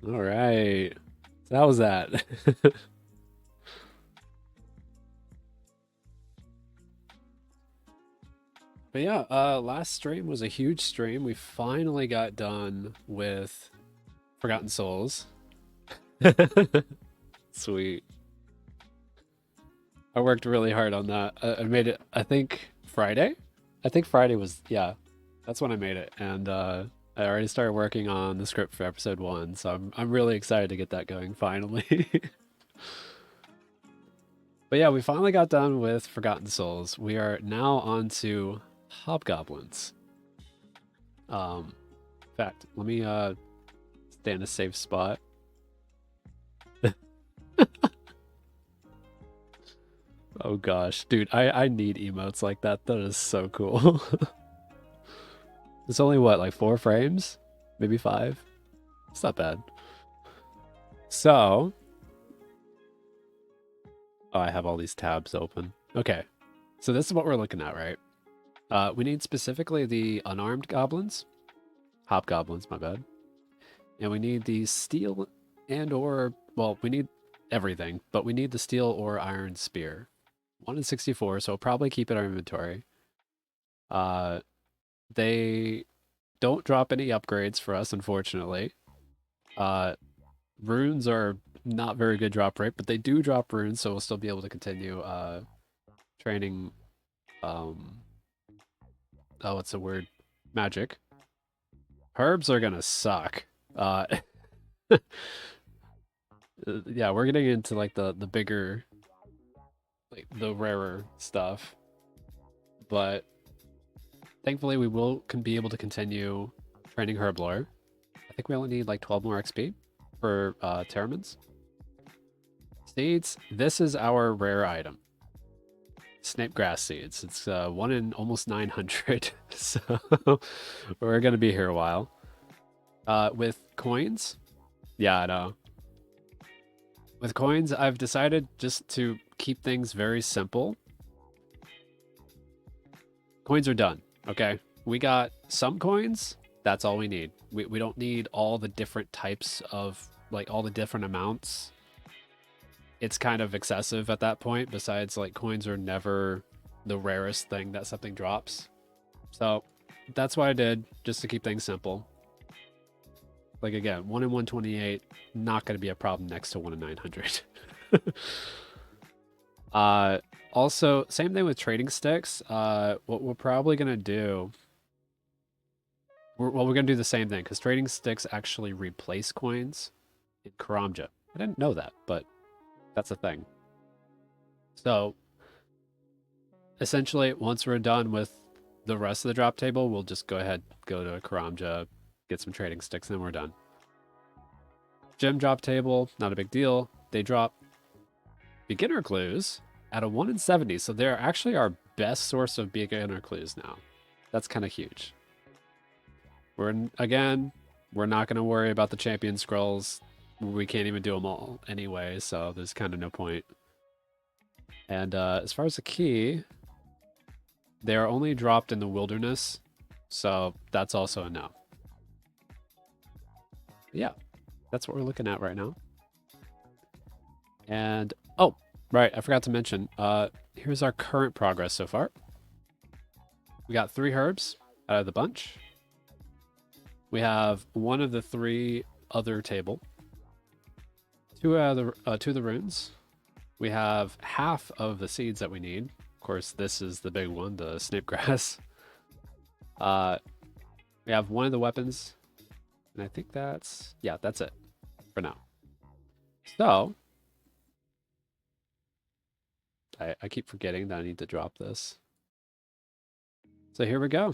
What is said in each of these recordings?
All right. So how was that? But yeah, last stream was a huge stream. We finally got done with Forgotten Souls. Sweet. I worked really hard on that. I made it, I think Friday. I think Friday was, yeah, that's when I made it. And I already started working on the script for episode 1, so I'm really excited to get that going finally. But yeah, we finally got done with Forgotten Souls. We are now on to hobgoblins. In fact, let me stay in a safe spot. Oh gosh, dude, I need emotes like that. That is so cool. It's only what, like 4 frames? Maybe 5? It's not bad. So, oh, I have all these tabs open. Okay, so this is what we're looking at, right? We need specifically the unarmed goblins. Hobgoblins, my bad. And we need the steel and or, well, we need everything, but we need the steel or iron spear. 1 in 64, so we'll probably keep it in our inventory. They don't drop any upgrades for us, unfortunately. Uh, runes are not very good drop rate, but they do drop runes, so we'll still be able to continue training. Um, oh, what's the word? Magic. Herbs are gonna suck. Yeah, we're getting into like the bigger, like the rarer stuff, but thankfully we will can be able to continue training herblore. I think we only need like 12 more XP for Terramins. Seeds, this is our rare item. Snape grass seeds. It's 1 in almost 900, so we're gonna be here a while. With coins, yeah, I know. With coins, I've decided just to keep things very simple. Coins are done, okay? We got some coins, that's all we need. We don't need all the different types of, like, all the different amounts. It's kind of excessive at that point. Besides, like, coins are never the rarest thing that something drops. So that's what I did, just to keep things simple. Like, again, 1 in 128, not going to be a problem next to 1 in 900. Also, same thing with trading sticks. What we're probably going to do, we're going to do the same thing, because trading sticks actually replace coins in Karamja. I didn't know that, but that's a thing. So, essentially, once we're done with the rest of the drop table, we'll just go ahead, go to Karamja, get some trading sticks, and then we're done. Gem drop table, not a big deal. They drop beginner clues at a 1 in 70, so they're actually our best source of beginner clues now. That's kind of huge. Again, we're not going to worry about the champion scrolls. We can't even do them all anyway, so there's kind of no point. And as far as the key, they are only dropped in the wilderness, so that's also a no. Yeah, that's what we're looking at right now. And, oh, right, I forgot to mention, here's our current progress so far. We got 3 herbs out of the bunch. We have 1 of the 3 other table. 2 out of the runes. We have half of the seeds that we need. Of course, this is the big one, the snape grass. We have 1 of the weapons. And I think that's it for now. So, I keep forgetting that I need to drop this. So here we go.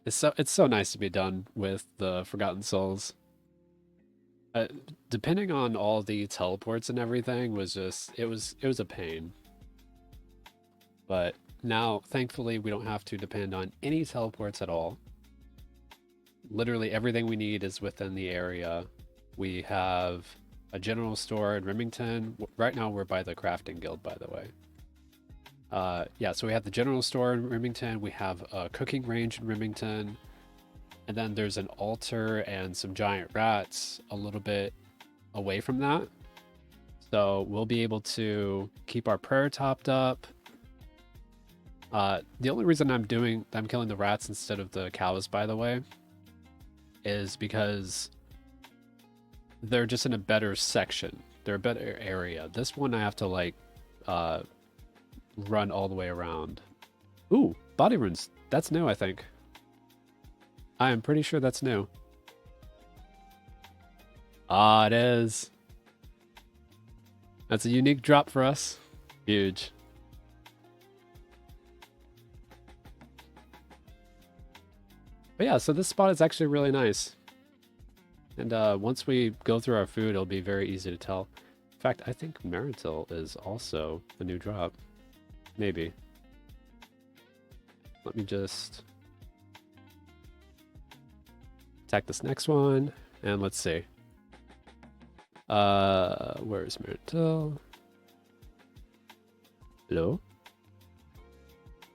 It's so nice to be done with the Forgotten Souls. Depending on all the teleports and everything was just it was a pain. But now, thankfully, we don't have to depend on any teleports at all. Literally everything we need is within the area. We have a general store in Remington. Right now, we're by the crafting guild, by the way. Yeah, so we have the general store in Remington. We have a cooking range in Remington. And then there's an altar and some giant rats a little bit away from that. So we'll be able to keep our prayer topped up. The only reason I'm killing the rats instead of the cows, by the way, is because they're just in a better section. They're a better area. This one I have to like run all the way around. Ooh, body runes. That's new, I think. I am pretty sure that's new. Ah, it is. That's a unique drop for us. Huge. But yeah, so this spot is actually really nice. And once we go through our food, it'll be very easy to tell. In fact, I think Marital is also a new drop. Maybe. Let me just attack this next one, and let's see. Where's Marital? Hello?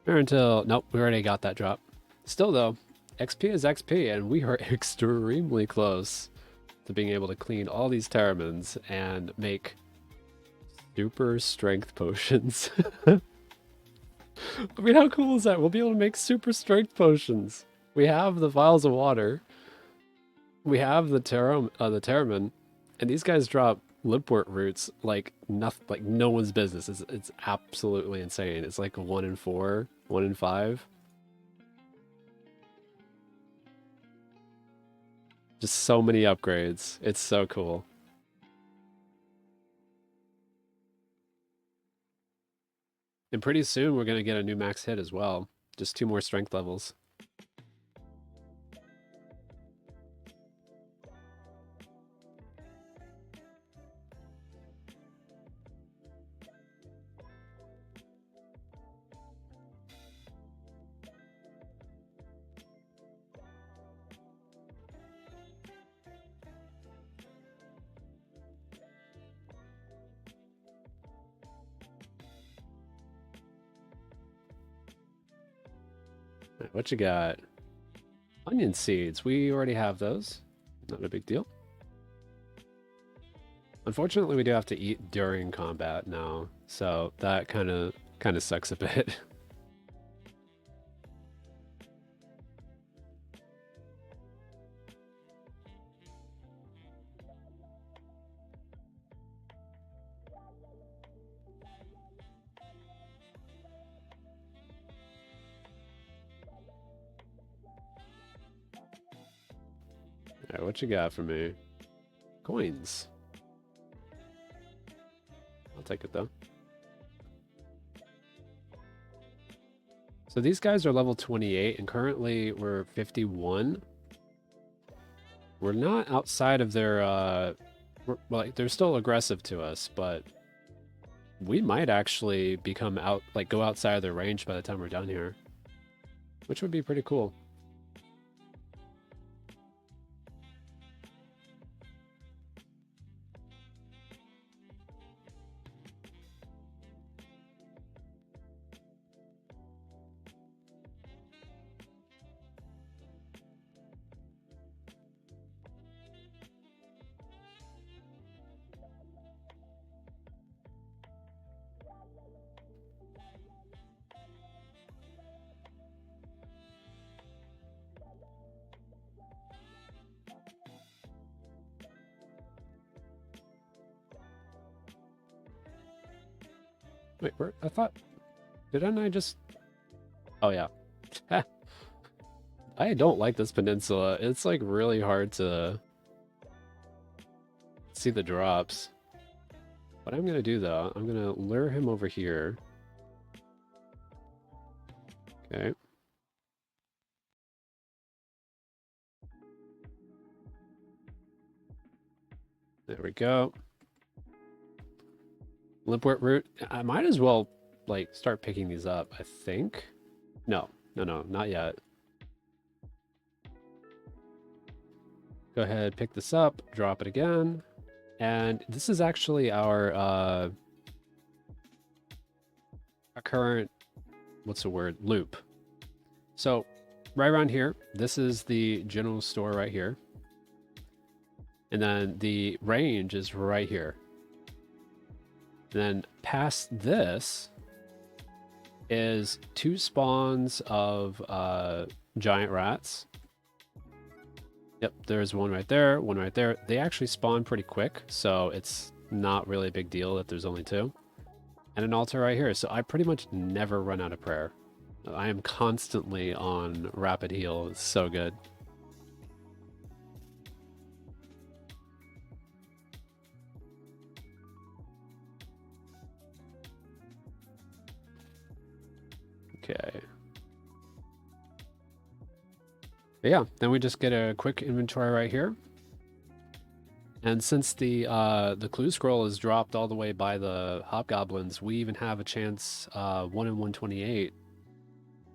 Marital. Nope, we already got that drop. Still though, XP is XP, and we are extremely close to being able to clean all these Terramins and make super strength potions. I mean, how cool is that? We'll be able to make super strength potions. We have the vials of water. We have the Terramin, and these guys drop Limpwort roots like nothing, like no one's business. It's absolutely insane. It's like a 1 in 4, 1 in 5. Just so many upgrades. It's so cool. And pretty soon we're going to get a new max hit as well. Just 2 more strength levels. What you got? Onion seeds. We already have those. Not a big deal. Unfortunately, we do have to eat during combat now, so that kind of sucks a bit. Alright, what you got for me? Coins. I'll take it though. So these guys are level 28 and currently we're 51. We're not outside of their well, they're still aggressive to us, but we might actually go outside of their range by the time we're done here, which would be pretty cool. Wait, I thought... Didn't I just... Oh, yeah. I don't like this peninsula. It's, like, really hard to see the drops. What I'm gonna do, though, I'm gonna lure him over here. Okay. There we go. Limpwort root. I might as well, like, start picking these up, I think. No, not yet. Go ahead, pick this up, drop it again. And this is actually our current, what's the word, loop. So right around here, this is the general store right here. And then the range is right here. And then past this is 2 spawns of giant rats. Yep, there's one right there, one right there. They actually spawn pretty quick, so it's not really a big deal that there's only 2. And an altar right here, so I pretty much never run out of prayer. I am constantly on rapid heal. It's so good. Okay. But yeah, then we just get a quick inventory right here. And since the clue scroll is dropped all the way by the hobgoblins, we even have a chance 1 in 128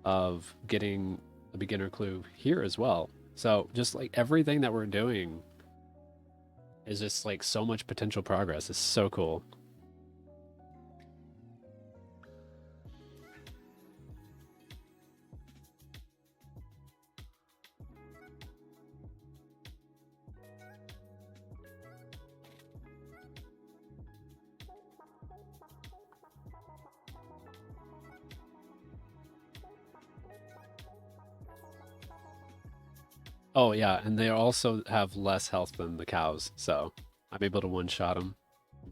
of getting a beginner clue here as well. So just like everything that we're doing is just like so much potential progress. It's so cool. Oh yeah, and they also have less health than the cows, so I'm able to one-shot them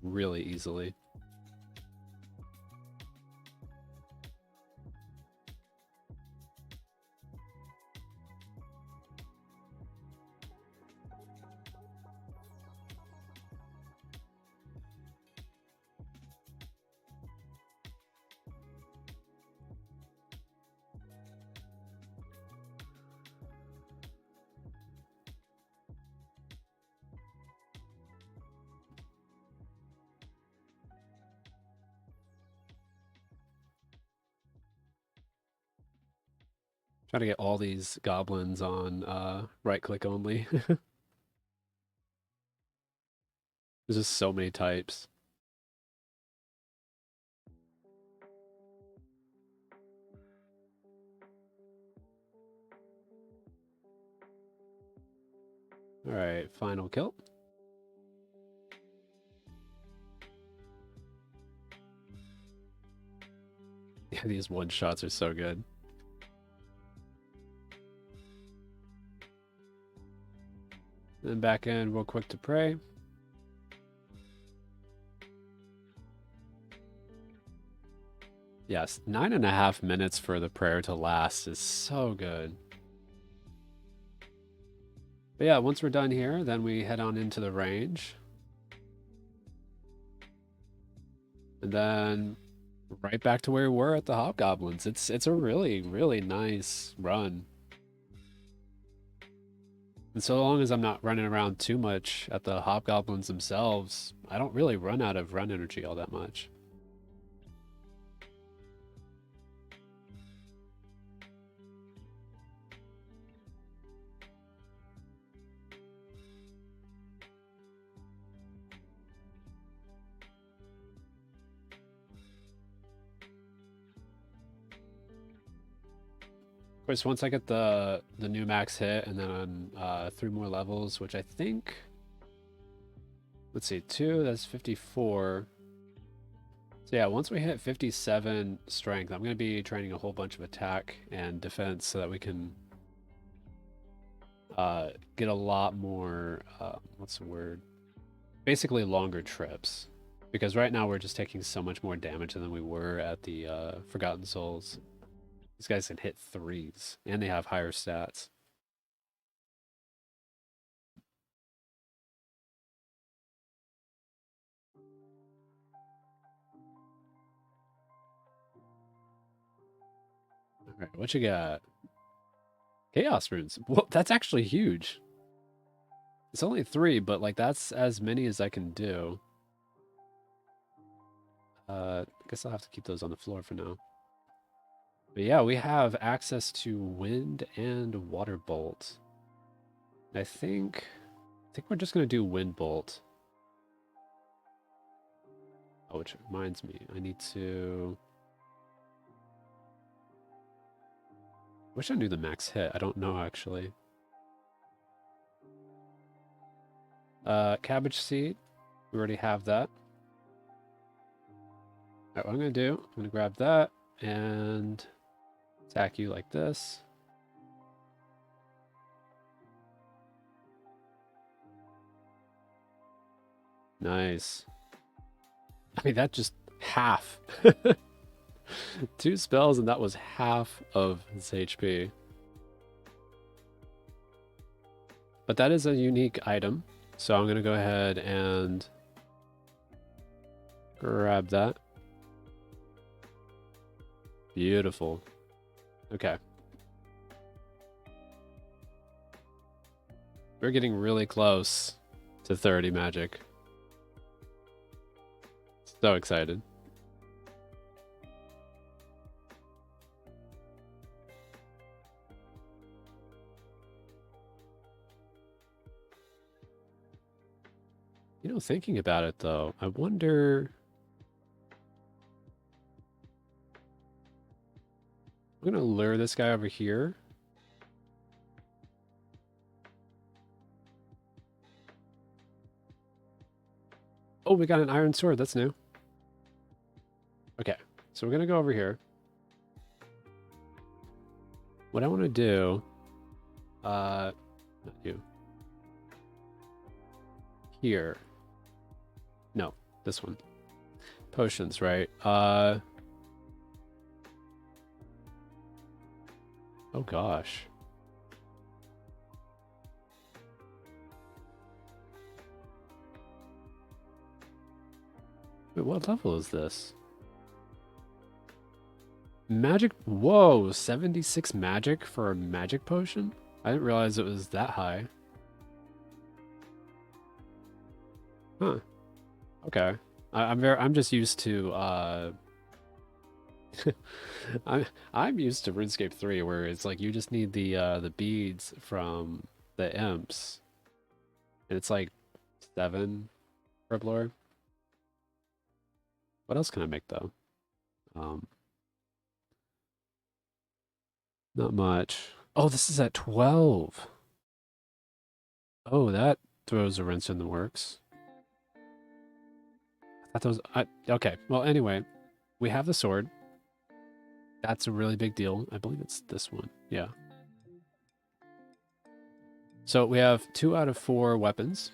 really easily. Trying to get all these goblins on right-click only. There's just so many types. All right, final kill. Yeah, these one-shots are so good. Then back in real quick to pray. Yes, 9.5 minutes for the prayer to last is so good. But yeah, once we're done here, then we head on into the range. And then right back to where we were at the hobgoblins. It's a really, really nice run. And so long as I'm not running around too much at the hobgoblins themselves, I don't really run out of run energy all that much. Of course, once I get the new max hit and then 3 more levels, which I think, let's see, 2, that's 54. So yeah, once we hit 57 strength, I'm going to be training a whole bunch of attack and defense so that we can get a lot more, what's the word? Basically longer trips. Because right now we're just taking so much more damage than we were at the Forgotten Souls. These guys can hit 3s, and they have higher stats. Alright, what you got? Chaos runes. Well, that's actually huge. It's only 3, but like that's as many as I can do. I guess I'll have to keep those on the floor for now. But yeah, we have access to wind and water bolt. I think we're just gonna do wind bolt. Oh, which reminds me, I need to. Wish I knew the max hit. I don't know actually. Cabbage seed. We already have that. Alright, what I'm gonna do, I'm gonna grab that and attack you like this. Nice. I mean, that just half. 2 spells and that was half of his HP. But that is a unique item. So I'm going to go ahead and grab that. Beautiful. Okay. We're getting really close to 30 magic. So excited. You know, thinking about it though, I wonder... I'm gonna lure this guy over here. Oh, we got an iron sword. That's new. Okay, so we're gonna go over here. What I want to do... not you. Here. No, this one. Potions, right? Oh gosh. Wait, what level is this? Magic? Whoa, 76 magic for a magic potion? I didn't realize it was that high. Huh. Okay. I'm just used to I'm used to RuneScape 3 where it's like you just need the beads from the imps. And it's like 7 per lore. What else can I make though? Not much. Oh, this is at 12. Oh, that throws a wrench in the works. I thought that was... okay, well, anyway. We have the sword. That's a really big deal. I believe it's this one. Yeah. So we have 2 out of 4 weapons.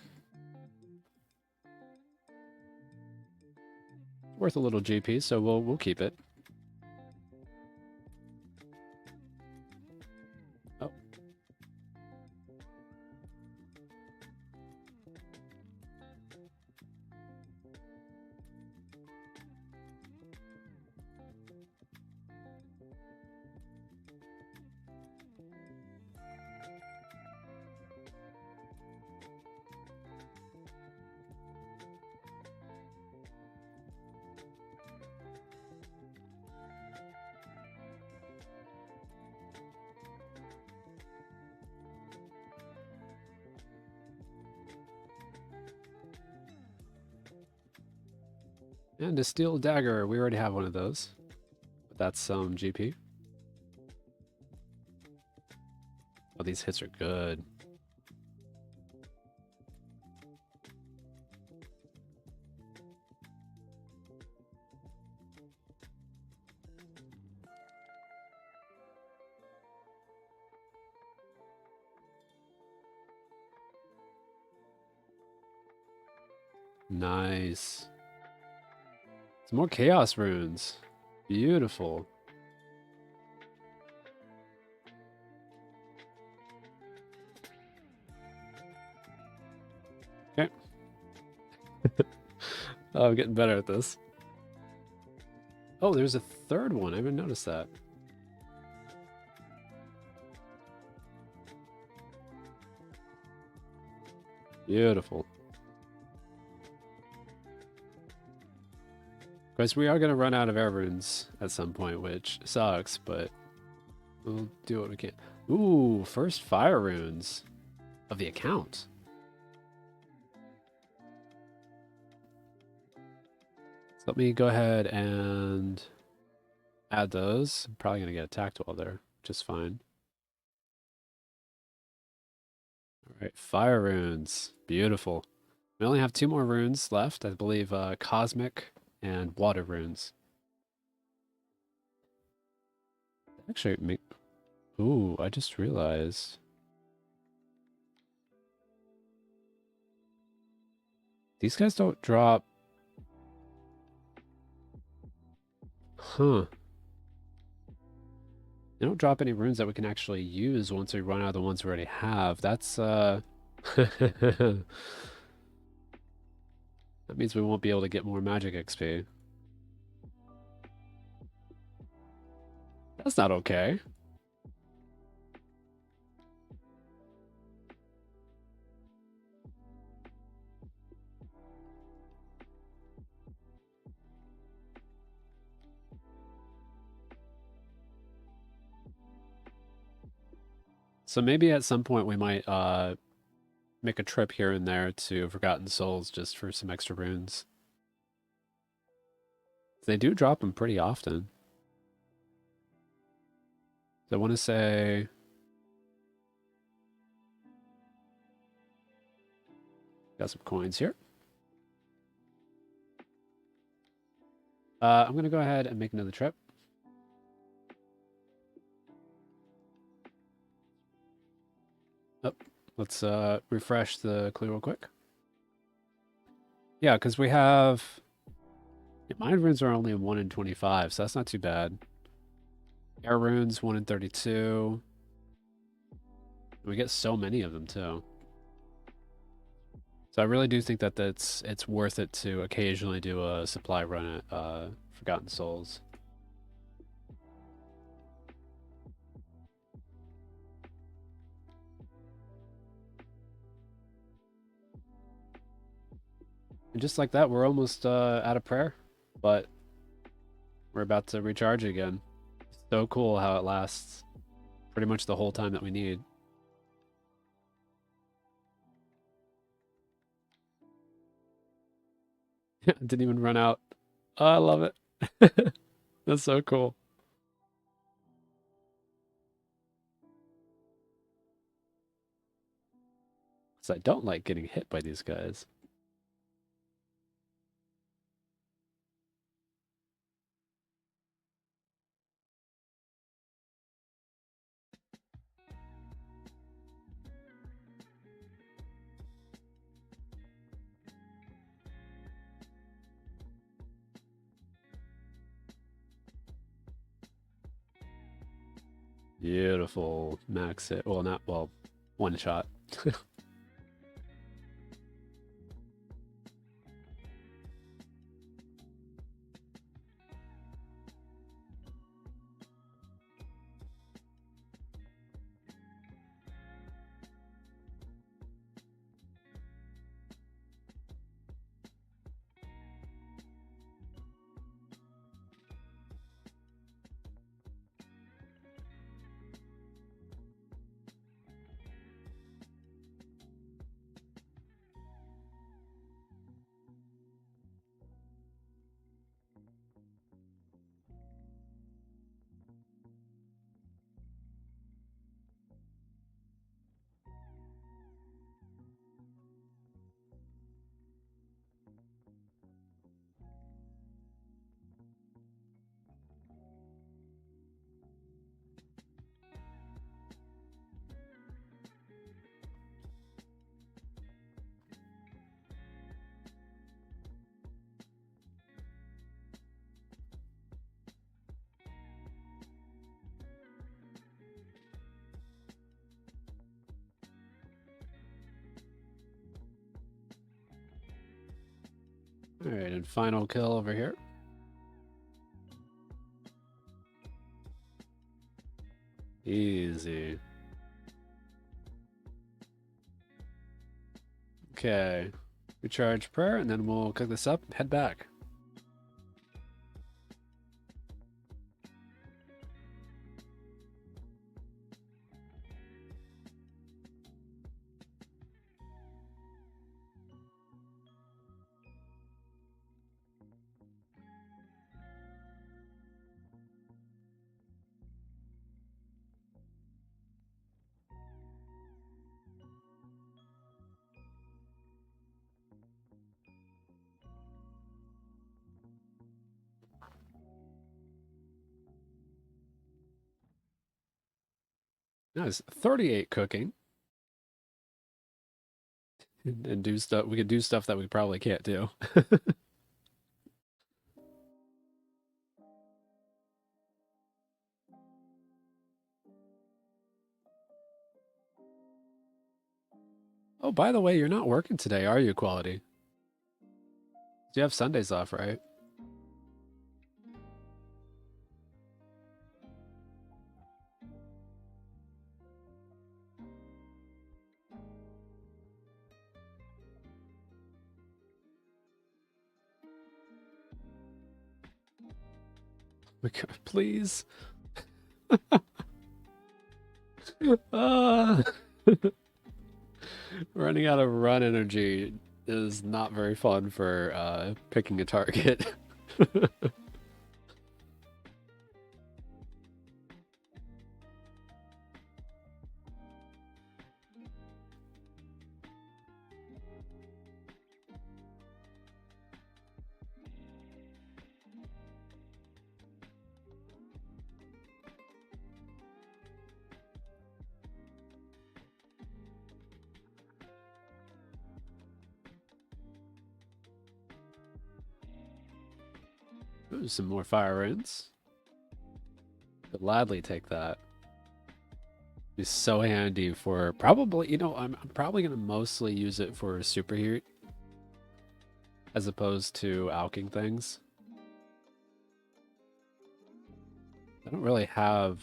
Worth a little GP, so we'll keep it. Oh. And a steel dagger. We already have one of those. But that's some GP. Oh, these hits are good. Nice. Some more chaos runes. Beautiful. Okay. Oh, I'm getting better at this. Oh, there's a third one. I haven't noticed that. Beautiful. Of course, we are going to run out of air runes at some point, which sucks, but we'll do what we can. Ooh, first fire runes of the account. So let me go ahead and add those. I'm probably going to get attacked while there, which is fine. Right, fire runes. Beautiful. We only have 2 more runes left, I believe, cosmic and water runes. Actually, make... Ooh, I just realized. These guys don't drop... Huh. They don't drop any runes that we can actually use once we run out of the ones we already have. That's, that means we won't be able to get more magic XP. That's not okay. So maybe at some point we might make a trip here and there to Forgotten Souls just for some extra runes. They do drop them pretty often. So I want to say... Got some coins here. I'm going to go ahead and make another trip. Oh, let's refresh the clue real quick. Yeah, because we have... Mind runes are only 1 in 25, so that's not too bad. Air runes, 1 in 32. We get so many of them, too. So I really do think that it's worth it to occasionally do a supply run at Forgotten Souls. And just like that, we're almost out of prayer, but we're about to recharge again. So cool how it lasts pretty much the whole time that we need. Didn't even run out. Oh, I love it. That's so cool. So I don't like getting hit by these guys. Beautiful. Max it. Well, not, well, one shot. All right, and final kill over here. Easy. Okay. Recharge prayer, and then we'll cook this up and head back. Nice. 38 cooking. And do stuff. We could do stuff that we probably can't do. Oh, by the way, you're not working today, are you, Quality? You have Sundays off, right? Please. uh, running out of run energy is not very fun for picking a target. Ooh, some more fire runes. Gladly take that. Be so handy for probably, I'm probably going to mostly use it for superheat as opposed to alching things. I don't really have.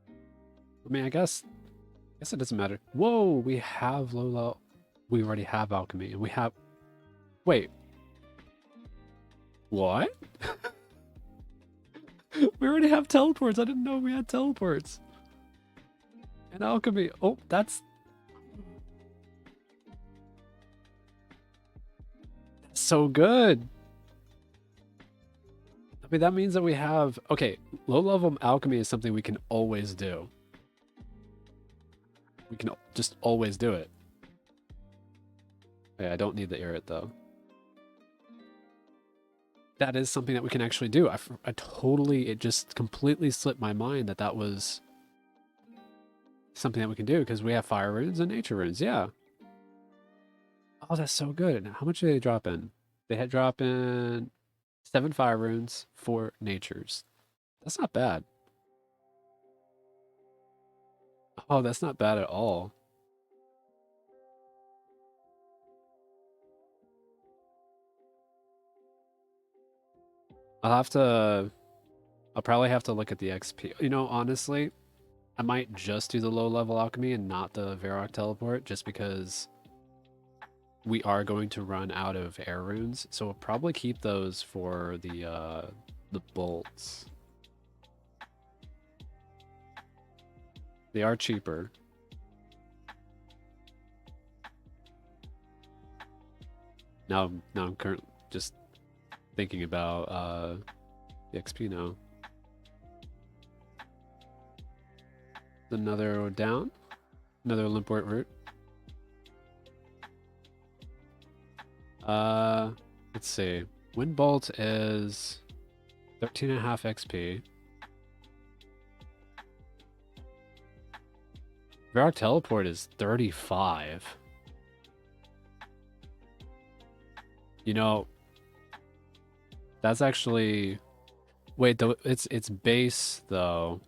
I mean, I guess it doesn't matter. Whoa, we have Lola. We already have alchemy, and we have. Wait. What? We already have teleports. I didn't know we had teleports. And alchemy. Oh, that's so good. I mean, that means that we have. Okay, low level alchemy is something we can always do. We can just always do it. Okay, I don't need the Irrit though. That is something that we can actually do. I totally, it just completely slipped my mind that that was something that we can do because we have fire runes and nature runes. Yeah. Oh, that's so good. How much did they drop in? They had drop in 7 fire runes, 4 natures. That's not bad. Oh, that's not bad at all. I'll probably have to look at the XP. You know, honestly, I might just do the low level alchemy and not the Varrock teleport just because we are going to run out of air runes. So we'll probably keep those for the bolts. They are cheaper. Now I'm currently just thinking about the XP now. Another down. Another Limport route. Let's see. Wind Bolt is 13.5 XP. Varrock Teleport is 35. You know, that's actually... Wait, though, it's base, though.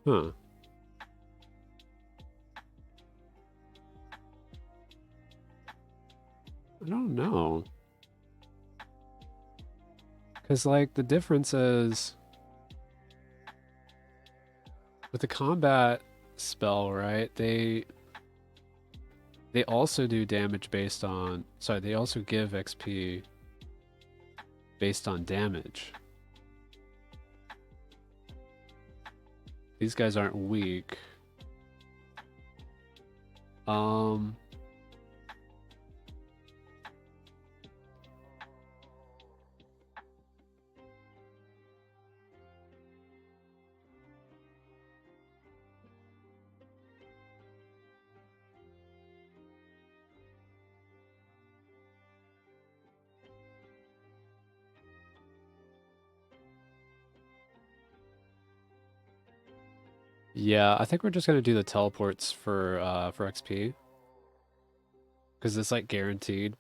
Huh. I don't know. Because, like, the difference is... With the combat spell, right, they also do damage based on... Sorry, they also give XP based on damage. These guys aren't weak. Yeah, I think we're just gonna do the teleports for XP. Because it's like guaranteed.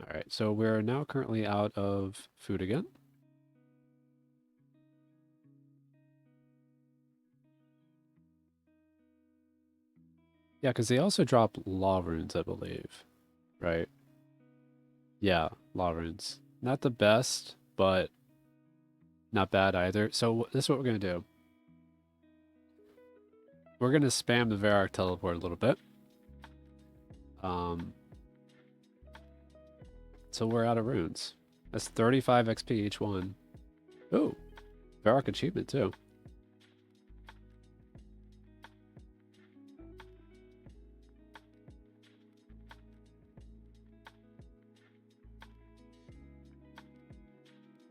Alright, so we're now currently out of food again. Yeah, because they also drop law runes, I believe. Right? Yeah, law runes. Not the best, but not bad either. So this is what we're going to do. We're going to spam the Varrock teleport a little bit. So we're out of runes. That's 35 XP each one. Ooh, Varrock achievement too.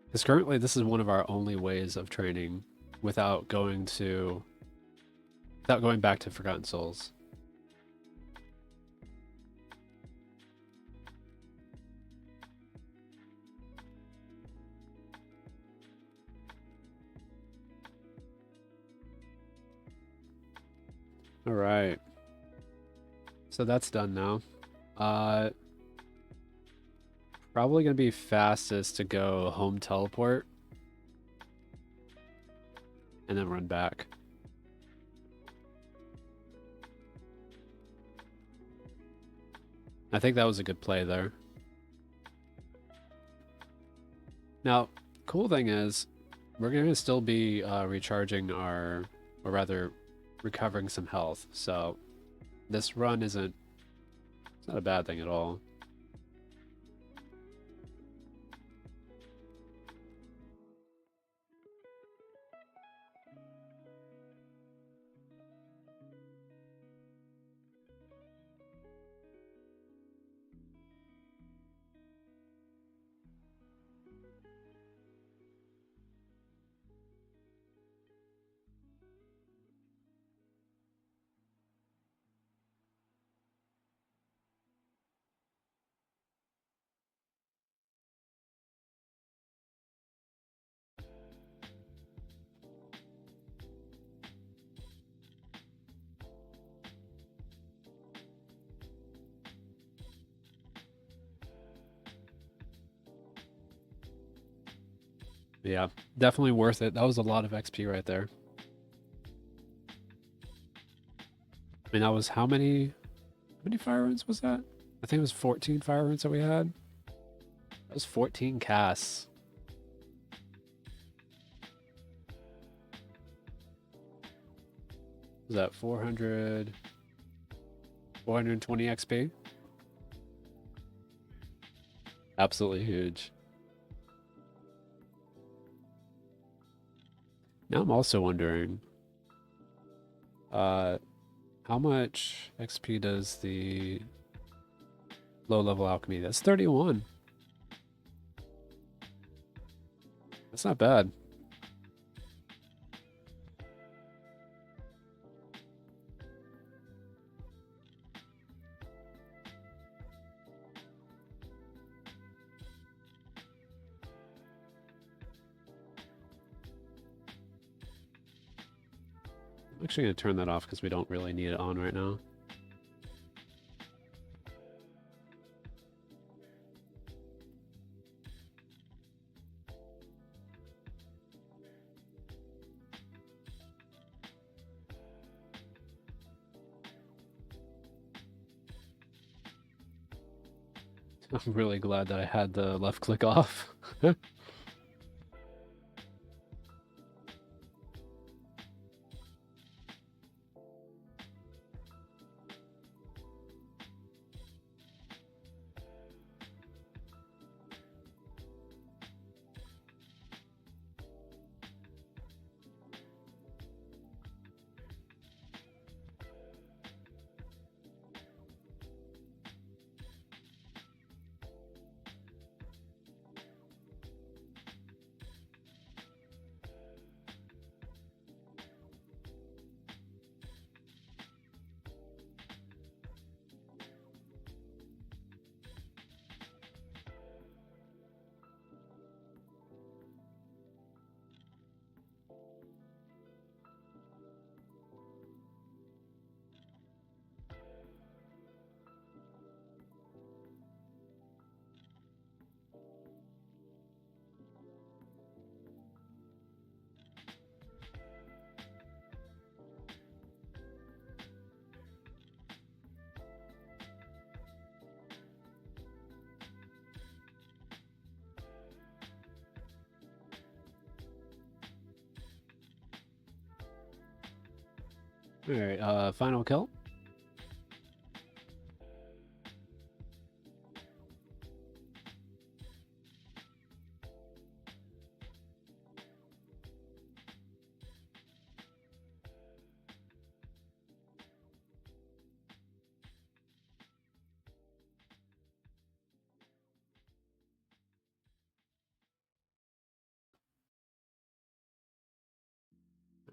Because currently this is one of our only ways of training without going back to Forgotten Souls. All right. So that's done now. Probably going to be fastest to go home teleport and then run back. I think that was a good play there. Now, cool thing is, we're going to still be recharging or rather, recovering some health. So, this run it's not a bad thing at all. Yeah, definitely worth it. That was a lot of XP right there. I mean, that was how many fire runes was that? I think it was 14 fire runes that we had. That was 14 casts. Was that 420 XP? Absolutely huge. Now I'm also wondering, how much XP does the low level alchemy? That's 31. That's not bad. I'm actually going to turn that off because we don't really need it on right now. I'm really glad that I had the left click off. Alright, final kill.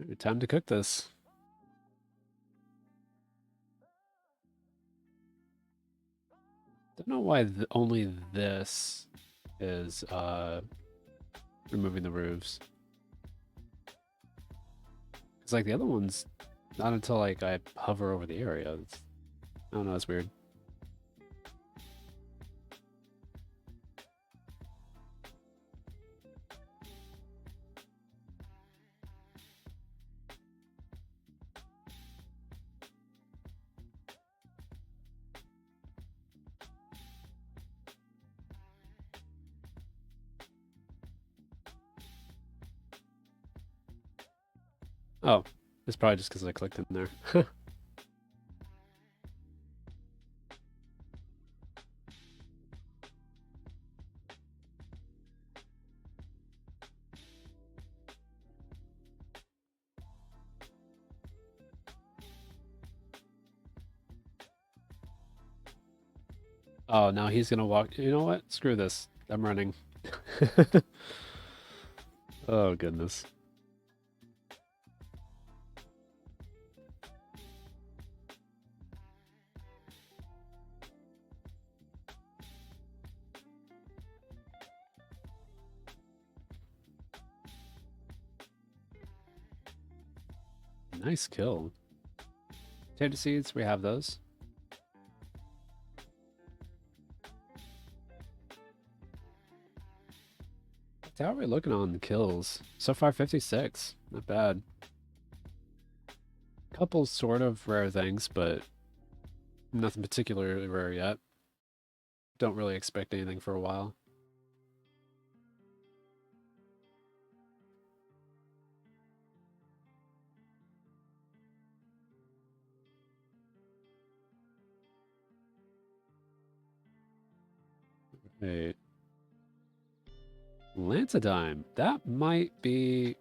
Alright, time to cook this. Don't know why only this is removing the roofs. It's like the other ones, not until like I hover over the area. I don't know, it's weird. Oh, it's probably just because I clicked in there. Oh, now he's gonna walk. You know what? Screw this. I'm running. Oh, goodness. Nice kill. Potato seeds, we have those. How are we looking on the kills? So far, 56. Not bad. Couple sort of rare things, but nothing particularly rare yet. Don't really expect anything for a while. Wait. Lantadime. That might be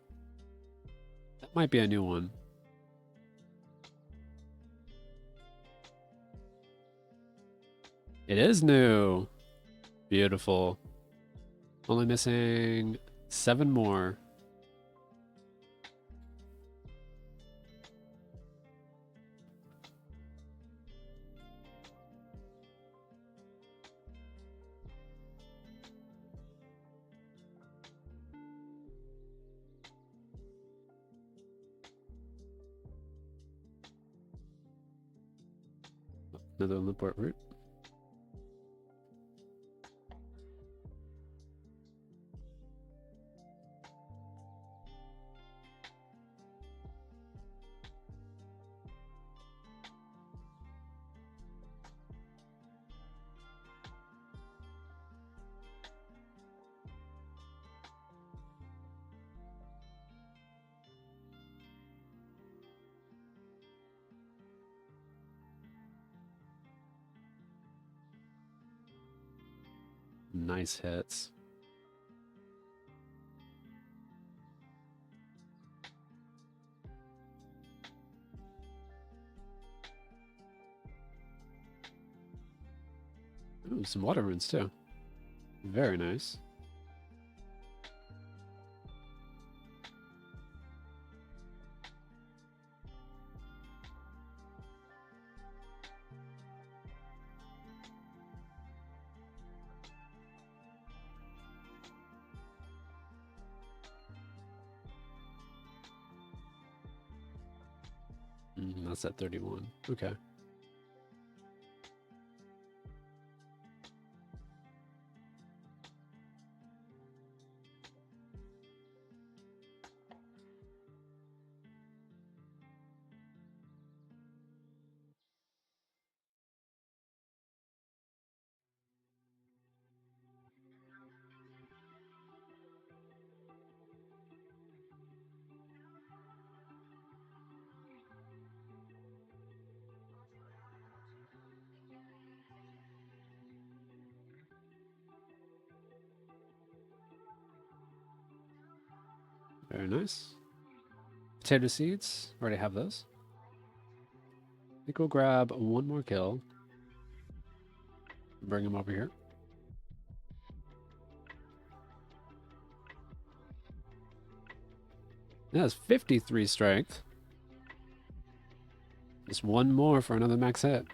a new one. It is new. Beautiful. Only missing 7 more. Another import route. Nice hits. Ooh, some water runes too. Very nice. That's at 31. Okay. Very nice. Potato seeds. Already have those. I think we'll grab one more kill. Bring him over here. That has 53 strength. Just one more for another max hit.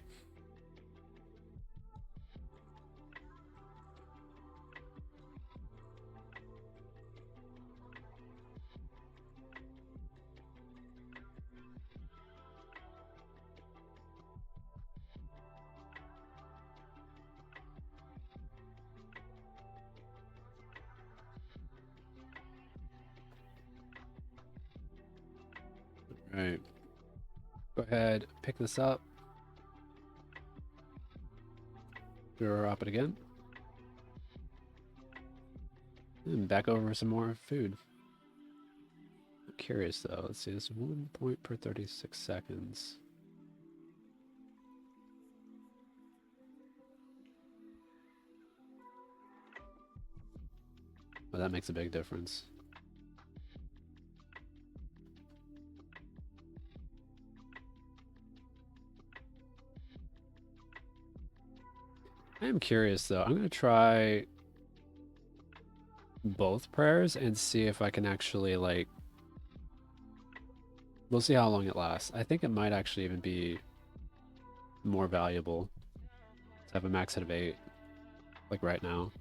Right. Go ahead, pick this up. Drop it again. And back over some more food. I'm curious though. Let's see, this is 1 point per 36 seconds. Well, that makes a big difference. I am curious though. I'm going to try both prayers and see if I can actually like... We'll see how long it lasts. I think it might actually even be more valuable to have a max hit of 8, like right now.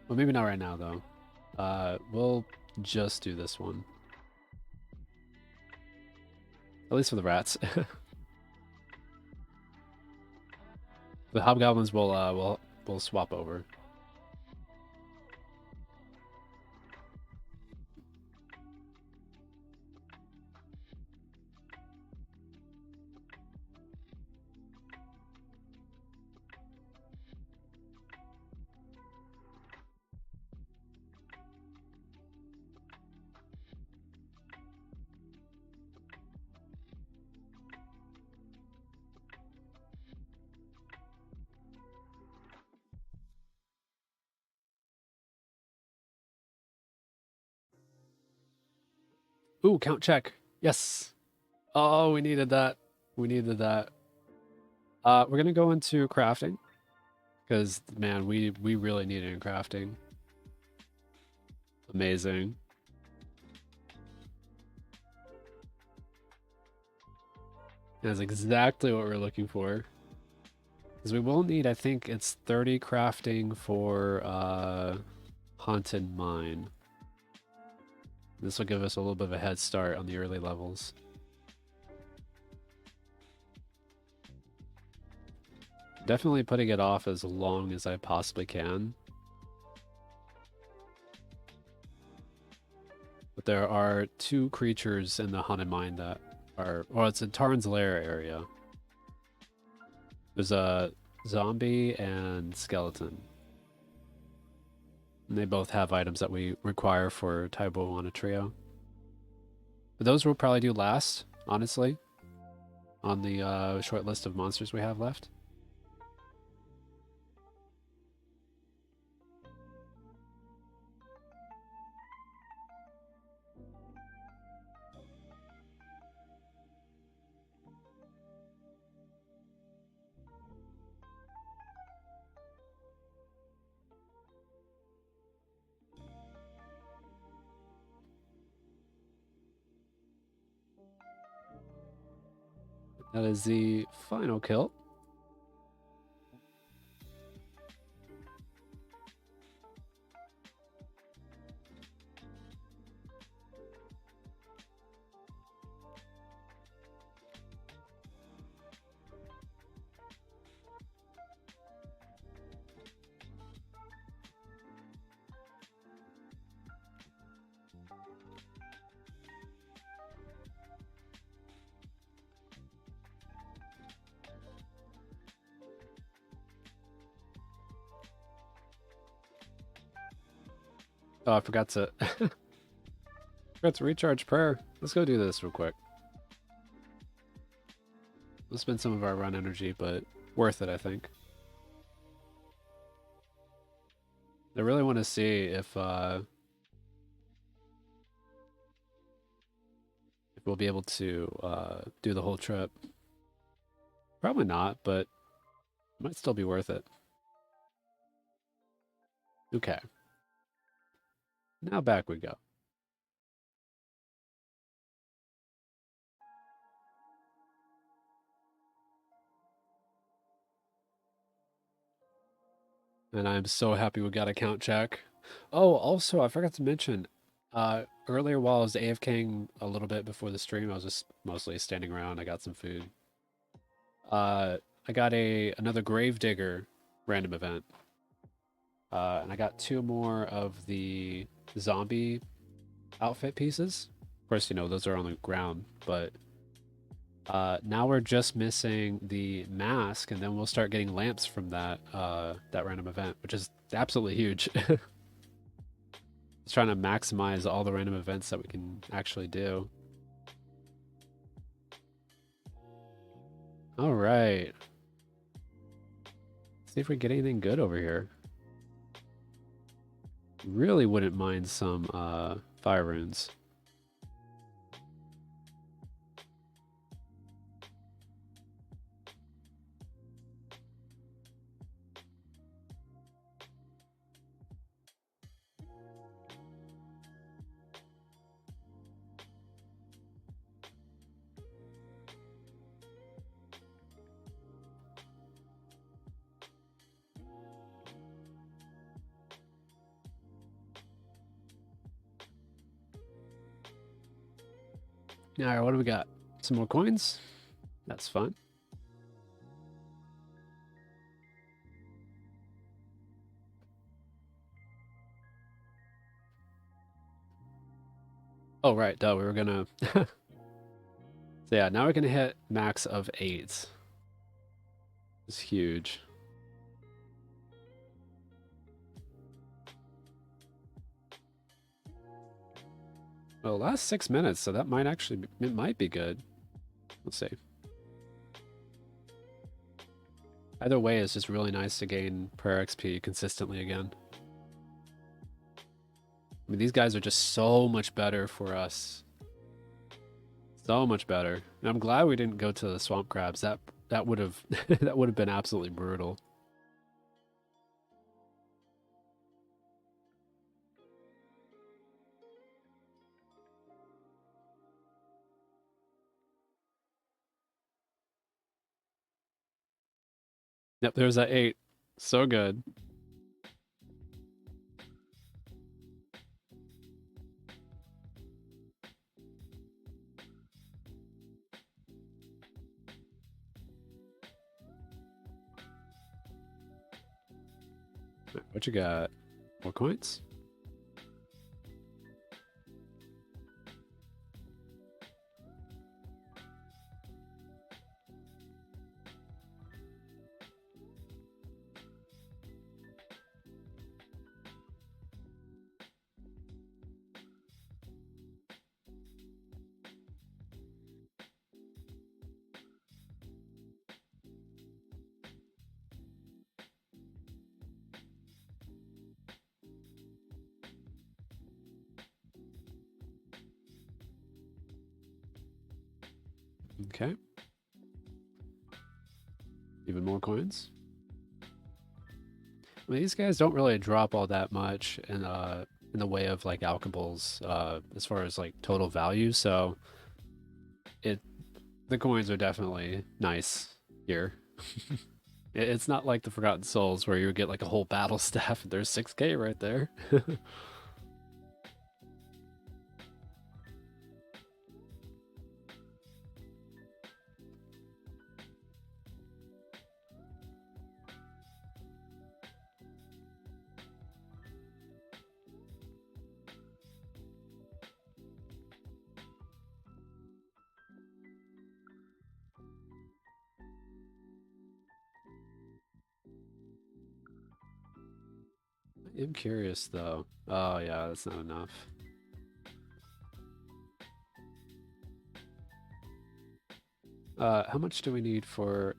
Well, maybe not right now though. We'll just do this one. At least for the rats. The hobgoblins will swap over. Ooh, count check. Yes. Oh, we needed that. We needed that. We're gonna go into crafting because man, we really need it in crafting. Amazing. That's exactly what we're looking for. Because we will need, I think it's 30 crafting for Haunted Mine. This will give us a little bit of a head start on the early levels. Definitely putting it off as long as I possibly can. But there are 2 creatures in the Haunted Mine that are... Well, it's in Tarn's Lair area. There's a zombie and skeleton. And they both have items that we require for Taibo on a trio. But those we'll probably do last, honestly, on the short list of monsters we have left. That is the final kill. Oh, I forgot to forgot to recharge prayer. Let's go do this real quick. We'll spend some of our run energy, but worth it, I think. I really want to see if we'll be able to do the whole trip. Probably not, but it might still be worth it. Okay. Now back we go. And I'm so happy we got a count check. Oh, also, I forgot to mention, earlier while I was AFKing a little bit before the stream, I was just mostly standing around. I got some food. I got another Gravedigger random event. And I got 2 more of the zombie outfit pieces. Of course, you know, those are on the ground, but now we're just missing the mask, and then we'll start getting lamps from that that random event, which is absolutely huge. Just trying to maximize all the random events that we can actually do. All right. See if we get anything good over here. Really wouldn't mind some fire runes. All right, what do we got? Some more coins? That's fun. Oh, right, duh, we were gonna... So yeah, now we're gonna hit max of 8. It's huge. Well, last 6 minutes, so that might actually be, it might be good. Let's see. Either way, it's just really nice to gain prayer XP consistently again. I mean, these guys are just so much better for us. So much better. And I'm glad we didn't go to the swamp crabs. That would have that would have been absolutely brutal. Yep, there's that 8. So good. What you got? More coins? Okay. Even more coins. I mean, these guys don't really drop all that much in the way of like alchemies, as far as like total value. So the coins are definitely nice here. It's not like the Forgotten Souls where you would get like a whole battle staff and there's 6k right there. I am curious though. Oh yeah, that's not enough. How much do we need for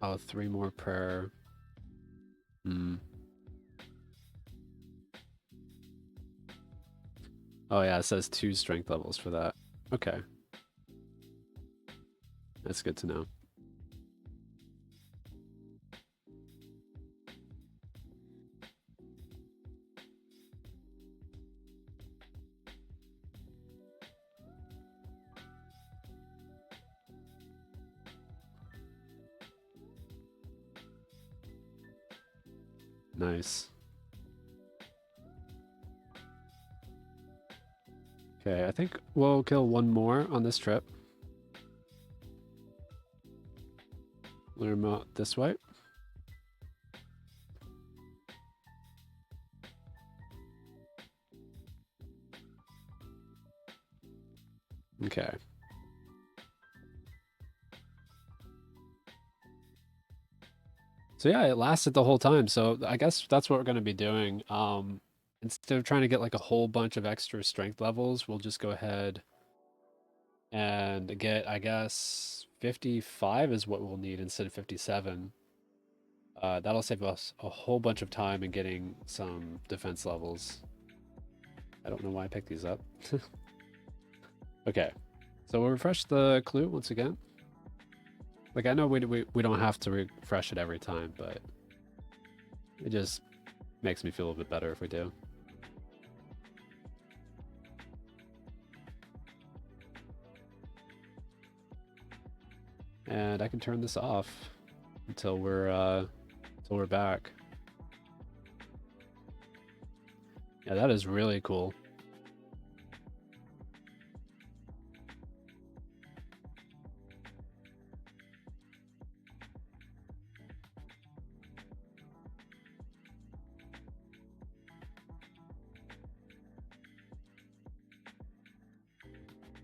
3 more prayer? Hmm. Oh yeah, it says 2 strength levels for that. Okay. That's good to know. Nice. Okay, I think we'll kill one more on this trip. Lure him out this way. Okay. So yeah, it lasted the whole time. So I guess that's what we're going to be doing. Instead of trying to get like a whole bunch of extra strength levels, we'll just go ahead and get, I guess, 55 is what we'll need instead of 57. That'll save us a whole bunch of time in getting some defense levels. I don't know why I picked these up. Okay, so we'll refresh the clue once again. Like, I know we don't have to refresh it every time, but it just makes me feel a little bit better if we do. And I can turn this off until we're back. Yeah, that is really cool.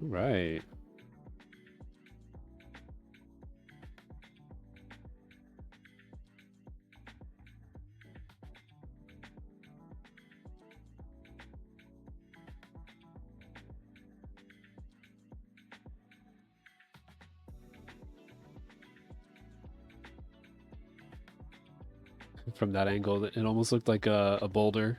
All right. From that angle, it almost looked like a boulder.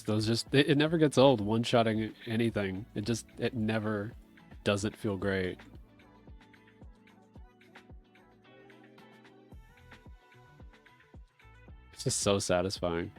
Those just it never gets old one-shotting anything. It never doesn't feel great. It's just so satisfying.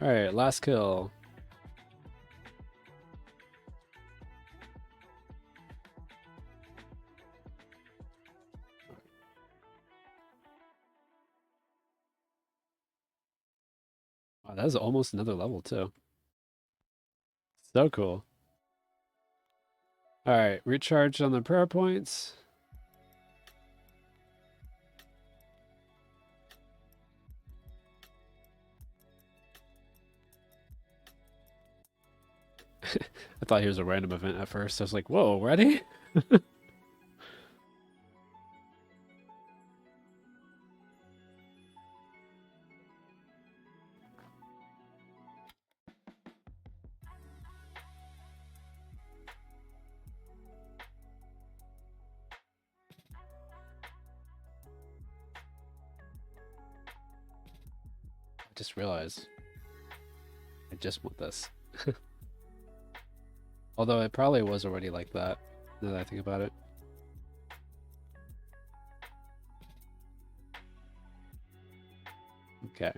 All right, last kill. Wow, that is almost another level too. So cool. All right, recharge on the prayer points. I thought he was a random event at first. I was like, whoa, ready? just realized I just want this. Although it probably was already like that, now that I think about it. Okay.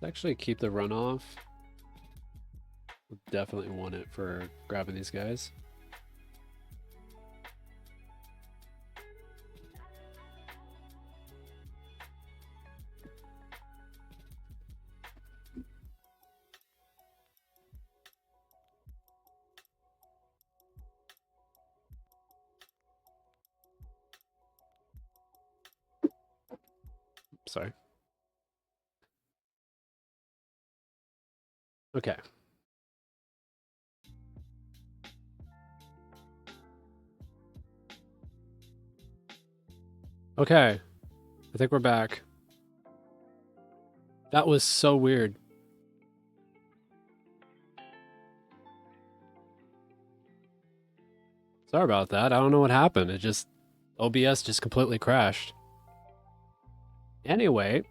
Actually keep the runoff. We'll definitely want it for grabbing these guys. Sorry. Okay. Okay. I think we're back. That was so weird. Sorry about that. I don't know what happened. It just... OBS just completely crashed. Anyway.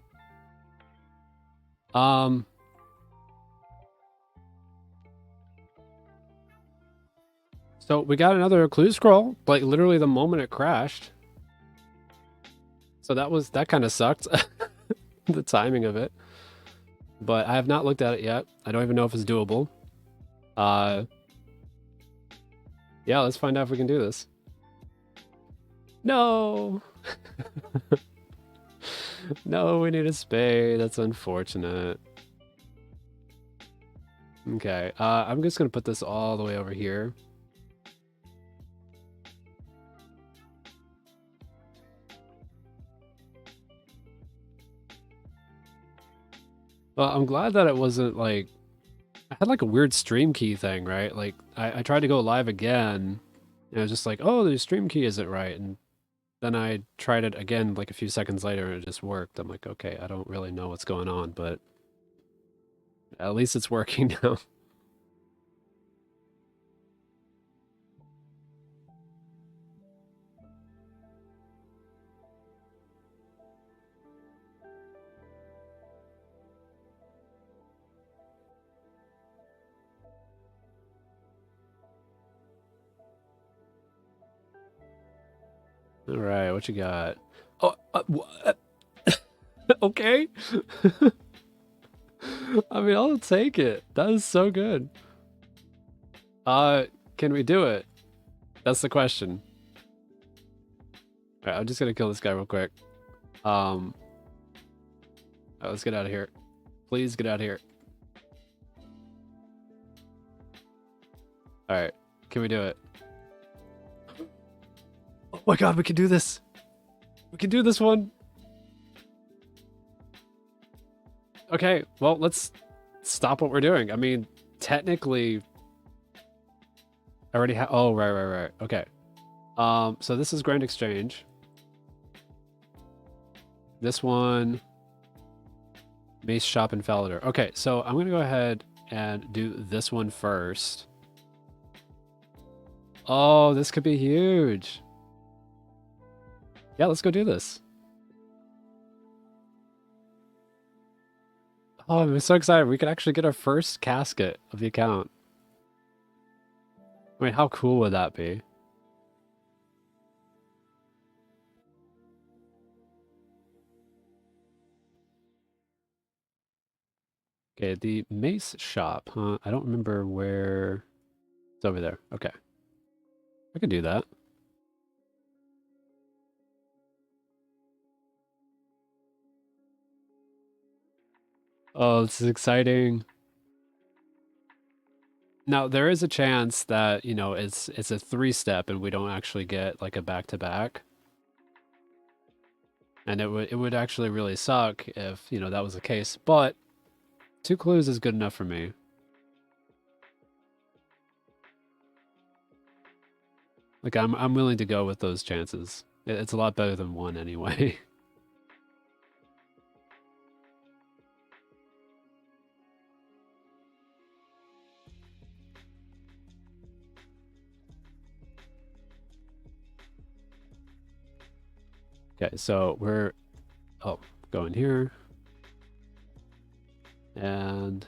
So we got another clue scroll, like literally the moment it crashed. So that kind of sucked. The timing of it. But I have not looked at it yet. I don't even know if it's doable. Yeah, let's find out if we can do this. No! No, we need a spade. That's unfortunate. Okay, I'm just gonna put this all the way over here. Well, I'm glad that it wasn't like... I had like a weird stream key thing, right? Like, I tried to go live again, and it was just like, oh, the stream key isn't right. And then I tried it again like a few seconds later, and it just worked. I'm like, okay, I don't really know what's going on, but at least it's working now. All right, what you got? Oh, okay. I mean, I'll take it. That is so good. Can we do it? That's the question. All right, I'm just gonna kill this guy real quick. All right, let's get out of here. Please get out of here. All right, can we do it? Oh my god, we can do this. We can do this one. Okay, well, let's stop what we're doing. I mean, technically, I already have... Oh, right. Okay. So this is Grand Exchange. This one... Mace Shop and Falador. Okay, so I'm going to go ahead and do this one first. Oh, this could be huge. Yeah, let's go do this. Oh, I'm so excited. We could actually get our first casket of the account. I mean, how cool would that be? Okay, the mace shop, huh? I don't remember where... It's over there. Okay. I can do that. Oh, this is exciting. Now, there is a chance that, you know, it's a 3-step and we don't actually get like a back-to-back. And it would actually really suck if, you know, that was the case. But 2 clues is good enough for me. Like I'm willing to go with those chances. It's a lot better than 1 anyway. Okay, so we're going here. And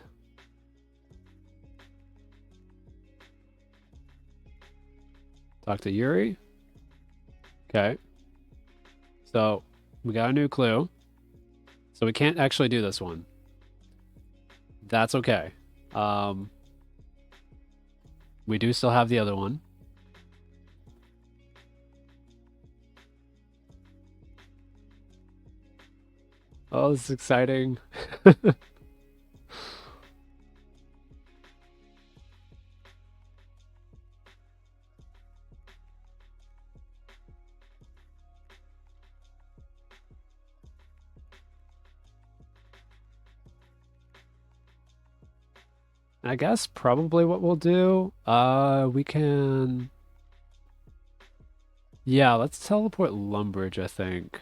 talk to Yuri. Okay. So we got a new clue. So we can't actually do this one. That's okay. We do still have the other one. Oh, this is exciting. I guess probably what we'll do, we can... Yeah, let's teleport Lumbridge, I think.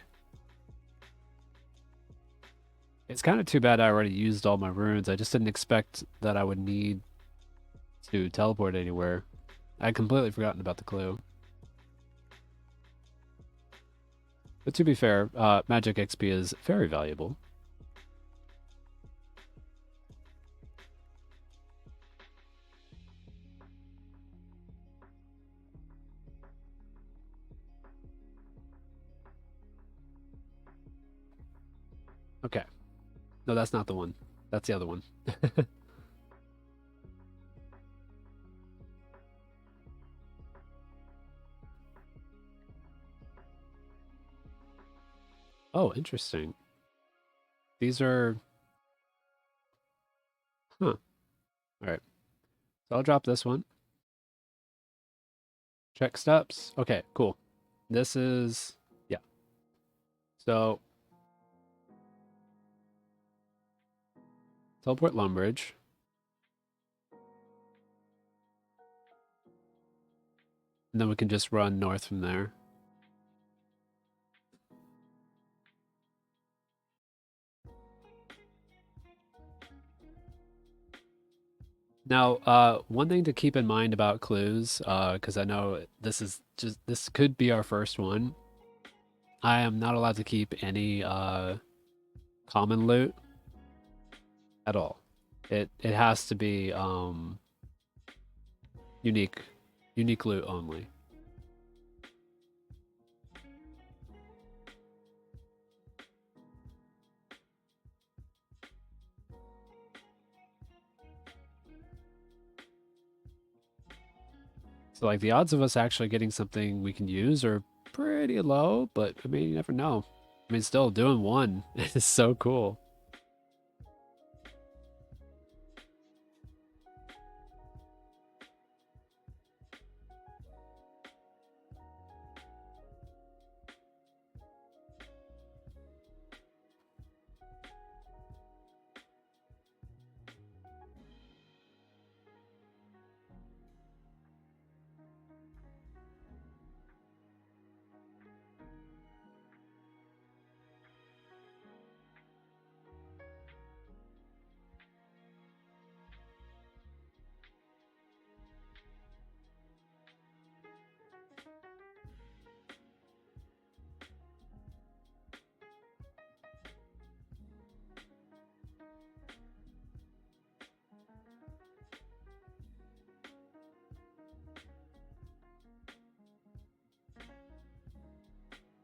It's kind of too bad I already used all my runes. I just didn't expect that I would need to teleport anywhere. I'd completely forgotten about the clue. But to be fair, magic XP is very valuable. Okay. No, that's not the one. That's the other one. Oh, interesting. These are... Huh. Alright. So I'll drop this one. Check steps. Okay, cool. This is... Yeah. So... Teleport Lumbridge. And then we can just run north from there. Now, one thing to keep in mind about clues, because I know this could be our first one. I am not allowed to keep any common loot at all. It has to be unique loot only. So like the odds of us actually getting something we can use are pretty low, but I mean, you never know. I mean, still doing 1 is so cool.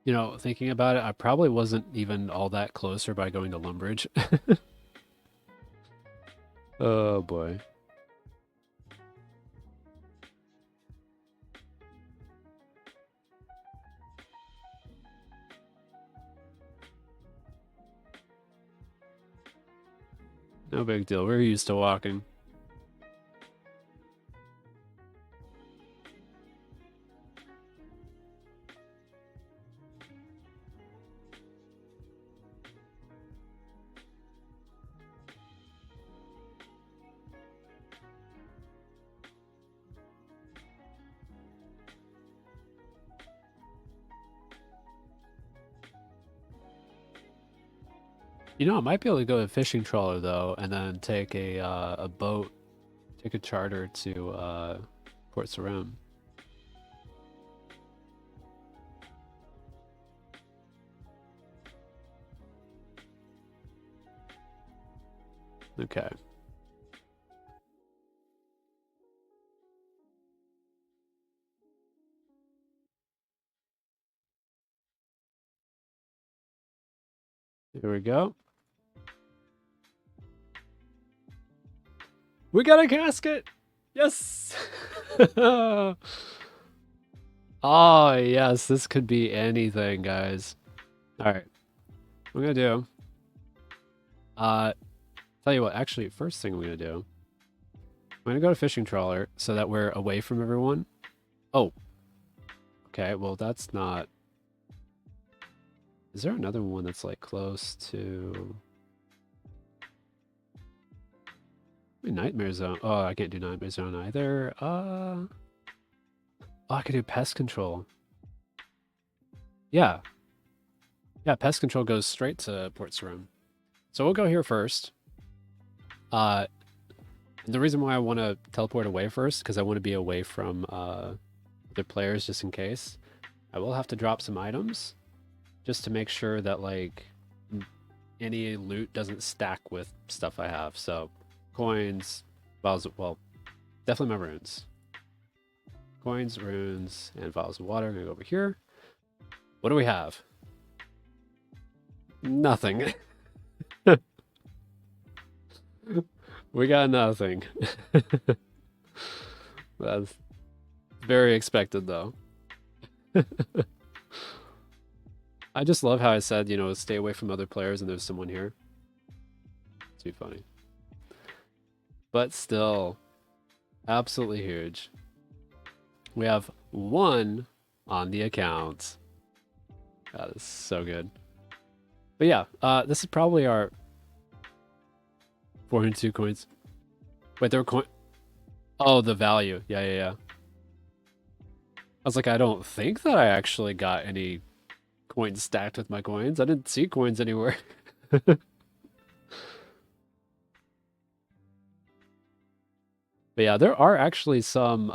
You know, thinking about it, I probably wasn't even all that closer by going to Lumbridge. Oh boy. No big deal. We're used to walking. You know, I might be able to go to a fishing trawler though, and then take a boat, take a charter to Port Sarim. Okay. Here we go. We got a casket! Yes! Oh, yes, this could be anything, guys. Alright. What I'm gonna do. Tell you what, actually, first thing I'm gonna do. I'm gonna go to fishing trawler so that we're away from everyone. Oh. Okay, well, that's not. Is there another one that's like close to. Nightmare Zone. Oh, I can't do Nightmare Zone either. Oh, I could do Pest Control. Yeah. Yeah, Pest Control goes straight to Port's Room. So we'll go here first. The reason why I want to teleport away first, because I want to be away from other players just in case. I will have to drop some items just to make sure that like any loot doesn't stack with stuff I have. So coins, vials of, well, definitely my runes. Coins, runes, and vials of water. I'm gonna go over here. What do we have? Nothing. We got nothing. That's very expected though. I just love how I said, you know, stay away from other players and there's someone here. It's too funny. But still, absolutely huge. We have one on the account. That is so good. But yeah, this is probably our 402 coins. Wait, there were coin. Oh, the value. Yeah. I was like, I don't think that I actually got any coins stacked with my coins. I didn't see coins anywhere. But yeah, there are actually some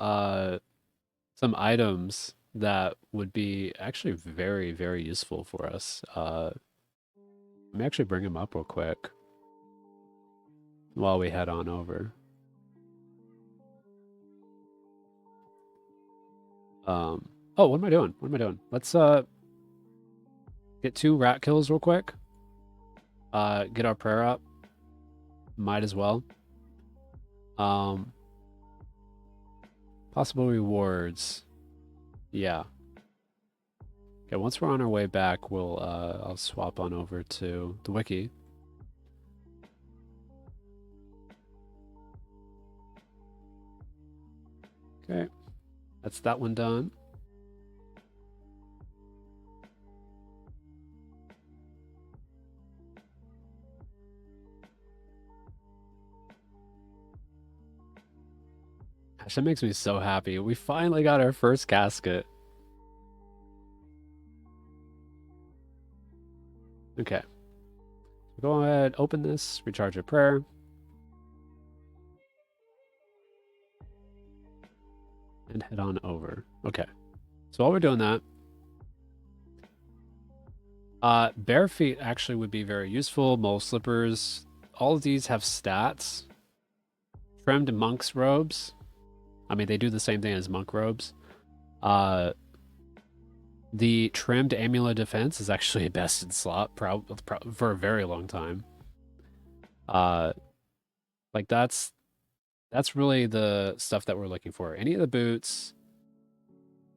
items that would be actually very, very useful for us. Let me actually bring them up real quick while we head on over. Oh, what am I doing? What am I doing? Let's get 2 rat kills real quick. Get our prayer up. Might as well. Possible rewards. Yeah. Okay, once we're on our way back, we'll I'll swap on over to the wiki. Okay. That's that one done. Gosh, that makes me so happy. We finally got our first casket. Okay. Go ahead, open this, recharge your prayer. And head on over. Okay. So while we're doing that, bare feet actually would be very useful. Mole slippers. All of these have stats. Trimmed monk's robes. I mean, they do the same thing as monk robes. The trimmed amulet defense is actually a best in slot for a very long time. Like that's really the stuff that we're looking for. Any of the boots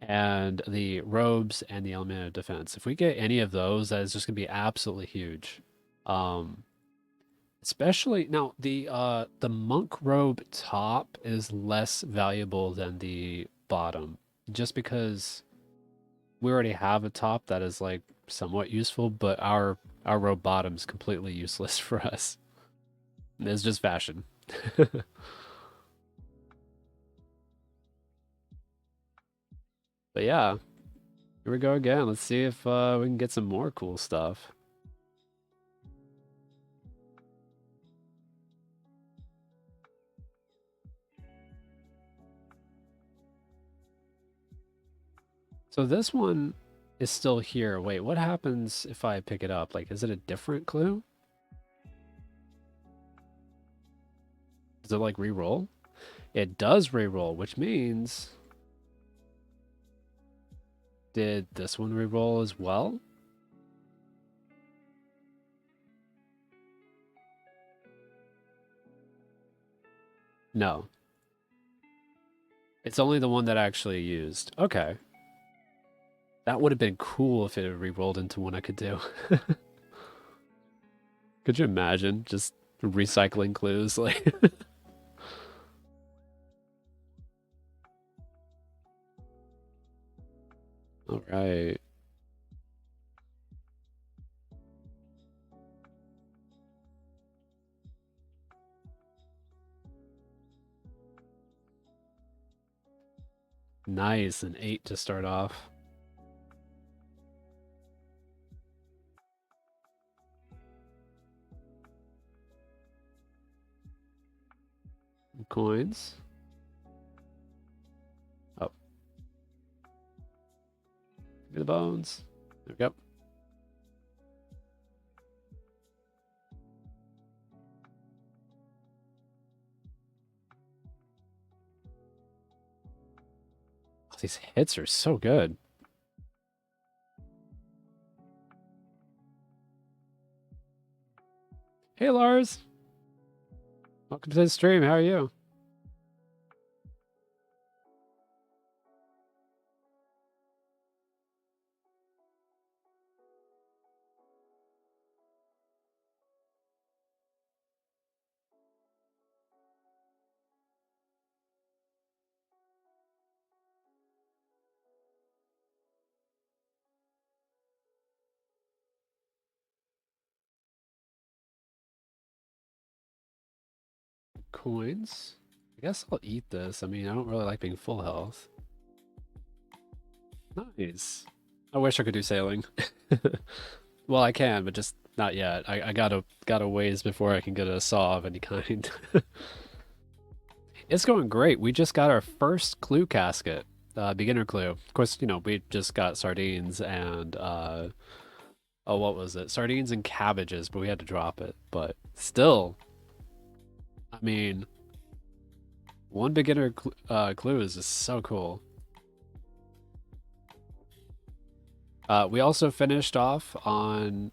and the robes and the element of defense. If we get any of those, that is just gonna be absolutely huge. Especially now the monk robe top is less valuable than the bottom, just because we already have a top that is like somewhat useful, but our robe bottom is completely useless for us. It's just fashion. But yeah, here we go again. Let's see if we can get some more cool stuff. So this one is still here. Wait, what happens if I pick it up? Like, is it a different clue? Does it like re-roll? It does re-roll, which means... Did this one re-roll as well? No. It's only the one that I actually used. Okay. That would have been cool if it had re-rolled into one I could do. Could you imagine just recycling clues? Like, all right. Nice, an 8 to start off. Coins. Oh. Give me the bones. There we go. Oh, these hits are so good. Hey, Lars. Welcome to the stream. How are you? Coins. I guess I'll eat this. I mean, I don't really like being full health. Nice. I wish I could do sailing. Well, I can, but just not yet. I gotta ways before I can get a saw of any kind. It's going great. We just got our first clue casket, beginner clue. Of course, you know, we just got sardines and oh, what was it? Sardines and cabbages, but we had to drop it. But still, I mean, one beginner clue is just so cool. We also finished off on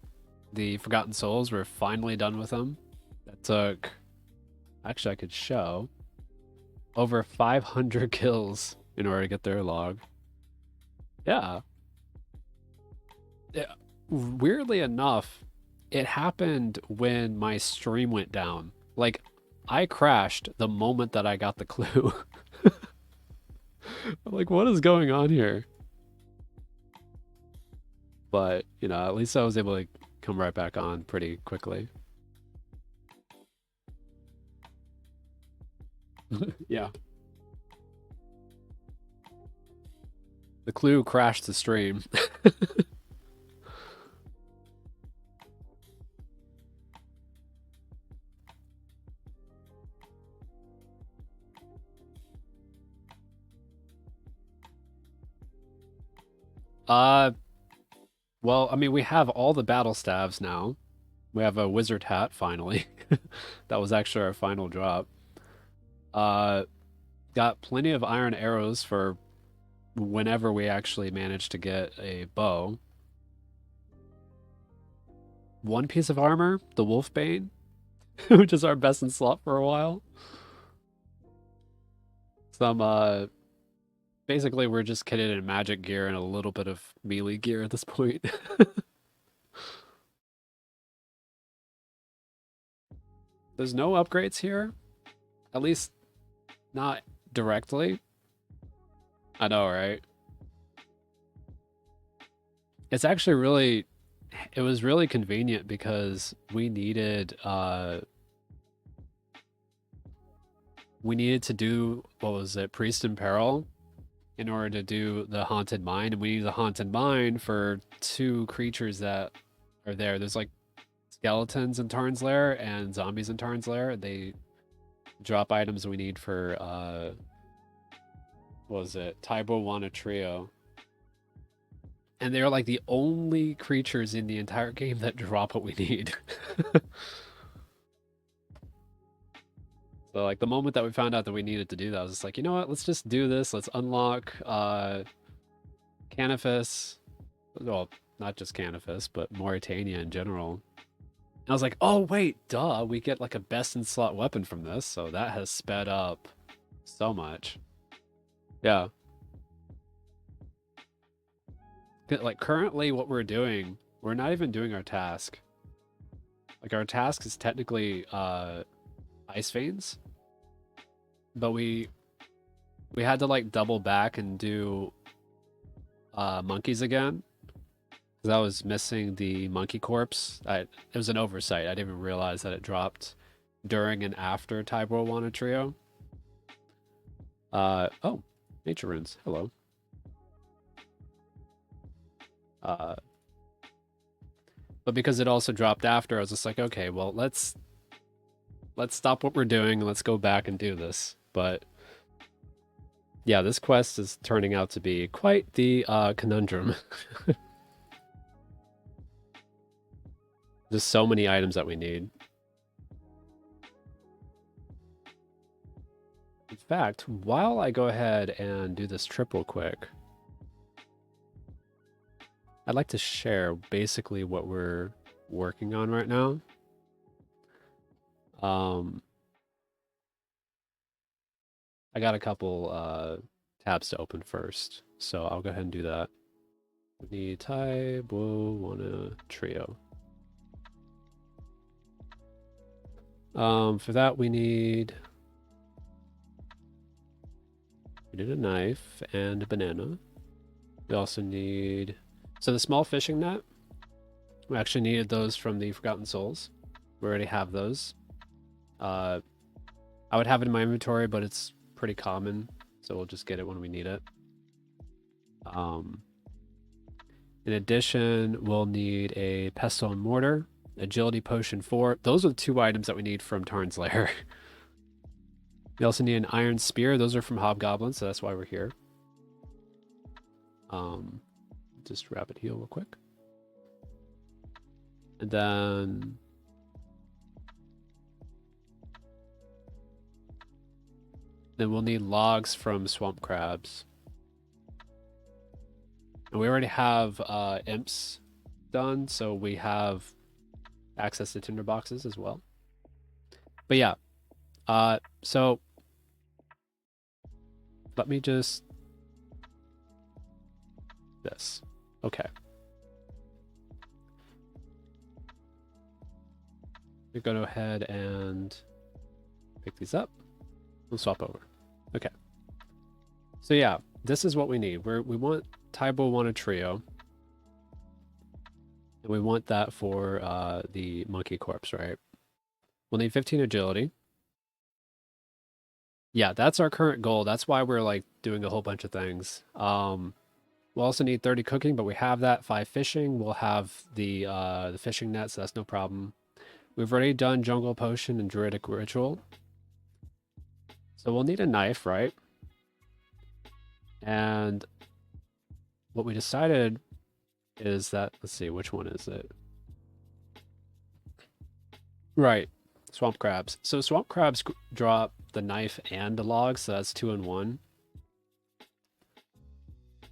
the Forgotten Souls. We're finally done with them. That took, actually, I could show over 500 kills in order to get their log. Yeah. Yeah. Weirdly enough, it happened when my stream went down. Like, I crashed the moment that I got the clue. I'm like, what is going on here? But, you know, at least I was able to come right back on pretty quickly. Yeah. The clue crashed the stream. Well, I mean, we have all the battle staves now. We have a wizard hat finally. That was actually our final drop. Uh, got plenty of iron arrows for whenever we actually manage to get a bow. One piece of armor, the Wolfbane, which is our best in slot for a while. Some basically we're just kitted in magic gear and a little bit of melee gear at this point. There's no upgrades here, at least not directly. I know, right? It's actually really, it was really convenient because we needed to do, what was it, Priest in Peril in order to do the Haunted Mine, and we need the Haunted Mine for 2 creatures that are there. There's like skeletons in Tarn's Lair and zombies in Tarn's Lair. They drop items we need for what was it? Taibo Wana Trio. And they're like the only creatures in the entire game that drop what we need. So like the moment that we found out that we needed to do that, I was just like, you know what? Let's just do this. Let's unlock Canifis. Well, not just Canifis, but Mauritania in general. And I was like, oh wait, duh, we get like a best in slot weapon from this, so that has sped up so much. Yeah. Like currently what we're doing, we're not even doing our task. Like our task is technically ice veins, but we had to like double back and do monkeys again because I was missing the monkey corpse. It was an oversight. I didn't even realize that it dropped during and after Tybor won a trio. Oh, nature runes. Hello. But because it also dropped after, I was just like, okay, well, let's stop what we're doing and let's go back and do this. But yeah, this quest is turning out to be quite the conundrum. There's so many items that we need. In fact, while I go ahead and do this trip real quick, I'd like to share basically what we're working on right now. I got a couple tabs to open first, so I'll go ahead and do that. We need Tybor won a trio. For that we need a knife and a banana. We also need the small fishing net. We actually needed those from the Forgotten Souls. We already have those. I would have it in my inventory, but it's pretty common, so we'll just get it when we need it. In addition, we'll need a pestle and mortar, agility potion 4. Those are the 2 items that we need from Tarn's Lair. We also need an iron spear. Those are from hobgoblins, so that's why we're here. Just rapid heal real quick. And then we'll need logs from swamp crabs. And we already have imps done, so we have access to tinder boxes as well. But yeah, so let me just this. Okay. We're going to go ahead and pick these up. We'll swap over. Okay. So yeah, this is what we need. We want Tybor won a trio. And we want that for the monkey corpse, right? We'll need 15 agility. Yeah, that's our current goal. That's why we're like doing a whole bunch of things. We'll also need 30 cooking, but we have that. 5 fishing. We'll have the fishing net, so that's no problem. We've already done jungle potion and druidic ritual. So we'll need a knife, right? And what we decided is that, let's see, which one is it? Right, swamp crabs. So swamp crabs drop the knife and the log, so that's 2 in 1.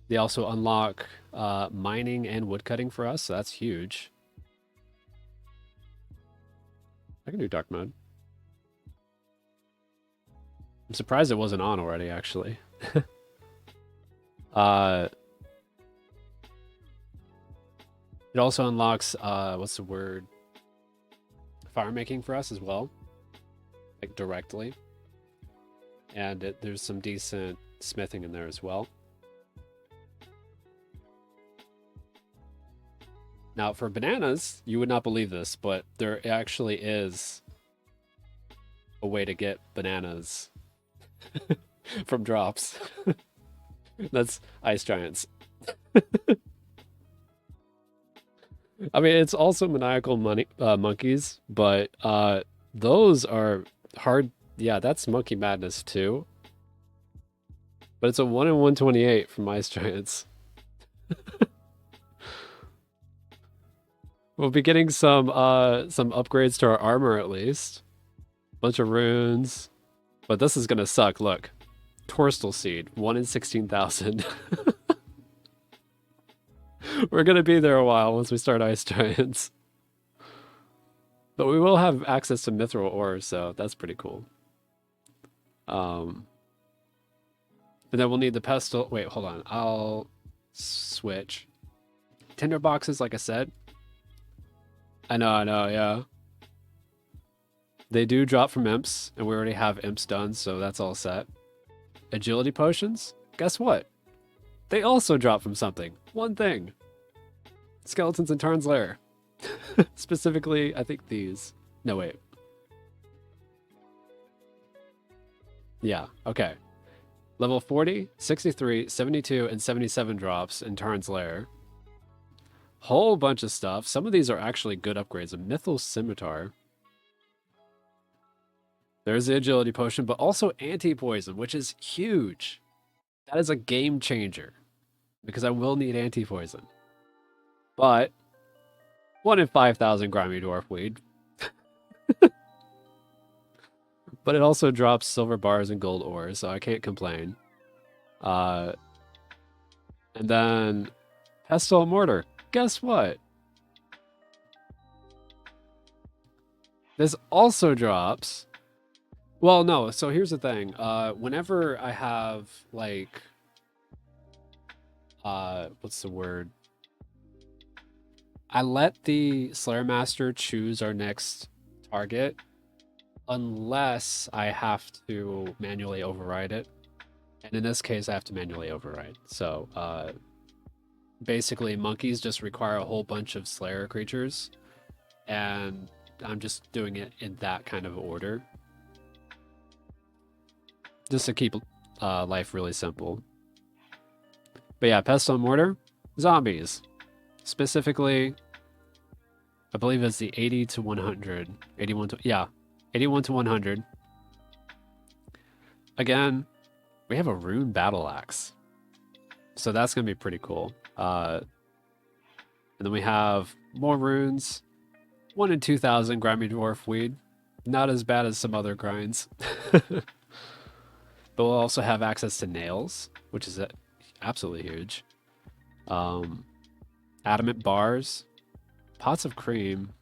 They also unlock mining and woodcutting for us, so that's huge. I can do dark mode. I'm surprised it wasn't on already, actually. It also unlocks, what's the word? Fire making for us as well. Like, directly. And there's some decent smithing in there as well. Now, for bananas, you would not believe this, but there actually is a way to get bananas from drops. That's ice giants. I mean, it's also maniacal monkeys, but those are hard. Yeah, that's monkey madness too. But it's a 1 in 128 from ice giants. We'll be getting some upgrades to our armor at least. Bunch of runes. But this is gonna suck, look. Torstal seed, 1 in 16,000. We're gonna be there a while once we start Ice Giants. But we will have access to mithril ore, so that's pretty cool. And then we'll need the pestle. Wait, hold on. I'll switch. Tinder boxes, like I said. I know, yeah. They do drop from imps, and we already have imps done, so that's all set. Agility potions? Guess what? They also drop from something. One thing. Skeletons in Tarn's Lair. Specifically, I think these. No, wait. Yeah, okay. Level 40, 63, 72, and 77 drops in Tarn's Lair. Whole bunch of stuff. Some of these are actually good upgrades. A Mythal Scimitar. There's the agility potion, but also anti-poison, which is huge. That is a game changer. Because I will need anti-poison. But 1 in 5,000 grimy dwarf weed. But it also drops silver bars and gold ores, so I can't complain. And then pestle and mortar. Guess what? This also drops. Well, no. So here's the thing. Whenever I have like, what's the word? I let the Slayer Master choose our next target, unless I have to manually override it. And in this case, I have to manually override. So basically, monkeys just require a whole bunch of Slayer creatures, and I'm just doing it in that kind of order. Just to keep life really simple. But yeah, pestle and mortar, zombies. Specifically, I believe it's the 80 to 100. 81 to, yeah, 81 to 100. Again, we have a rune battle axe. So that's going to be pretty cool. And then we have more runes. 1 in 2,000 grimy dwarf weed. Not as bad as some other grinds. But we'll also have access to nails, which is absolutely huge. Adamant bars, pots of cream,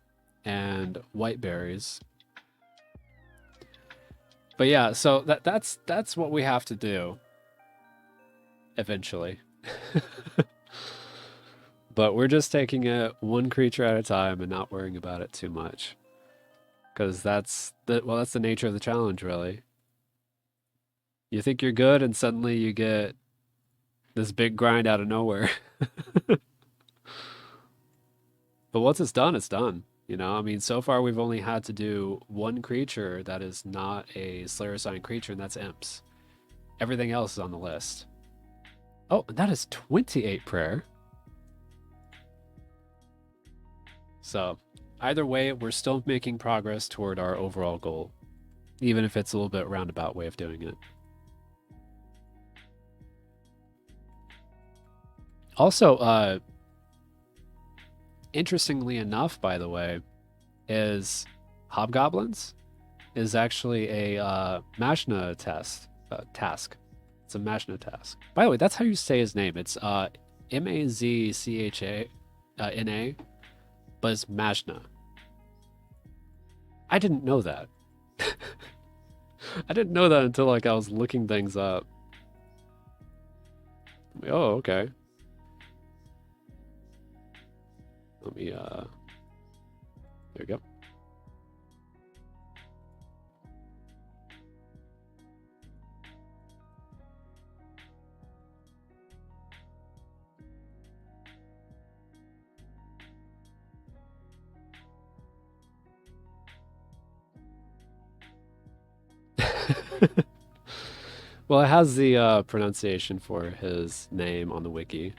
and white berries. But yeah, so that's what we have to do eventually. But we're just taking it one creature at a time and not worrying about it too much. Because that's the nature of the challenge, really. You think you're good, and suddenly you get this big grind out of nowhere. But once it's done, it's done. You know, I mean, so far we've only had to do one creature that is not a Slayer assigned creature, and that's imps. Everything else is on the list. Oh, that is 28 prayer. So, either way, we're still making progress toward our overall goal, even if it's a little bit roundabout way of doing it. Also, interestingly enough, by the way, is hobgoblins is actually a Mashna task. It's a Mashna task. By the way, that's how you say his name. It's M-A-Z-C-H-A-N-A, but it's Mashna. I didn't know that. I didn't know that until like I was looking things up. Oh, okay. Let me there we go. Well, it has the pronunciation for his name on the wiki. In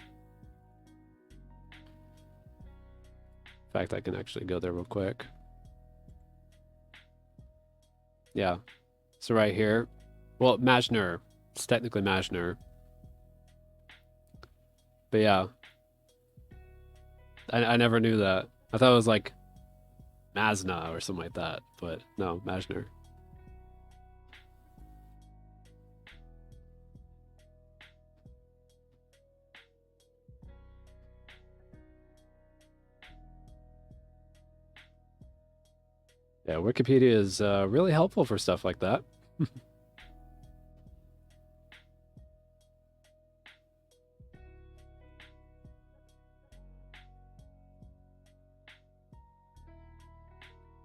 fact, I can actually go there real quick. Yeah. So right here. Well, Majner. It's technically Majner. But yeah. I never knew that. I thought it was like Mazna or something like that, but no, Majner. Yeah, Wikipedia is really helpful for stuff like that.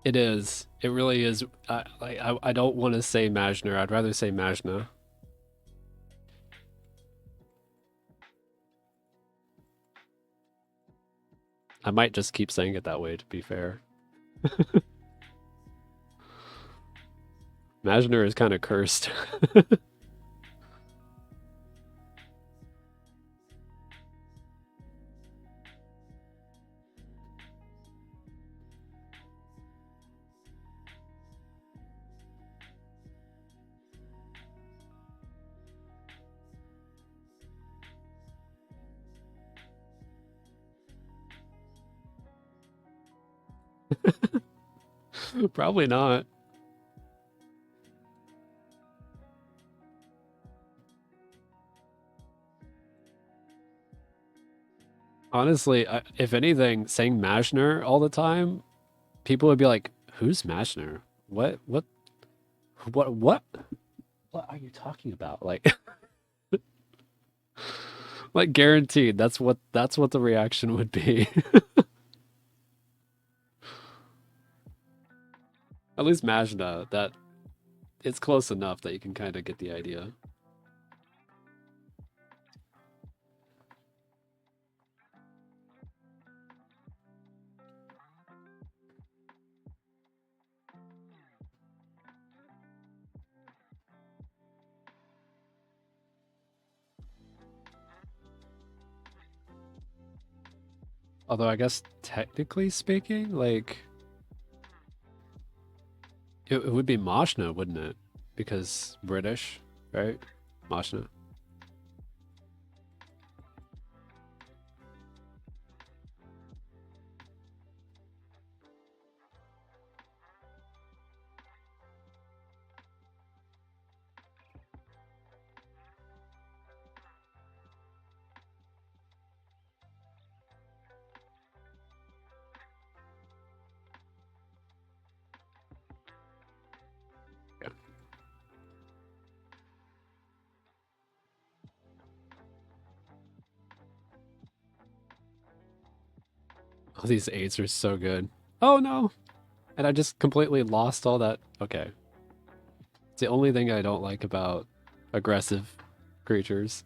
It is. It really is. I don't want to say Majner. I'd rather say Majna. I might just keep saying it that way, to be fair. Majner is kind of cursed. Probably not. Honestly, if anything, saying Majner all the time, people would be like, "Who's Majner? What? What? What? What? What are you talking about?" Like, like guaranteed. That's what the reaction would be. At least Majna, that it's close enough that you can kind of get the idea. Although I guess technically speaking, like it would be Mashna, wouldn't it? Because British, right? Mashna. Yeah. Oh, these eights are so good. Oh no! And I just completely lost all that. Okay. It's the only thing I don't like about aggressive creatures.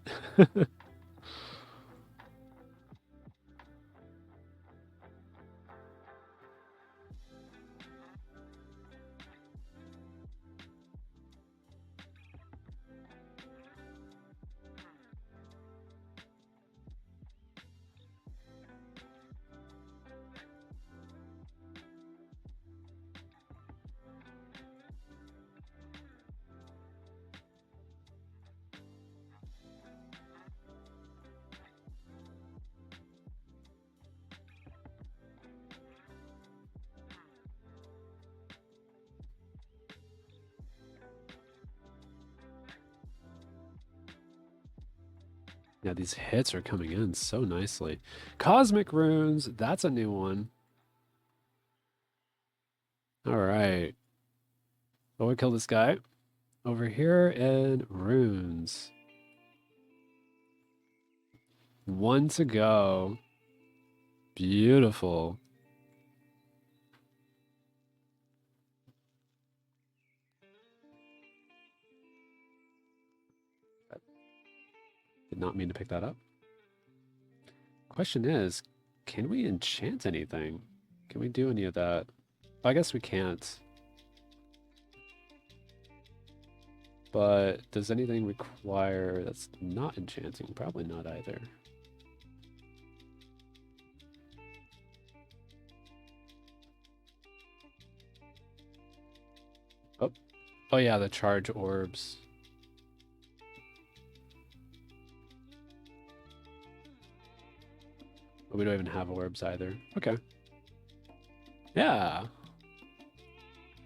Yeah, these hits are coming in so nicely. Cosmic runes, that's a new one. All right. Oh, we kill this guy. Over here in runes. One to go. Beautiful. Did not mean to pick that up. Question is, can we enchant anything? Can we do any of that? I guess we can't. But does anything require that's not enchanting? Probably not either. Oh, oh yeah, the charge orbs. But we don't even have orbs either. Okay. Yeah.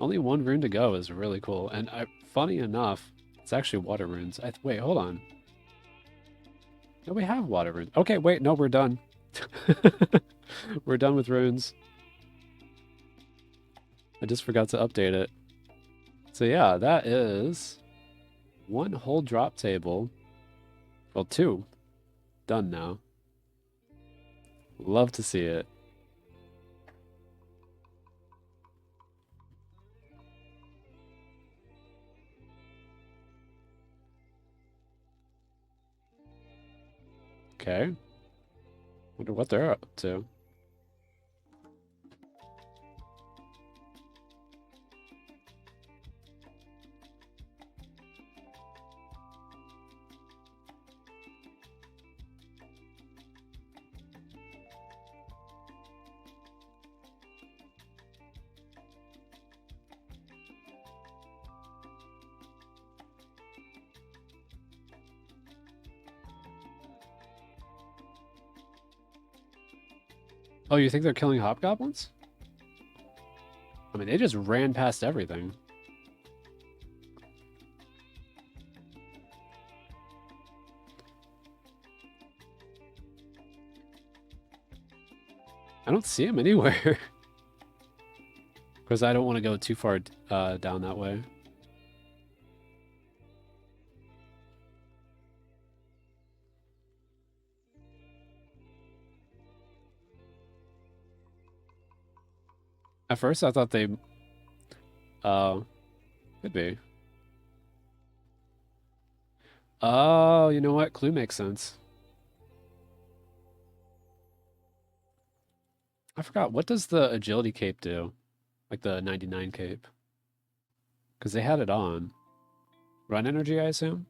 Only one rune to go is really cool. And funny enough, it's actually water runes. Wait, hold on. No, we have water runes. Okay, wait, no, we're done. We're done with runes. I just forgot to update it. So yeah, that is one whole drop table. Well, two. Done now. Love to see it. Okay. Wonder what they're up to. Oh, you think they're killing hobgoblins? I mean, they just ran past everything. I don't see him anywhere. Because I don't want to go too far down that way. At first, I thought they... could be. Oh, you know what? Clue makes sense. I forgot. What does the agility cape do? Like the 99 cape? Because they had it on. Run energy, I assume?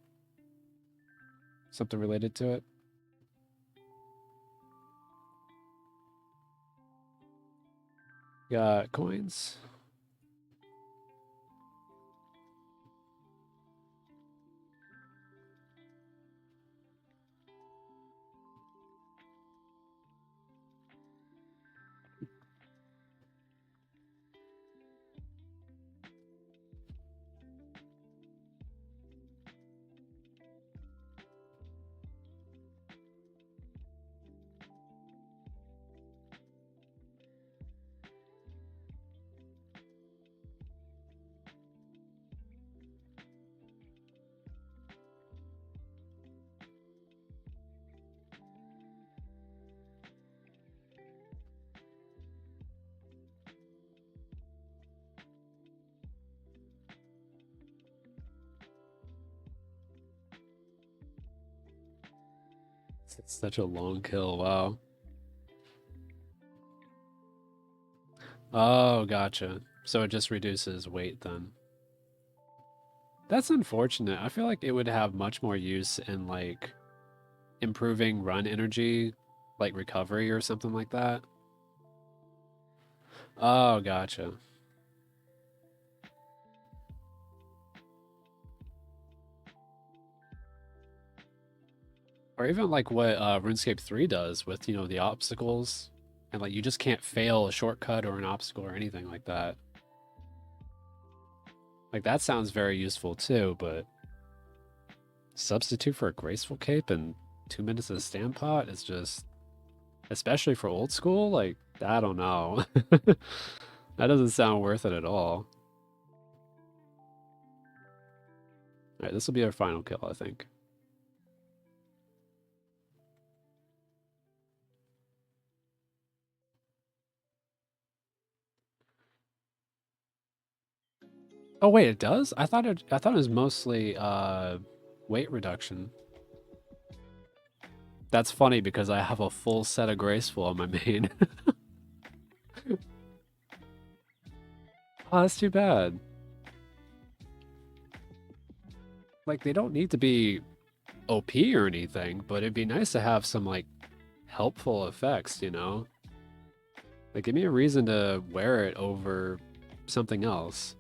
Something related to it? Got coins. It's such a long kill. Wow. Oh, gotcha. So it just reduces weight then. That's unfortunate. I feel like it would have much more use in like improving run energy, like recovery or something like that. Oh, gotcha. Or even like what RuneScape 3 does with, you know, the obstacles. And like you just can't fail a shortcut or an obstacle or anything like that. Like that sounds very useful too, but substitute for a graceful cape and 2 minutes of stand pot is just, especially for old school, like I don't know. That doesn't sound worth it at all. All right, this will be our final kill, I think. Oh wait, it does? I thought it was mostly weight reduction. That's funny because I have a full set of graceful on my main. Oh, that's too bad. Like they don't need to be OP or anything, but it'd be nice to have some like helpful effects, you know? Like give me a reason to wear it over something else.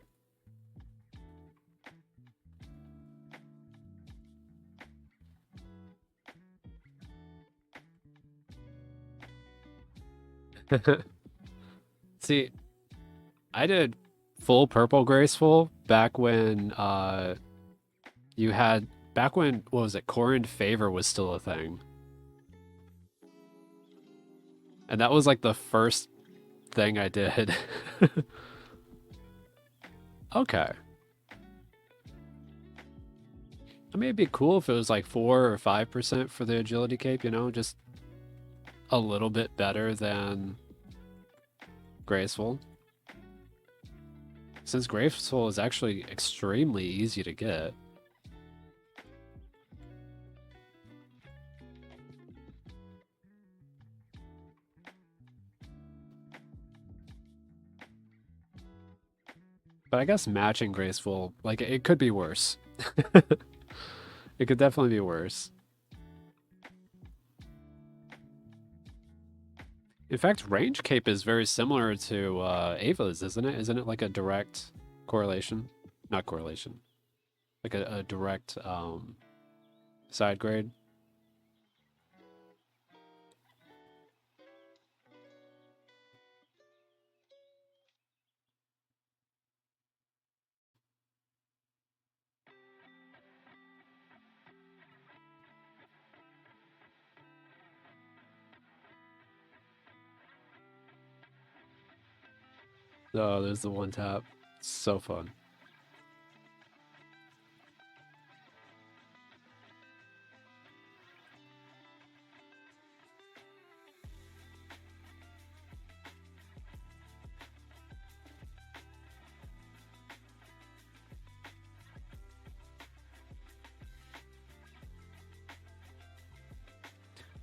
See, I did full purple graceful back when you had back when what was it, Corrin Favor was still a thing. And that was like the first thing I did. Okay. I mean, it'd be cool if it was like 4 or 5% for the agility cape, you know, just a little bit better than graceful. Since graceful is actually extremely easy to get. But I guess matching graceful, like it could be worse. It could definitely be worse. In fact, range cape is very similar to Ava's, isn't it? Isn't it like a direct correlation? Not correlation. Like a direct side grade? Oh, there's the one tap. So fun.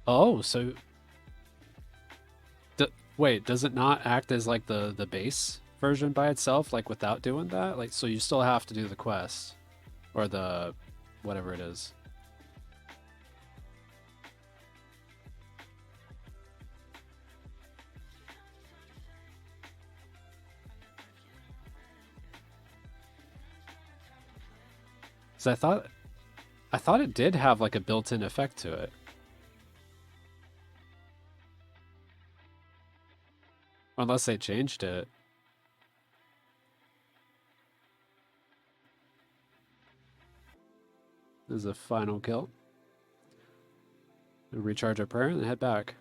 Oh, so wait, does it not act as like the base version by itself, like without doing that? Like, so you still have to do the quest or the whatever it is. So I thought it did have like a built-in effect to it. Unless they changed it. This is a final kill. We'll recharge our prayer and head back.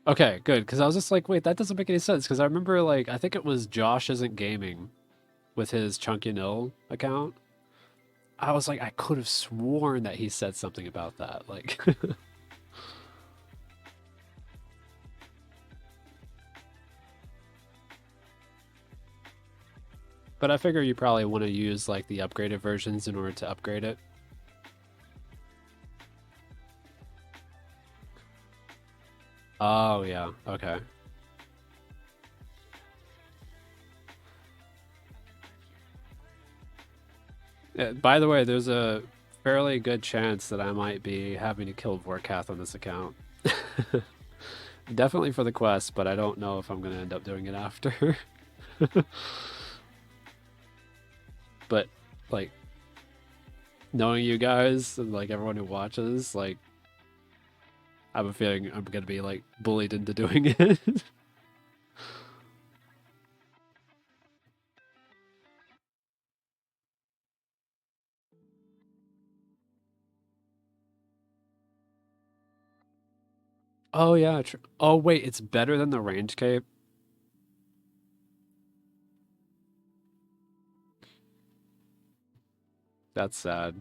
Okay, good. Because I was just like, wait, that doesn't make any sense. Because I remember, like, I think it was Josh Isn't Gaming with his Chunky Nil account. I was like, I could have sworn that he said something about that. Like, but I figure you probably want to use like the upgraded versions in order to upgrade it. Oh, yeah. Okay. Yeah, by the way, there's a fairly good chance that I might be having to kill Vorkath on this account. Definitely for the quest, but I don't know if I'm going to end up doing it after. But, like, knowing you guys and, like, everyone who watches, like, I have a feeling I'm going to be, like, bullied into doing it. Oh, yeah. Oh, wait, it's better than the range cape? That's sad.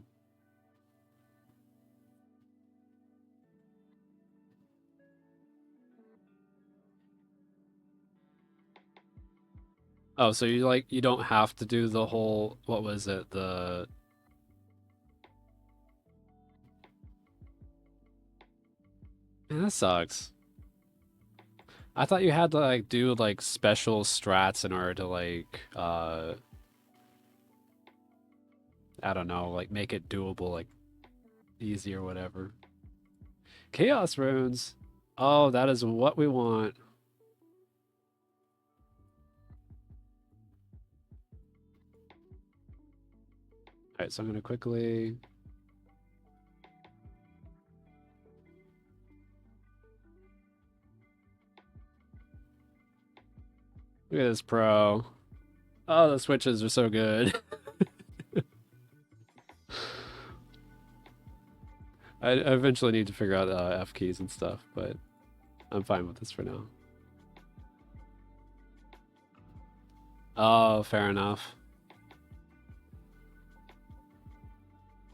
Oh, so you like you don't have to do the whole what was it? The Man, that sucks. I thought you had to like do like special strats in order to like I don't know, like make it doable, like easy or whatever. Chaos runes. Oh, that is what we want. All right, so I'm gonna quickly. Look at this pro. Oh, the switches are so good. I eventually need to figure out F keys and stuff, but I'm fine with this for now. Oh, fair enough.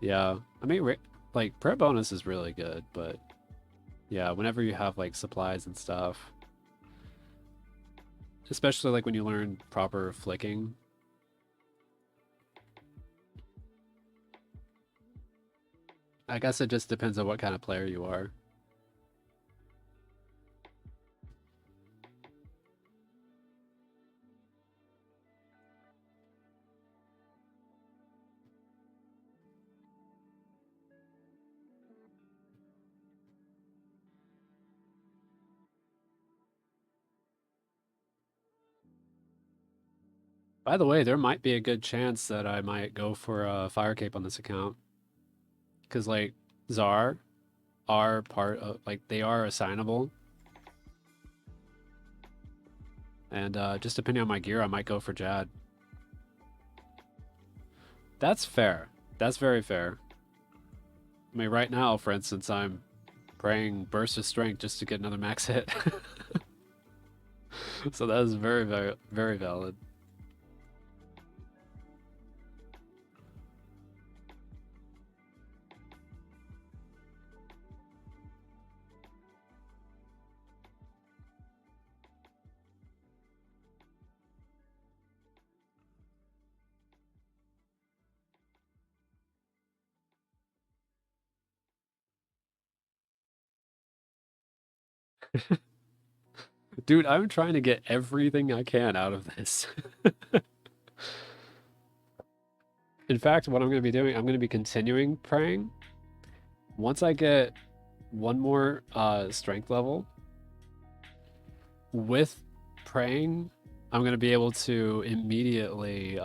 Yeah, I mean, like, prayer bonus is really good, but yeah, whenever you have like supplies and stuff, especially like when you learn proper flicking. I guess it just depends on what kind of player you are. By the way, there might be a good chance that I might go for a fire cape on this account. Because, like, Czar are part of, like, they are assignable. And just depending on my gear, I might go for Jad. That's fair. That's very fair. I mean, right now, for instance, I'm praying Burst of Strength just to get another max hit. So that is very, very, very valid. Dude, I'm trying to get everything I can out of this. In fact, what I'm going to be doing, I'm going to be continuing praying. Once I get one more strength level with praying, I'm going to be able to immediately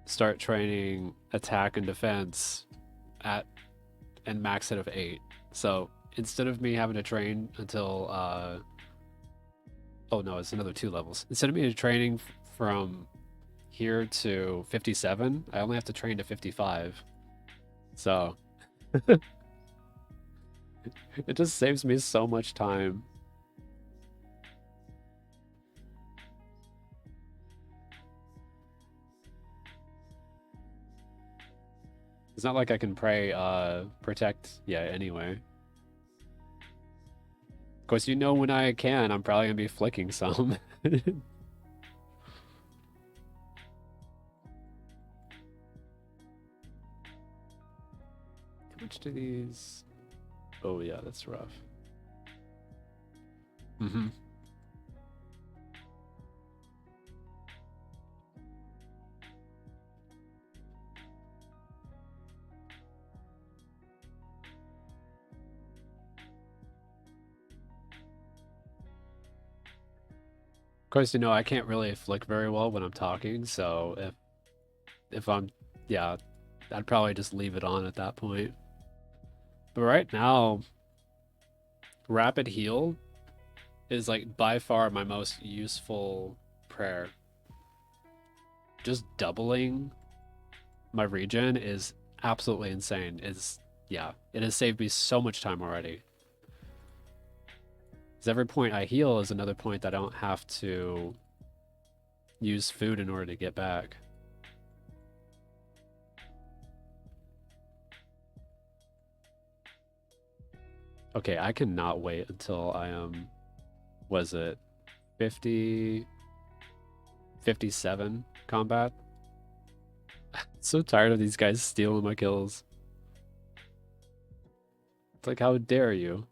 start training attack and defense at and max hit of 8. So instead of me having to train until oh no, it's another 2 levels. Instead of me training from here to 57, I only have to train to 55. So it just saves me so much time. It's not like I can pray protect anyway. Of course, you know when I can, I'm probably gonna be flicking some. How much do these... Oh yeah, that's rough. Mm-hmm. Of course, you know, I can't really flick very well when I'm talking, so if I'm, yeah, I'd probably just leave it on at that point. But right now, rapid heal is like by far my most useful prayer. Just doubling my regen is absolutely insane. Yeah, it has saved me so much time already. Because every point I heal is another point that I don't have to use food in order to get back. Okay, I cannot wait until I am, was it 50, 57 combat? So tired of these guys stealing my kills. It's like, how dare you?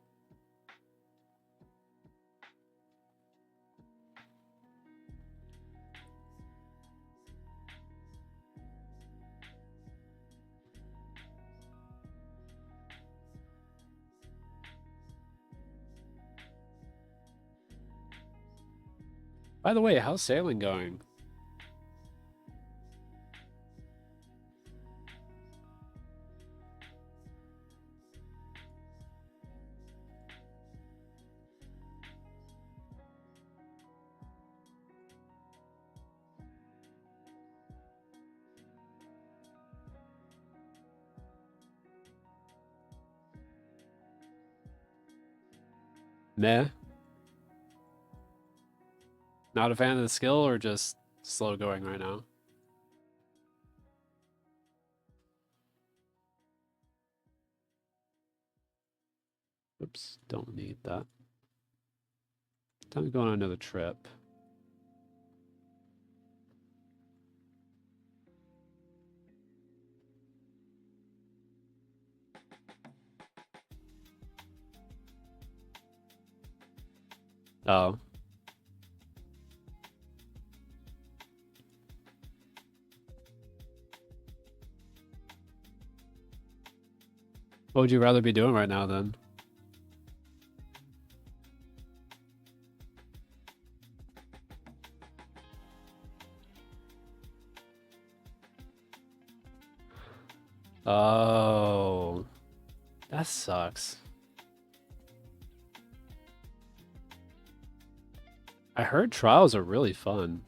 By the way, how's sailing going? Meh. Not a fan of the skill or just slow going right now? Oops, don't need that. Time to go on another trip. Oh. What would you rather be doing right now then? Oh. That sucks. I heard trials are really fun.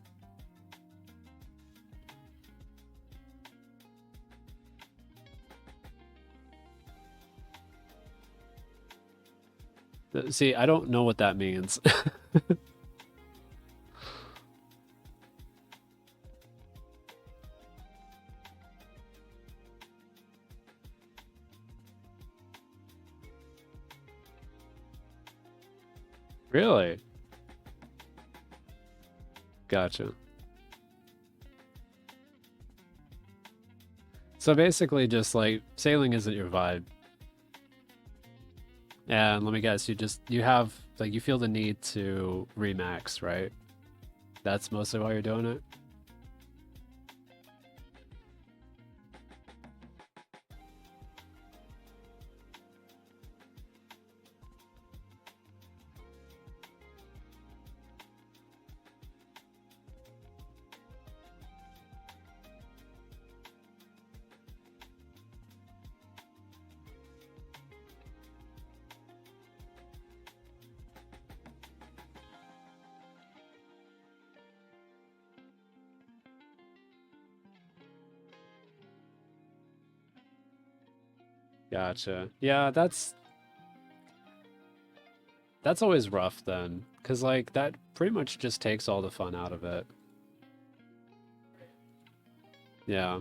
See, I don't know what that means. Really? Gotcha. So basically just like sailing isn't your vibe. And let me guess, you have like you feel the need to remax, right? That's mostly why you're doing it? Gotcha. Yeah, that's always rough then, because like that pretty much just takes all the fun out of it. Yeah.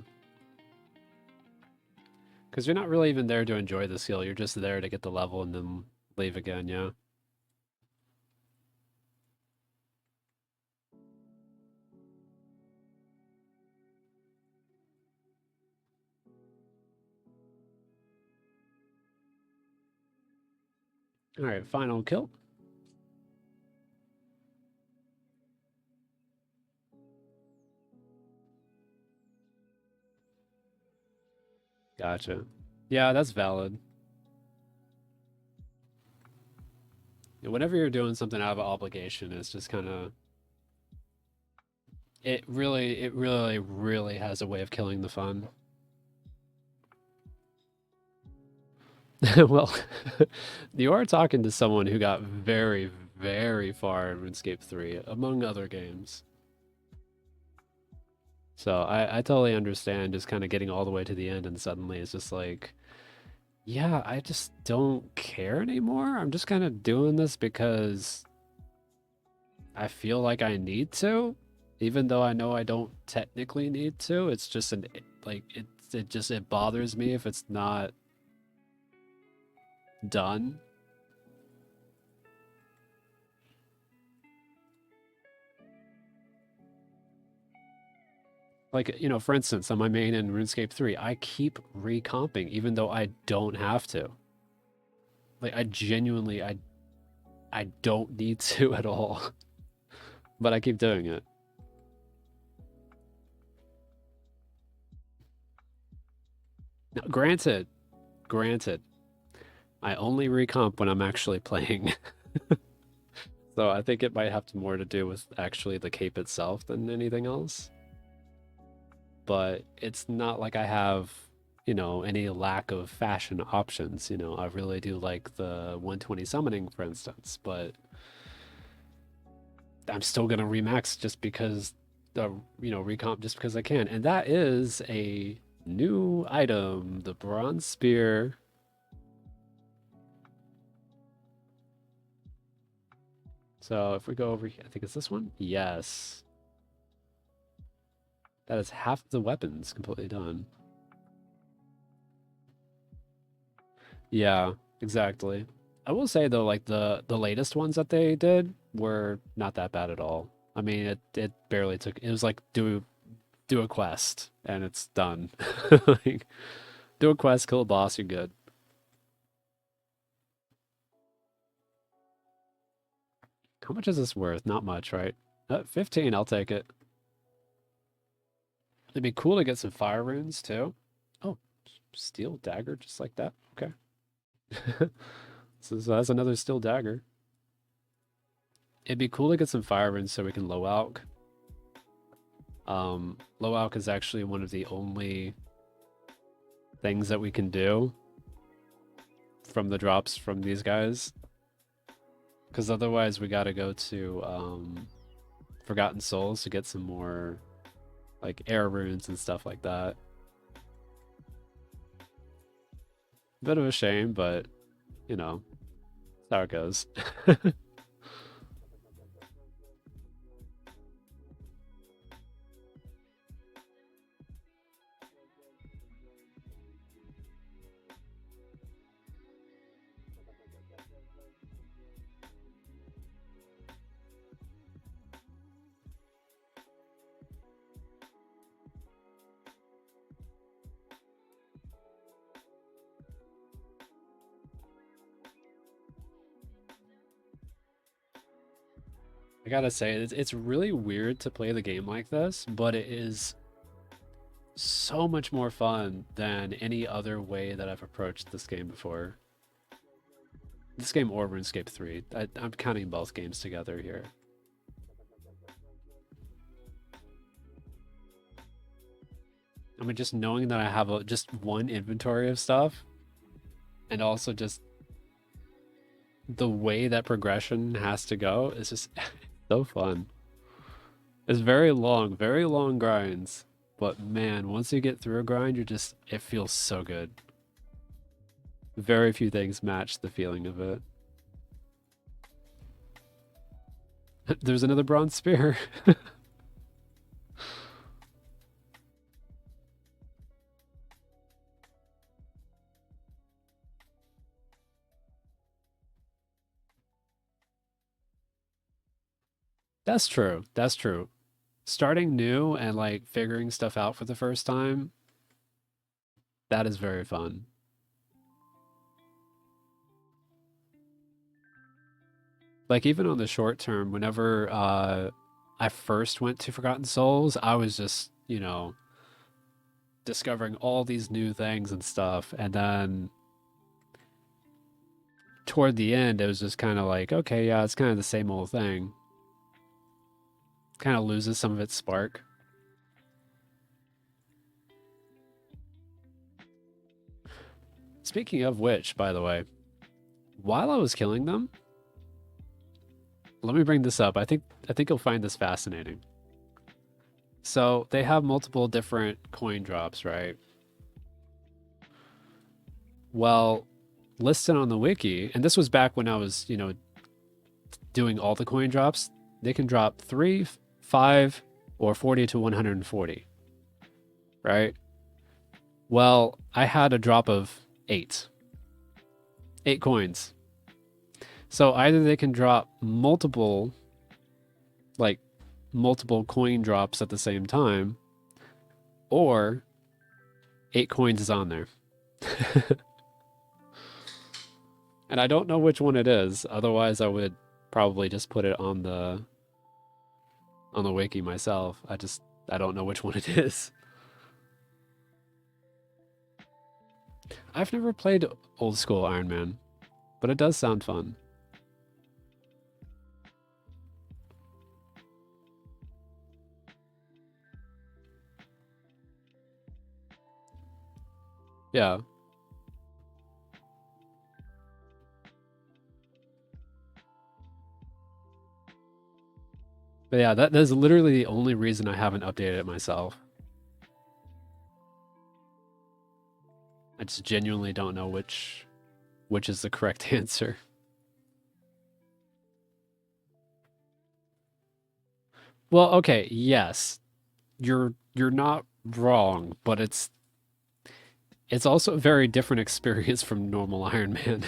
Because you're not really even there to enjoy the skill, you're just there to get the level and then leave again, yeah. Alright, final kill. Gotcha. Yeah, that's valid. Whenever you're doing something out of obligation, it's just kind of really has a way of killing the fun. Well, you are talking to someone who got very, very far in RuneScape 3, among other games. So I totally understand just kind of getting all the way to the end and suddenly it's just like, yeah, I just don't care anymore. I'm just kind of doing this because I feel like I need to, even though I know I don't technically need to. It's just like it bothers me if it's not done. Like, you know, for instance, on my main in RuneScape 3, I keep recomping even though I don't have to. Like I genuinely I don't need to at all. But I keep doing it. Now, granted, I only recomp when I'm actually playing. So I think it might have more to do with actually the cape itself than anything else. But it's not like I have, you know, any lack of fashion options. You know, I really do like the 120 summoning, for instance, but I'm still gonna remax just because you know, recomp just because I can. And that is a new item, the bronze spear. So if we go over here, I think it's this one? Yes. That is half of the weapons completely done. Yeah, exactly. I will say though, like the latest ones that they did were not that bad at all. I mean, it barely took. It was like do a quest and it's done. Like do a quest, kill a boss, you're good. How much is this worth? Not much, right? 15, I'll take it. It'd be cool to get some fire runes too. Oh, steel dagger, just like that. Okay. So that's another steel dagger. It'd be cool to get some fire runes so we can low alch. Low alch is actually one of the only things that we can do from the drops from these guys. Because otherwise we gotta go to Forgotten Souls to get some more like air runes and stuff like that. Bit of a shame, but you know, that's how it goes. I gotta say, it's really weird to play the game like this, but it is so much more fun than any other way that I've approached this game before. This game or RuneScape 3. I'm counting both games together here. I mean, just knowing that I have just one inventory of stuff, and also just the way that progression has to go is just so fun. It's very long grinds. But man, once you get through a grind, it feels so good. Very few things match the feeling of it. There's another bronze spear. That's true. That's true. Starting new and like figuring stuff out for the first time, that is very fun. Like even on the short term, whenever I first went to Forgotten Souls, I was just, discovering all these new things and stuff. And then toward the end, it was just kind of like, okay, yeah, it's kind of the same old thing. Kind of loses some of its spark. Speaking of which, by the way, while I was killing them, let me bring this up. I think you'll find this fascinating. So they have multiple different coin drops, right? Well, listed on the wiki, and this was back when I was, doing all the coin drops. They can drop 3, 5, or 40 to 140, right? Well, I had a drop of 8 coins. So either they can drop multiple coin drops at the same time, or 8 coins is on there. And I don't know which one it is. Otherwise, I would probably just put it on the wiki myself. I don't know which one it is. I've never played old school Iron Man, but it does sound fun. Yeah. But yeah, that is literally the only reason I haven't updated it myself. I just genuinely don't know which is the correct answer. Well, okay, yes. You're not wrong, but it's also a very different experience from normal Iron Man.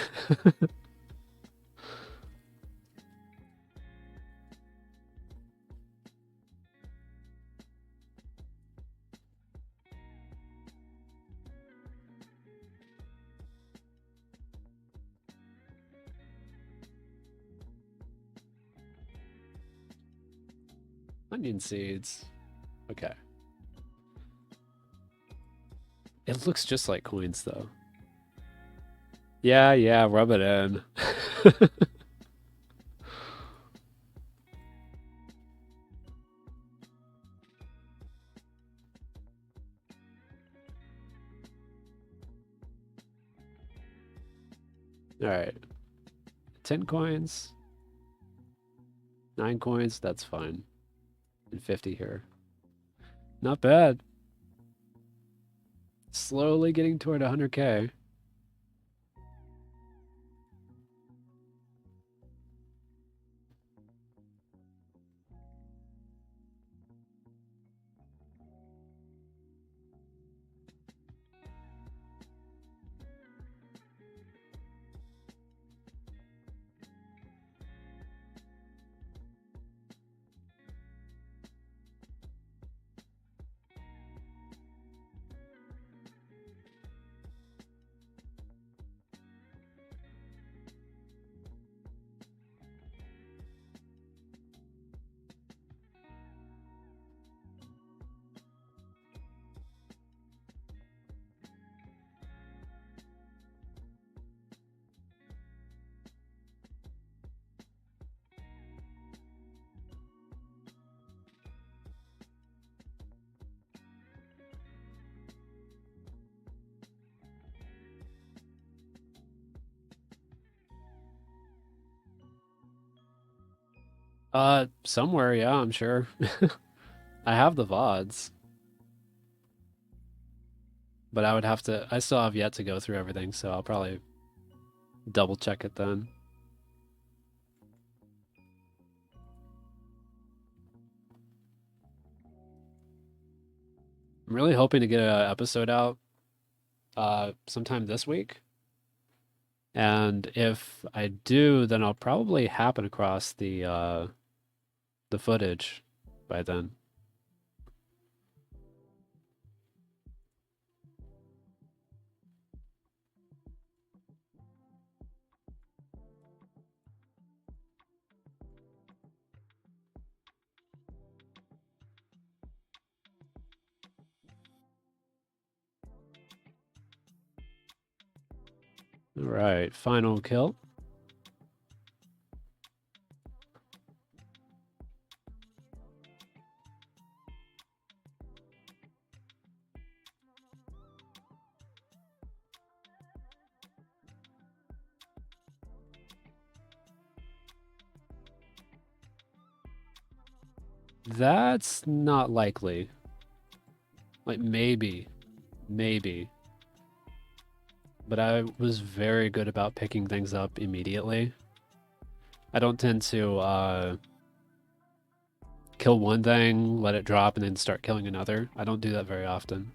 Onion seeds. Okay. It looks just like coins though. Yeah, yeah, rub it in. All right. 10 coins, 9 coins, that's fine. And 50 here. Not bad. Slowly getting toward 100K. Somewhere, yeah, I'm sure. I have the VODs, but I would have to. I still have yet to go through everything, so I'll probably double check it then. I'm really hoping to get an episode out sometime this week. And if I do, then I'll probably happen across the footage by then. All right, final kill. That's not likely. Like maybe. But I was very good about picking things up immediately. I don't tend to kill one thing, let it drop, and then start killing another. I don't do that very often.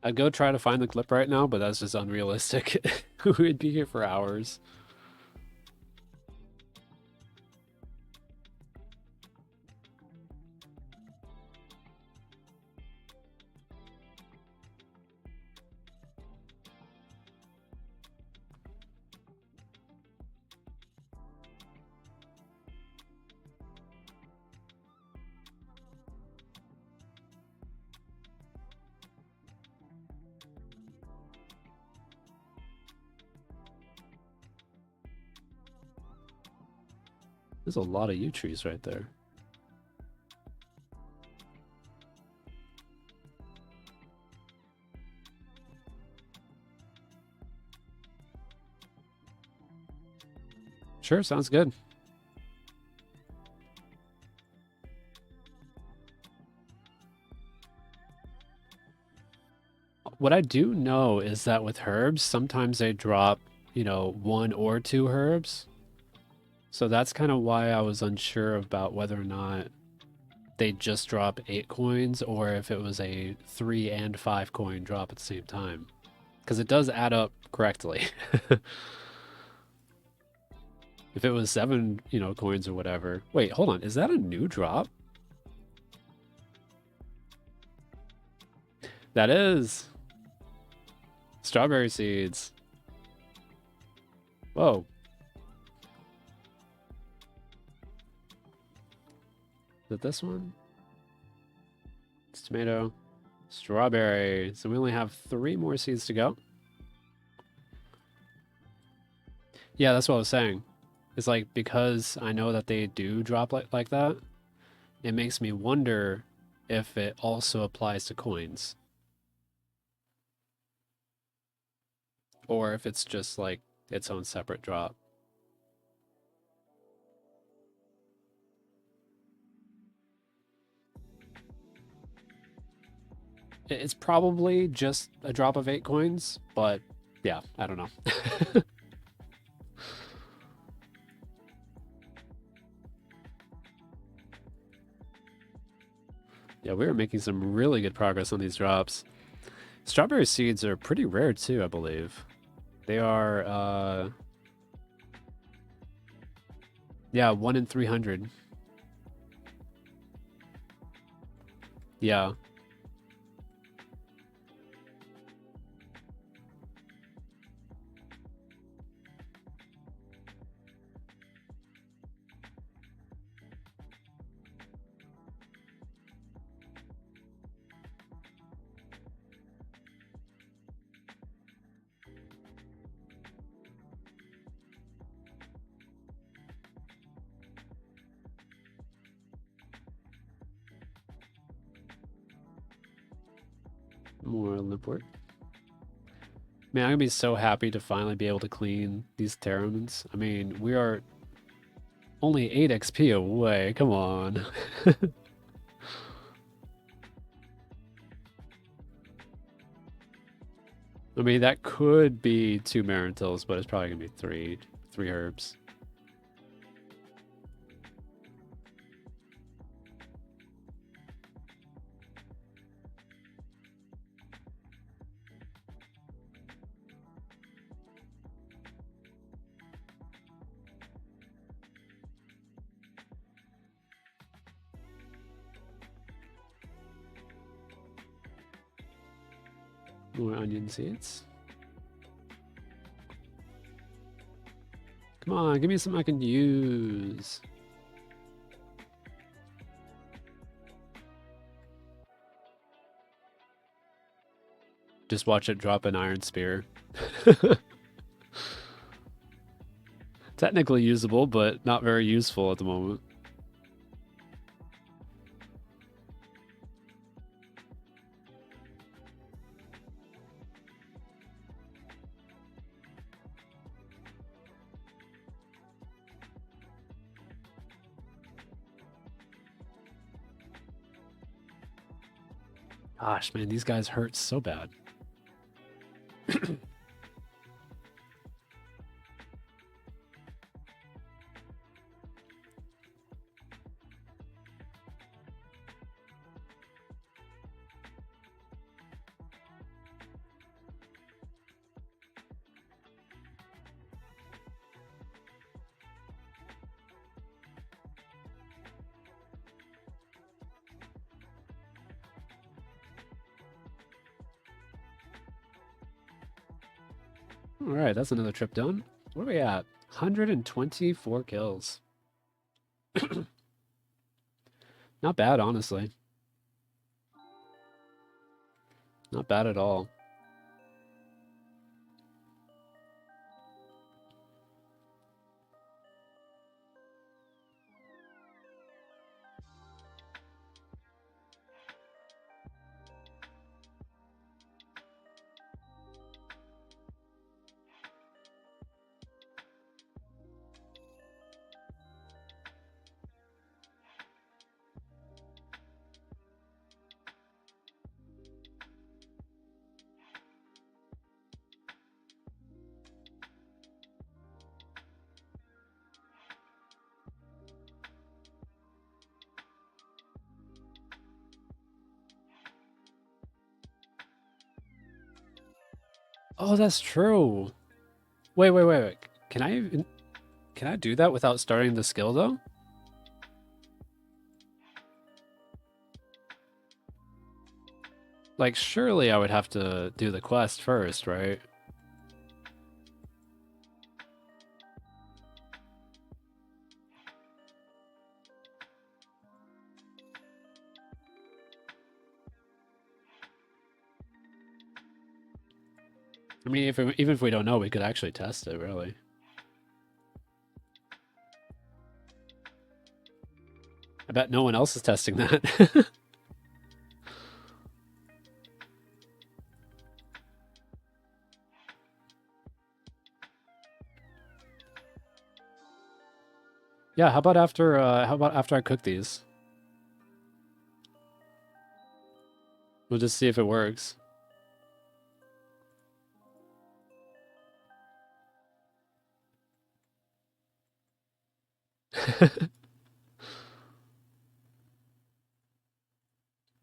I'd go try to find the clip right now, but that's just unrealistic. We'd be here for hours. There's a lot of yew trees right there. Sure, sounds good. what I do know is that with herbs, sometimes they drop, you know, 1 or 2 herbs. So that's kind of why I was unsure about whether or not they just drop 8 coins or if it was a 3 and 5 coin drop at the same time. Because it does add up correctly. If it was 7, you know, coins or whatever. Wait, hold on. Is that a new drop? That is. Strawberry seeds. Whoa. Is it this one? It's tomato. Strawberry. So we only have 3 more seeds to go. Yeah, that's what I was saying. It's like, because I know that they do drop like that, it makes me wonder if it also applies to coins. Or if it's just like its own separate drop. It's probably just a drop of 8 coins, but yeah, I don't know. Yeah, we were making some really good progress on these drops. Strawberry seeds are pretty rare too, I believe. They are, yeah, 1 in 300. Yeah. More limport. Man, I'm gonna be so happy to finally be able to clean these Terramins. I mean, we are only 8 XP away. Come on. I mean, that could be 2 Marintils, but it's probably gonna be 3 herbs. More onion seeds. Come on, give me something I can use. Just watch it drop an iron spear. Technically usable, but not very useful at the moment. Gosh, man, these guys hurt so bad. All right, that's another trip done. Where are we at? 124 kills. Not bad, honestly. Not bad at all. Oh, that's true. Wait. Can I do that without starting the skill though? Like, surely I would have to do the quest first, right? I mean, even if we don't know, we could actually test it, really. I bet no one else is testing that. Yeah, how about after I cook these? We'll just see if it works.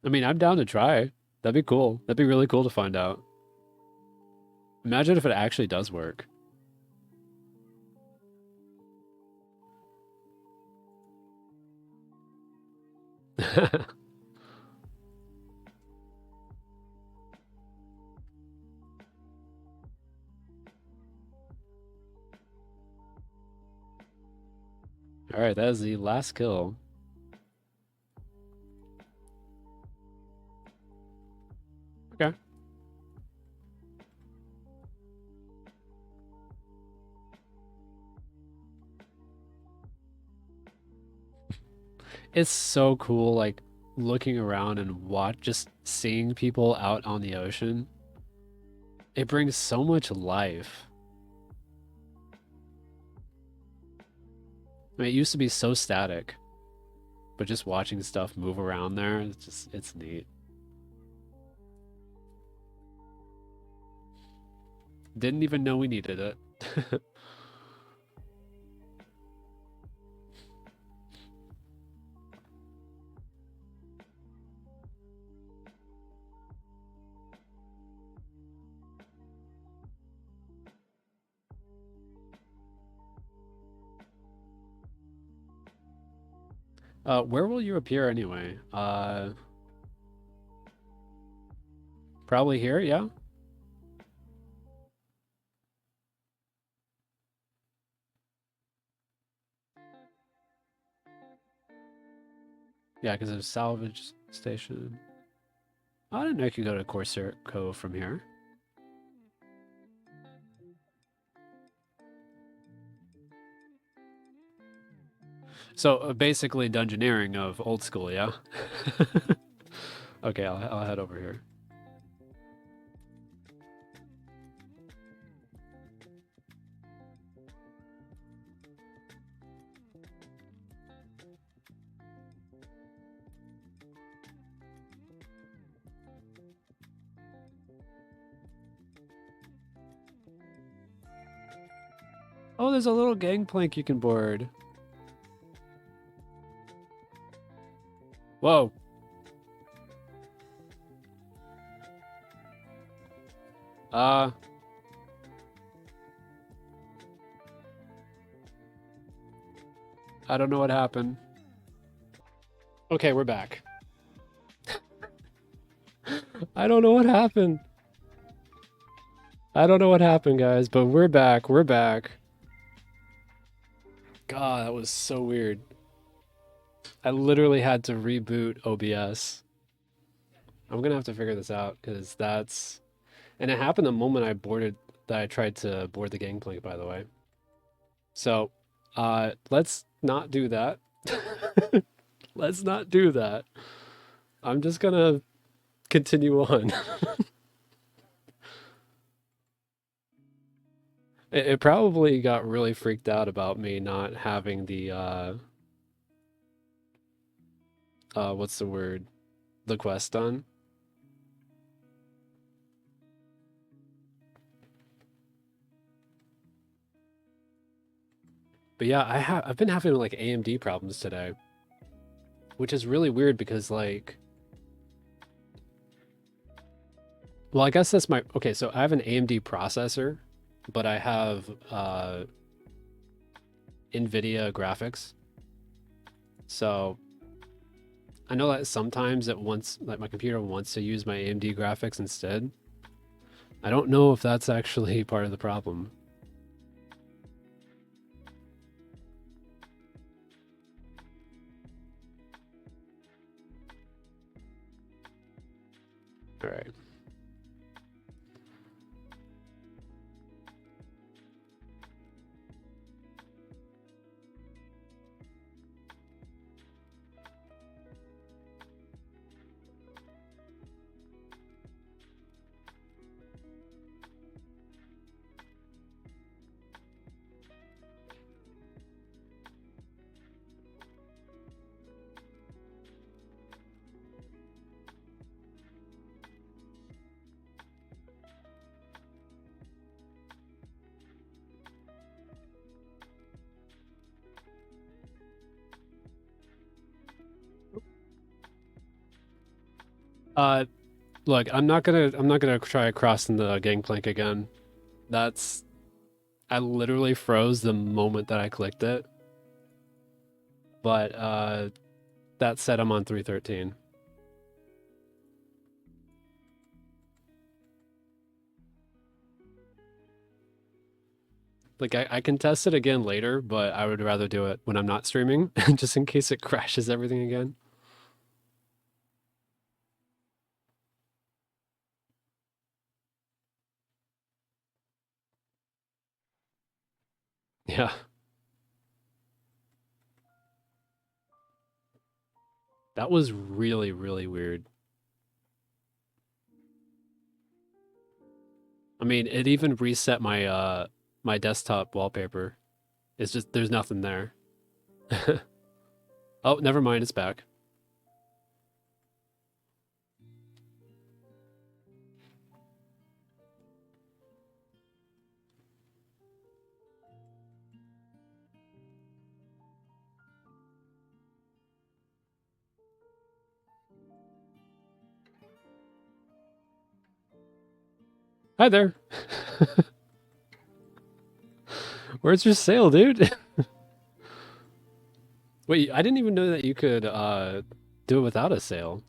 I mean, I'm down to try. That'd be cool. That'd be really cool to find out. Imagine if it actually does work. All right, that is the last kill. Okay. It's so cool, like, looking around and just seeing people out on the ocean. It brings so much life. I mean, it used to be so static, but just watching stuff move around there, it's neat. Didn't even know we needed it. Where will you appear anyway? Probably here, yeah? Yeah, because there's salvage station. I didn't know you could go to Corsair Cove from here. So basically dungeoneering of old school, yeah? Okay, I'll head over here. Oh, there's a little gangplank you can board. Whoa. I don't know what happened. Okay, we're back. I don't know what happened. I don't know what happened, guys, but we're back. We're back. God, that was so weird. I literally had to reboot OBS. I'm gonna have to figure this out because that's... And it happened the moment I tried to board the gangplank, by the way. So, let's not do that. Let's not do that. I'm just gonna continue on. It probably got really freaked out about me not having the, what's the word? The quest done. But yeah, I've been having like AMD problems today, which is really weird because like Well, I guess that's my okay. So I have an AMD processor, but I have NVIDIA graphics. So I know that sometimes it wants, like my computer wants to use my AMD graphics instead. I don't know if that's actually part of the problem. All right. Uh, Look, I'm not gonna try crossing the gangplank again. That's I literally froze the moment that I clicked it. But that said, I'm on 313. Like I can test it again later, but I would rather do it when I'm not streaming, just in case it crashes everything again. Yeah. That was really, really weird. I mean, it even reset my desktop wallpaper. It's just there's nothing there. Oh, never mind, it's back. Hi there. Where's your sale, dude? Wait, I didn't even know that you could do it without a sale.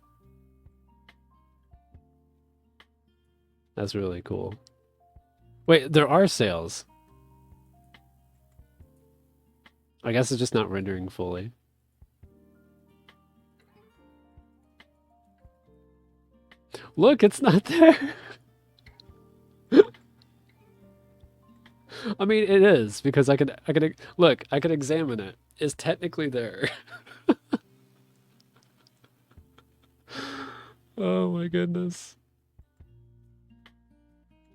That's really cool. Wait, there are sales. I guess it's just not rendering fully. Look, it's not there. I mean, it is because I could look, I could examine it. It's technically there. Oh my goodness.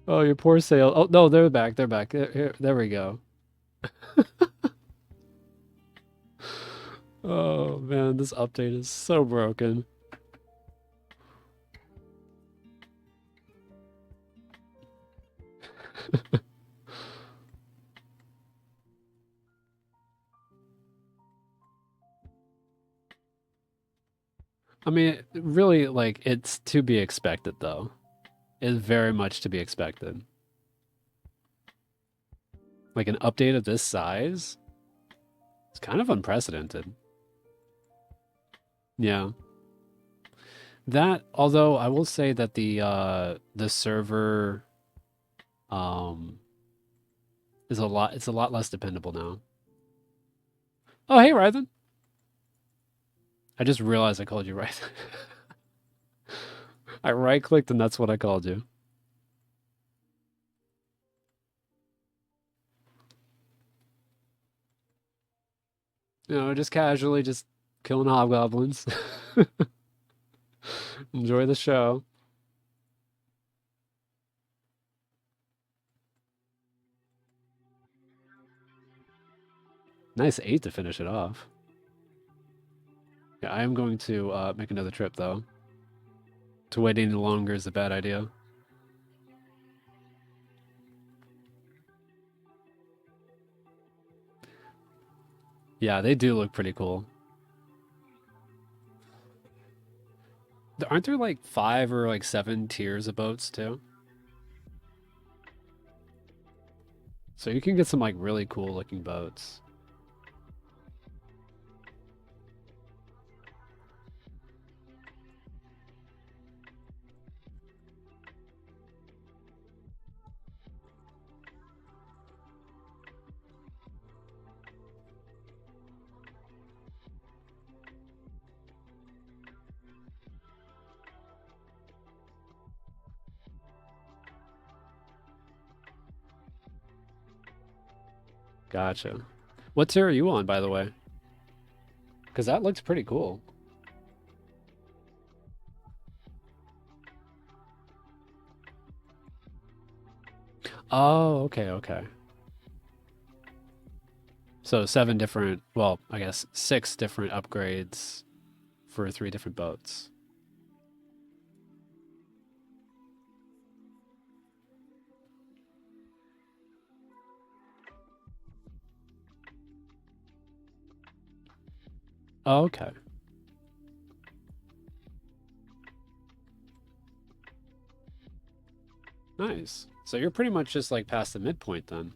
Oh, your poor sale. Oh no, they're back. They're back. There we go. Oh man, this update is so broken. I mean, really, like, it's to be expected, though. It's very much to be expected. Like, an update of this size? It's kind of unprecedented. Yeah. That, although I will say that the server um it's a lot less dependable now. Oh, hey, Rythan. I just realized I called you Rythan. I right-clicked and that's what I called you. You know, just casually just killing hobgoblins. Enjoy the show. Nice 8 to finish it off. Yeah, I am going to make another trip, though. To wait any longer is a bad idea. Yeah, they do look pretty cool. Aren't there like 5 or like 7 tiers of boats too? So you can get some like really cool looking boats. Gotcha. What tier are you on, by the way? Because that looks pretty cool. Oh, okay, okay. So 7 different, well, I guess 6 different upgrades for 3 different boats. Oh, okay. Nice. So you're pretty much just like past the midpoint then.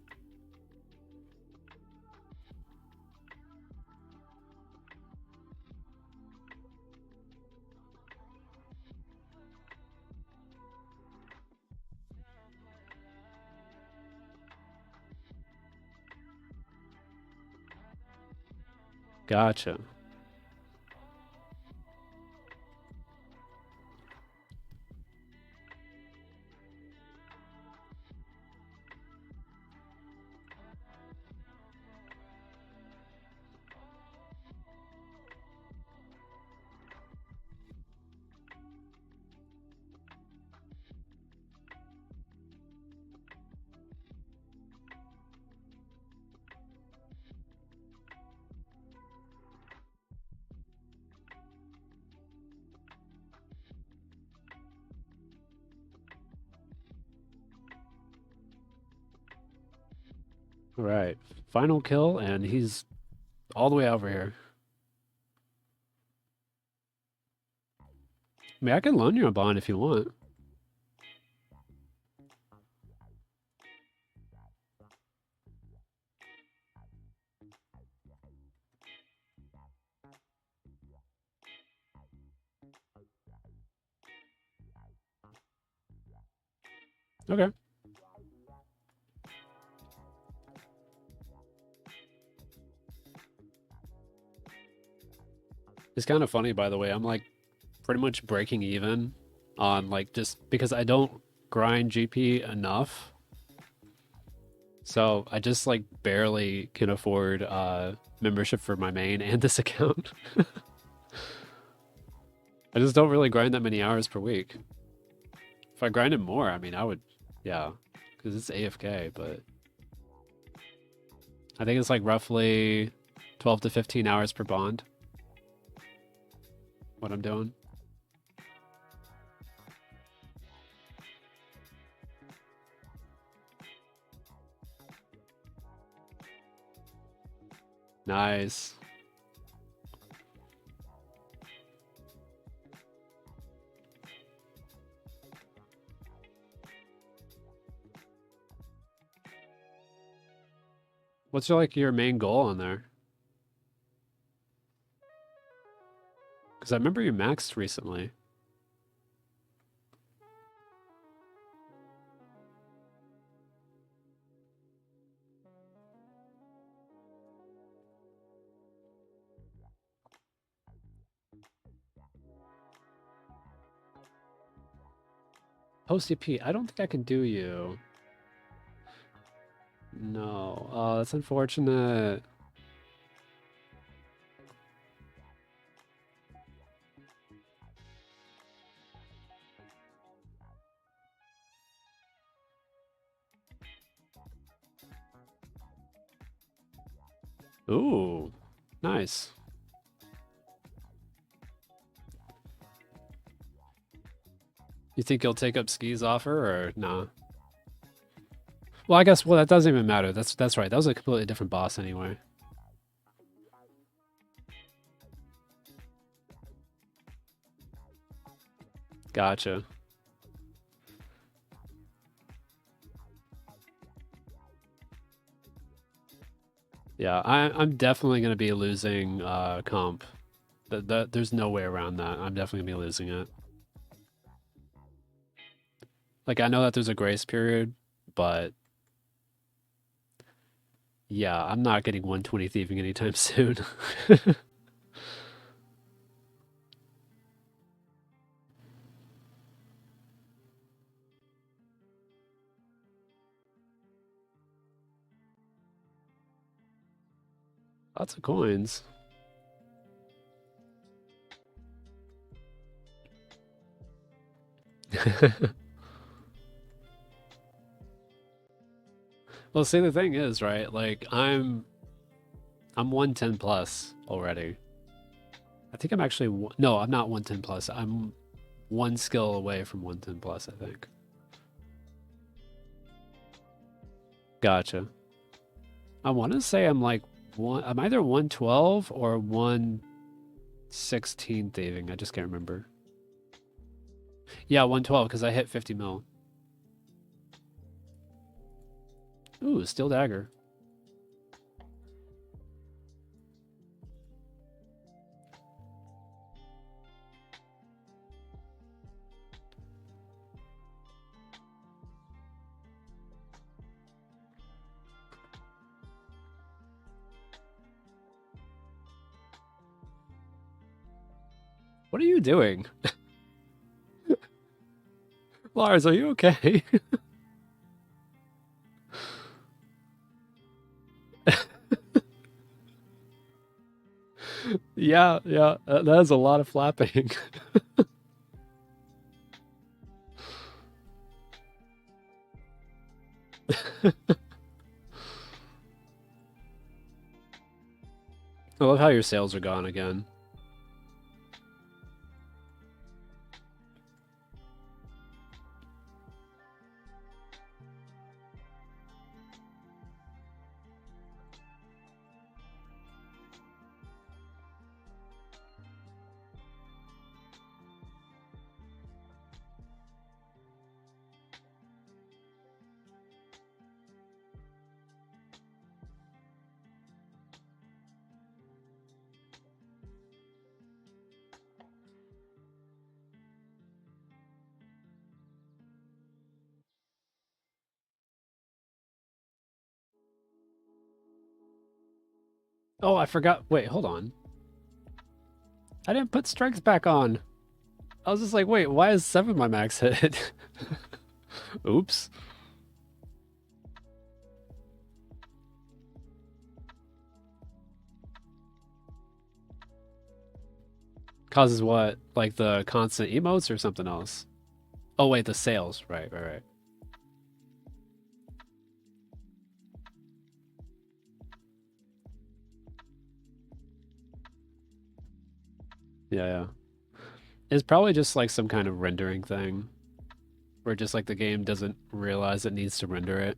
Gotcha. All right. Final kill, and he's all the way over here. I mean, I can loan you a bond if you want. Okay. It's kind of funny, by the way. I'm like pretty much breaking even on like just because I don't grind GP enough. So I just like barely can afford membership for my main and this account. I just don't really grind that many hours per week. If I grinded more, I mean, I would, yeah, because it's AFK, but I think it's like roughly 12 to 15 hours per bond. What I'm doing. Nice. What's your main goal on there? Because I remember you maxed recently. Post EP, I don't think I can do you. No. Oh, that's unfortunate. Ooh, nice. You think you'll take up Ski's offer or nah? Well, I guess that doesn't even matter. That's right. That was a completely different boss anyway. Gotcha. Yeah, I'm definitely gonna be losing comp. There's no way around that. I'm definitely gonna be losing it. Like I know that there's a grace period, but yeah, I'm not getting 120 thieving anytime soon. Lots of coins. Well, see, the thing is, right? Like I'm 110 plus already. I think I'm actually no, I'm not 110 plus. I'm one skill away from 110 plus, I think. Gotcha. I want to say I'm like I'm either 112 or 116 thieving. I just can't remember. Yeah, 112 because I hit 50 mil. Ooh, steel dagger. What are you doing? Lars, are you okay? Yeah, yeah, that is a lot of flapping. I love how your sails are gone again. Oh, I forgot. Wait, hold on. I didn't put strength back on. I was just like, wait, why is 7 my max hit? Oops. Causes what? Like the constant emotes or something else? Oh, wait, the sails. Right, right, right. Yeah, yeah. It's probably just like some kind of rendering thing. Where just like the game doesn't realize it needs to render it.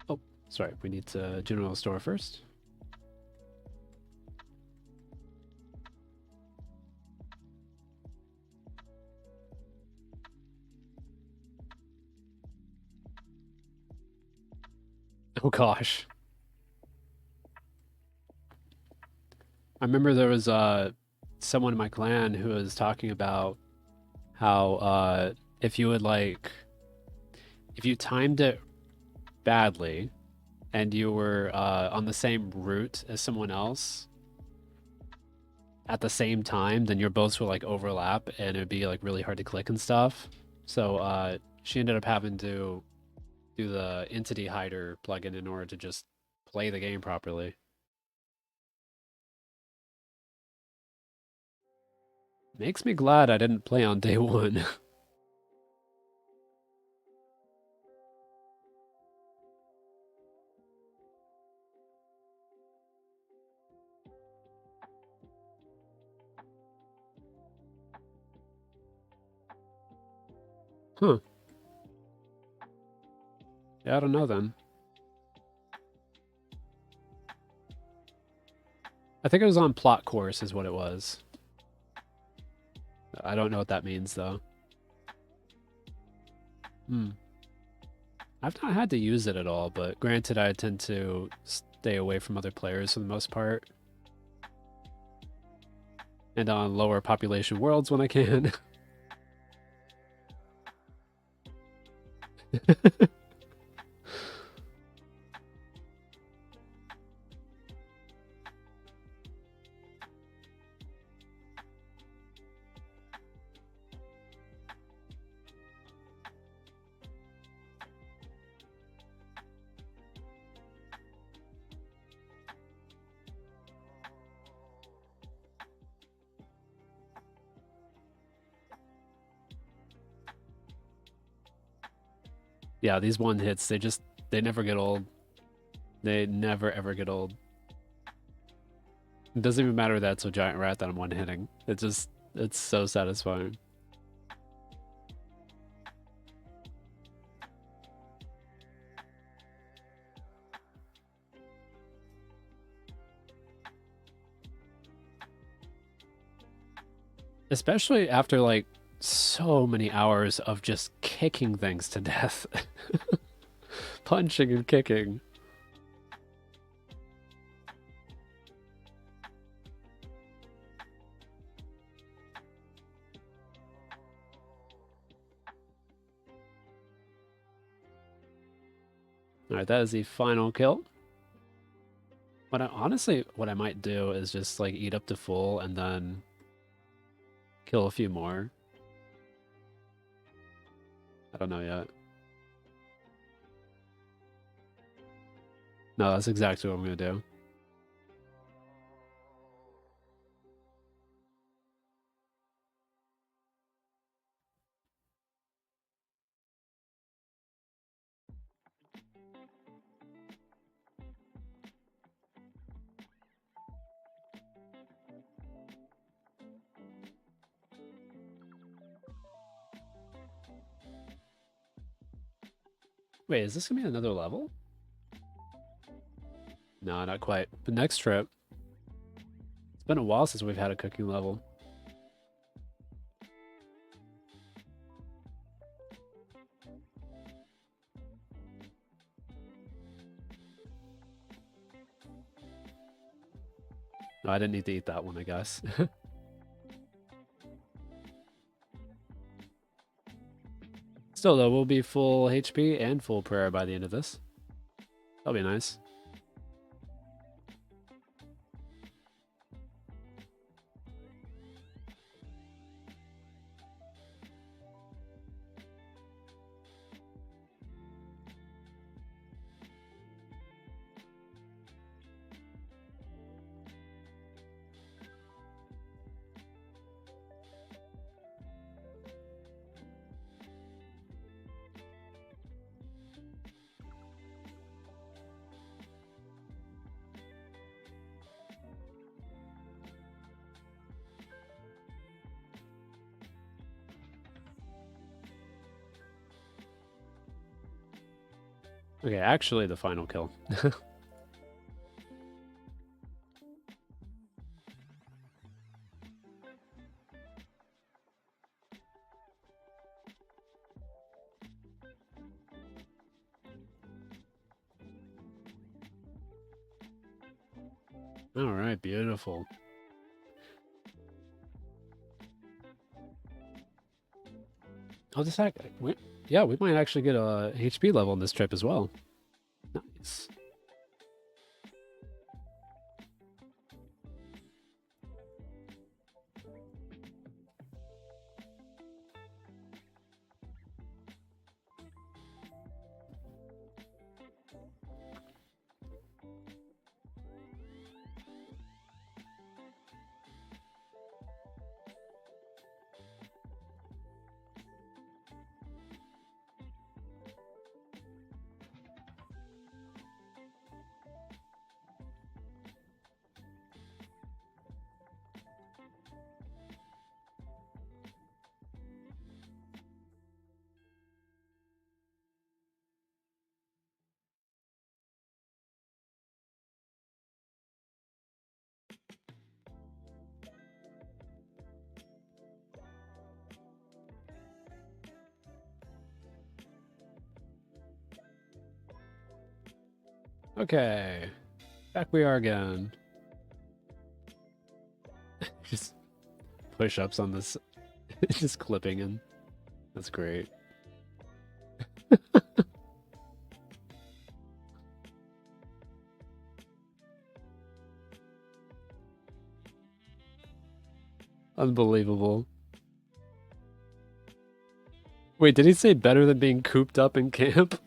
Oh, sorry. We need to general store first. Oh gosh. I remember there was someone in my clan who was talking about how if you would like if you timed it badly and you were on the same route as someone else at the same time, then your boats would like overlap and it would be like really hard to click and stuff. So she ended up having to do the entity hider plugin in order to just play the game properly. Makes me glad I didn't play on day one. Huh. Yeah, I don't know then. I think it was on plot course is what it was. I don't know what that means though. I've not had to use it at all, but granted I tend to stay away from other players for the most part. And on lower population worlds when I can. Yeah, these one hits, they never get old. They never ever get old. It doesn't even matter that it's a giant rat that I'm one hitting. It's so satisfying. Especially after like so many hours of just kicking things to death. Punching and kicking. Alright, that is the final kill. But honestly, what I might do is just like eat up to full and then kill a few more. I don't know yet. No, that's exactly what I'm gonna do. Wait, is this gonna be another level? No, not quite. But next trip. It's been a while since we've had a cooking level. No, I didn't need to eat that one, I guess. Still, though, we'll be full HP and full prayer by the end of this. That'll be nice. Okay, actually the final kill. All right, beautiful. Oh, this yeah, we might actually get a HP level in this trip as well. Nice. Okay, back we are again. Just push-ups on this, just clipping in. That's great. Unbelievable. Wait, did he say better than being cooped up in camp?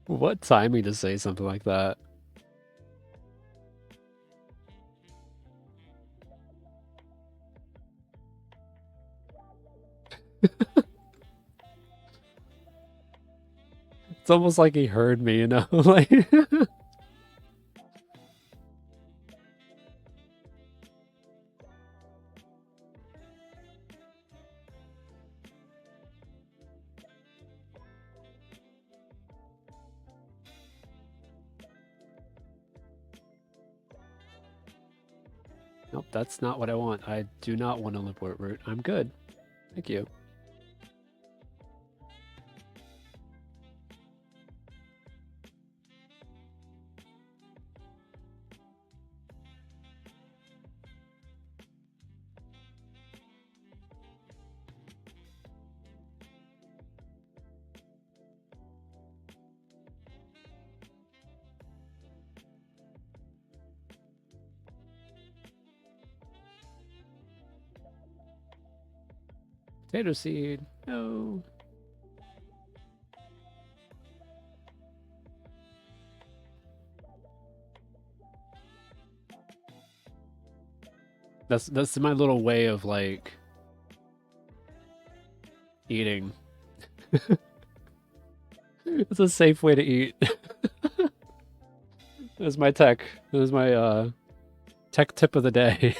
What timing to say something like that? It's almost like he heard me, you know? Like, nope, that's not what I want. I do not want a Lipport root. I'm good. Thank you. Potato seed. No. That's my little way of like eating. It's a safe way to eat. There's my tech. There's my tech tip of the day.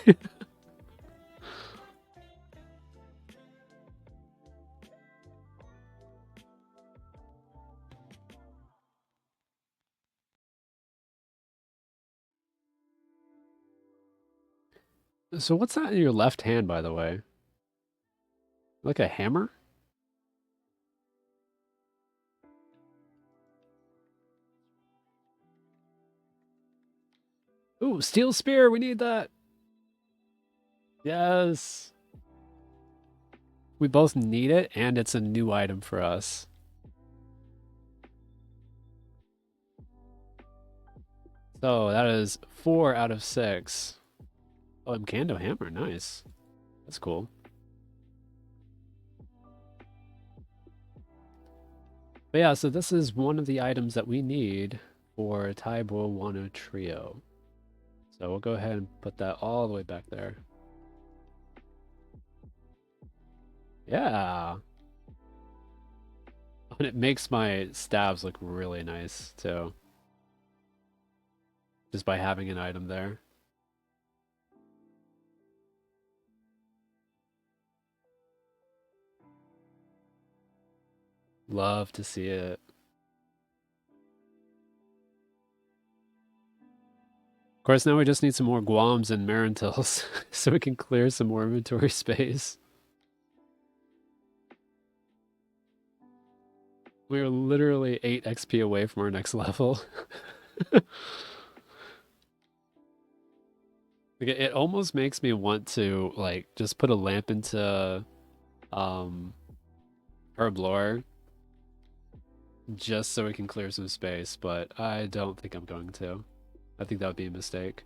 So what's that in your left hand, by the way? Like a hammer? Ooh, steel spear. We need that. Yes. We both need it, and it's a new item for us. So that is 4 out of 6. Oh, Mkando hammer. Nice. That's cool. But yeah, so this is one of the items that we need for Taibo Wano Trio. So we'll go ahead and put that all the way back there. Yeah. And it makes my stabs look really nice too. Just by having an item there. Love to see it. Of course, now we just need some more Guams and Marintils so we can clear some more inventory space. We are literally 8 XP away from our next level. Like, it almost makes me want to like just put a lamp into herb lore just so we can clear some space, but I don't think I'm going to. I think that would be a mistake.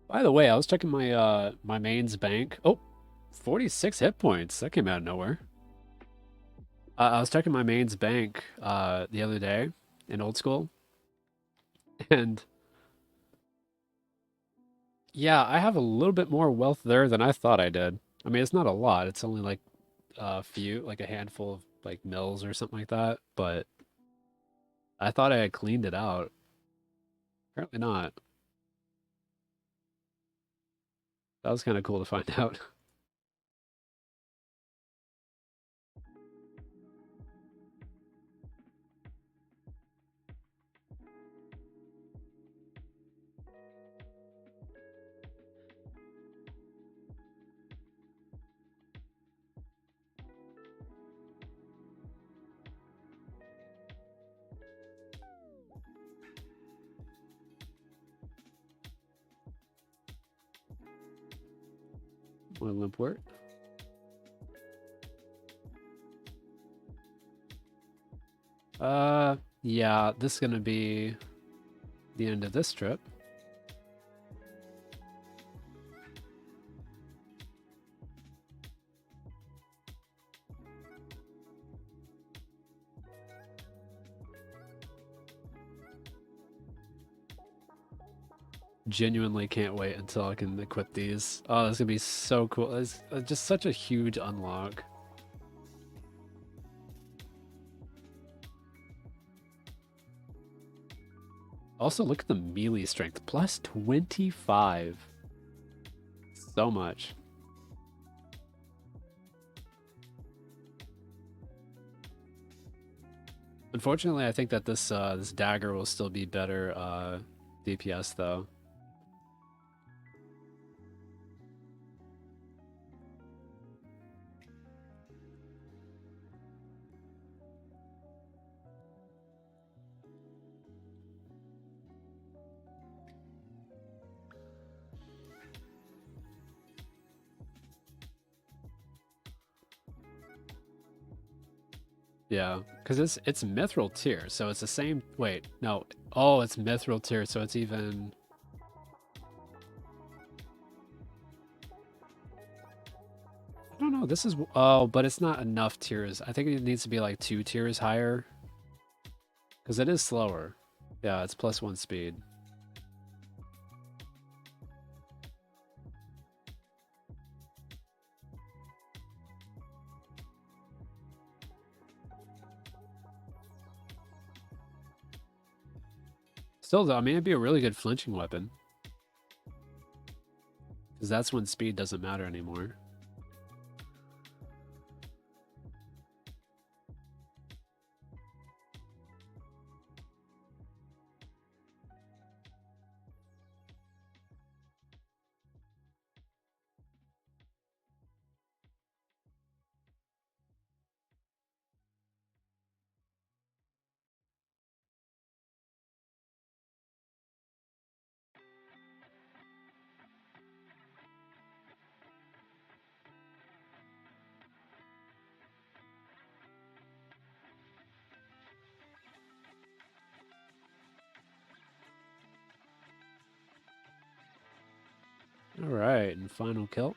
By the way, I was checking my main's bank. Oh, 46 hit points. That came out of nowhere. I was checking my main's bank the other day in old school, and yeah, I have a little bit more wealth there than I thought I did. I mean, it's not a lot. It's only like a few, like a handful of like mills or something like that, but I thought I had cleaned it out. Apparently not. That was kind of cool to find out. Oil import. Yeah, this is gonna be the end of this trip. Genuinely can't wait until I can equip these. Oh, that's gonna be so cool. It's just such a huge unlock. Also, look at the melee strength. Plus 25. So much. Unfortunately, I think that this this dagger will still be better DPS though. Yeah, because it's mithril tier, so it's the same. Wait, no. Oh, it's mithril tier, so it's even. I don't know. This is oh, but it's not enough tiers. I think it needs to be like 2 tiers higher, because it is slower. Yeah, it's +1 speed. Still though, I mean, it'd be a really good flinching weapon, because that's when speed doesn't matter anymore. All right, and final kill.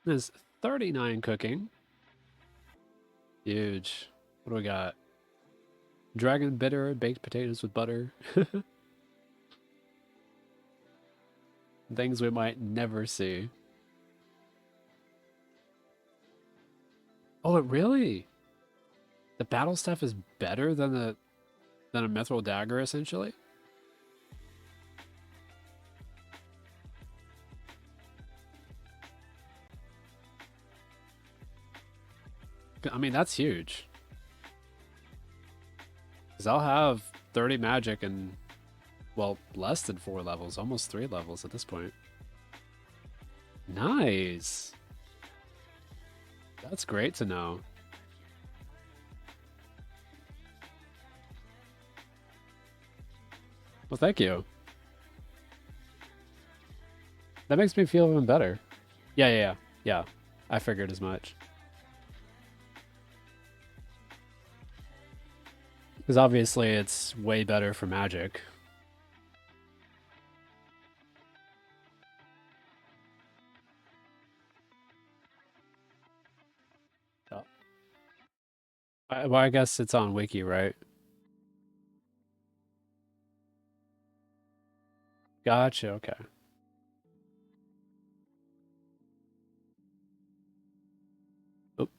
There's 39 cooking. Huge. What do we got? Dragon bitter, baked potatoes with butter. Things we might never see. Oh, it really? The battle staff is better than a mithril dagger, essentially? I mean, that's huge. Because I'll have 30 magic and, well, less than 4 levels, almost 3 levels at this point. Nice. That's great to know. Well, thank you. That makes me feel even better. Yeah. I figured as much. Because obviously it's way better for magic. Oh. Well, I guess it's on Wiki, right? Gotcha, okay. Oop.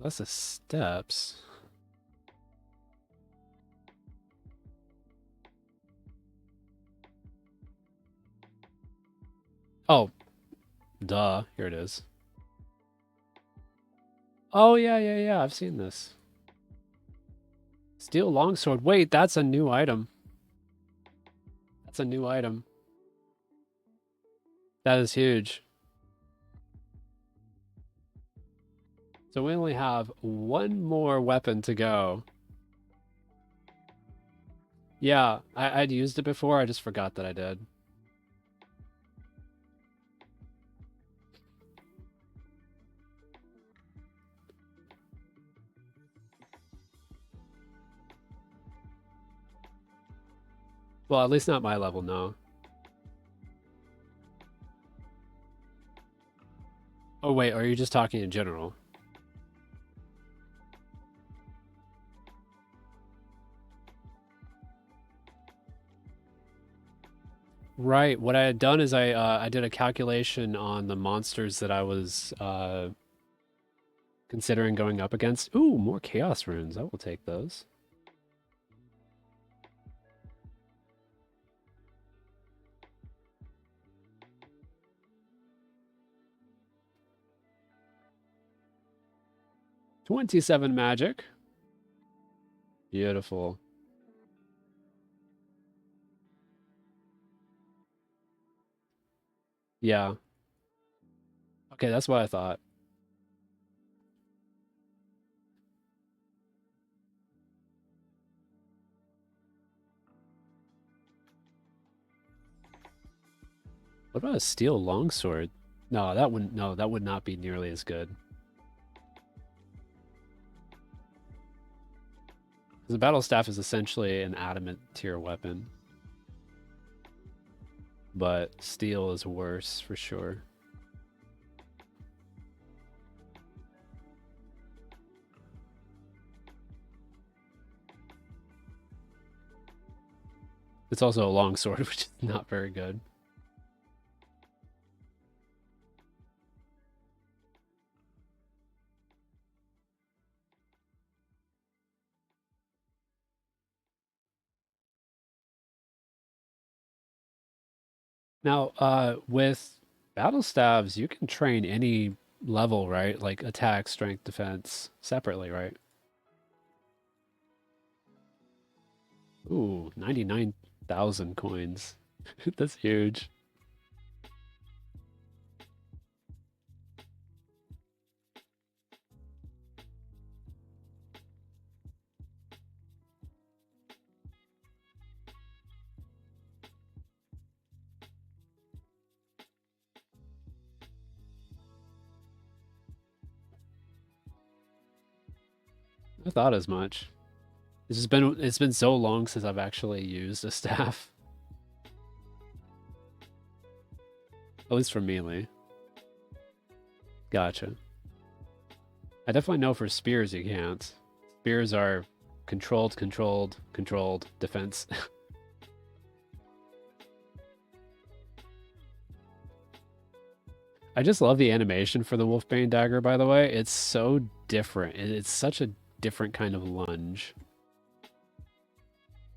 That's the steps. Oh, duh. Here it is. Oh, yeah, yeah, yeah. I've seen this. Steel longsword. Wait, that's a new item. That's a new item. That is huge. So we only have one more weapon to go. Yeah, I'd used it before. I just forgot that I did. Well, at least not my level, no. Oh, wait, are you just talking in general? Right. What I had done is I did a calculation on the monsters that I was considering going up against. Ooh, more chaos runes. I will take those. $27 magic. Beautiful. Yeah. Okay, that's what I thought. What about a steel longsword? No, that wouldn't. No, that would not be nearly as good. Because the battle staff is essentially an adamant tier weapon, but steel is worse for sure. It's also a longsword, which is not very good. Now, with battle staves, you can train any level, right? Like attack, strength, defense, separately, right? Ooh, 99,000 coins. That's huge. I thought as much. It's been so long since I've actually used a staff. At least for melee. Gotcha. I definitely know for spears you can't. Spears are controlled, controlled, controlled, defense. I just love the animation for the Wolfbane dagger, by the way. It's so different. It's such a different kind of lunge.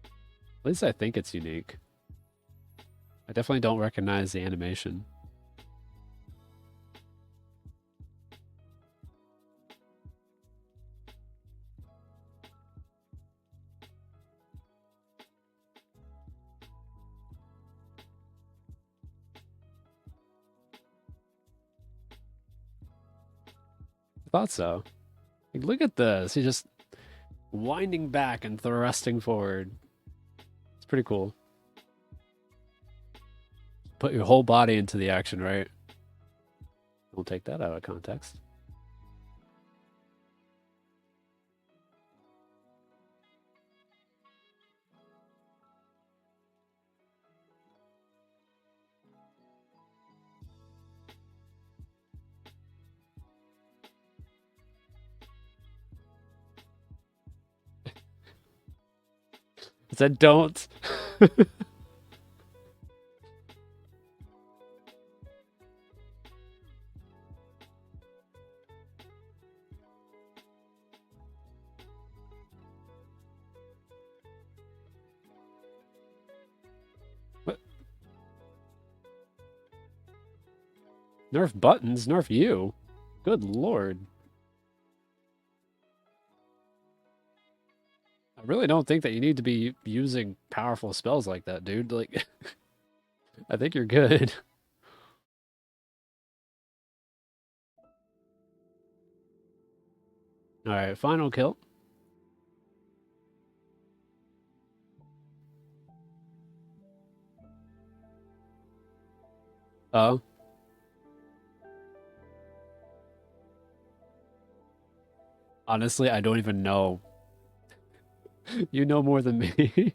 At least I think it's unique. I definitely don't recognize the animation. I thought so. Like, look at this. He's just winding back and thrusting forward. It's pretty cool. Put your whole body into the action, right? Don't take that out of context. said don't. What? Nerf buttons, nerf you. Good lord. I really don't think that you need to be using powerful spells like that, dude. Like, I think you're good. Alright, final kill. Oh. Honestly, I don't even know. You know more than me.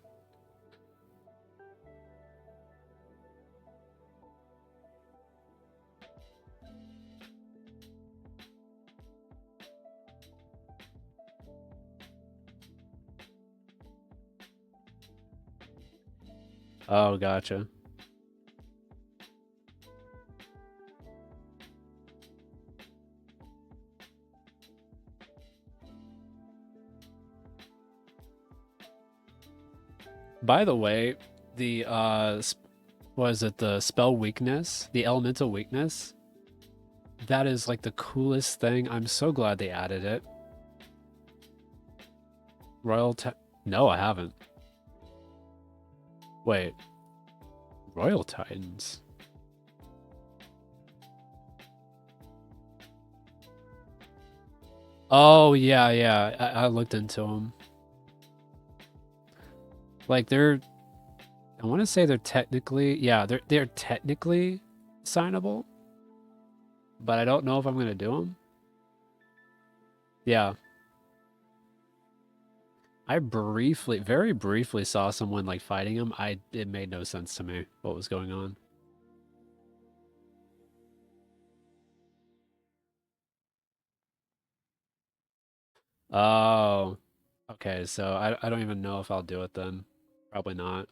Oh, gotcha. By the way, the was it the spell weakness, the elemental weakness? That is like the coolest thing. I'm so glad they added it. No, I haven't. Wait. Royal Titans. Oh, yeah, yeah. I looked into them. Like I want to say they're technically, yeah, they're technically signable, but I don't know if I'm going to do them. Yeah. I very briefly saw someone like fighting him. It made no sense to me what was going on. Oh, okay. So I don't even know if I'll do it then. Probably not.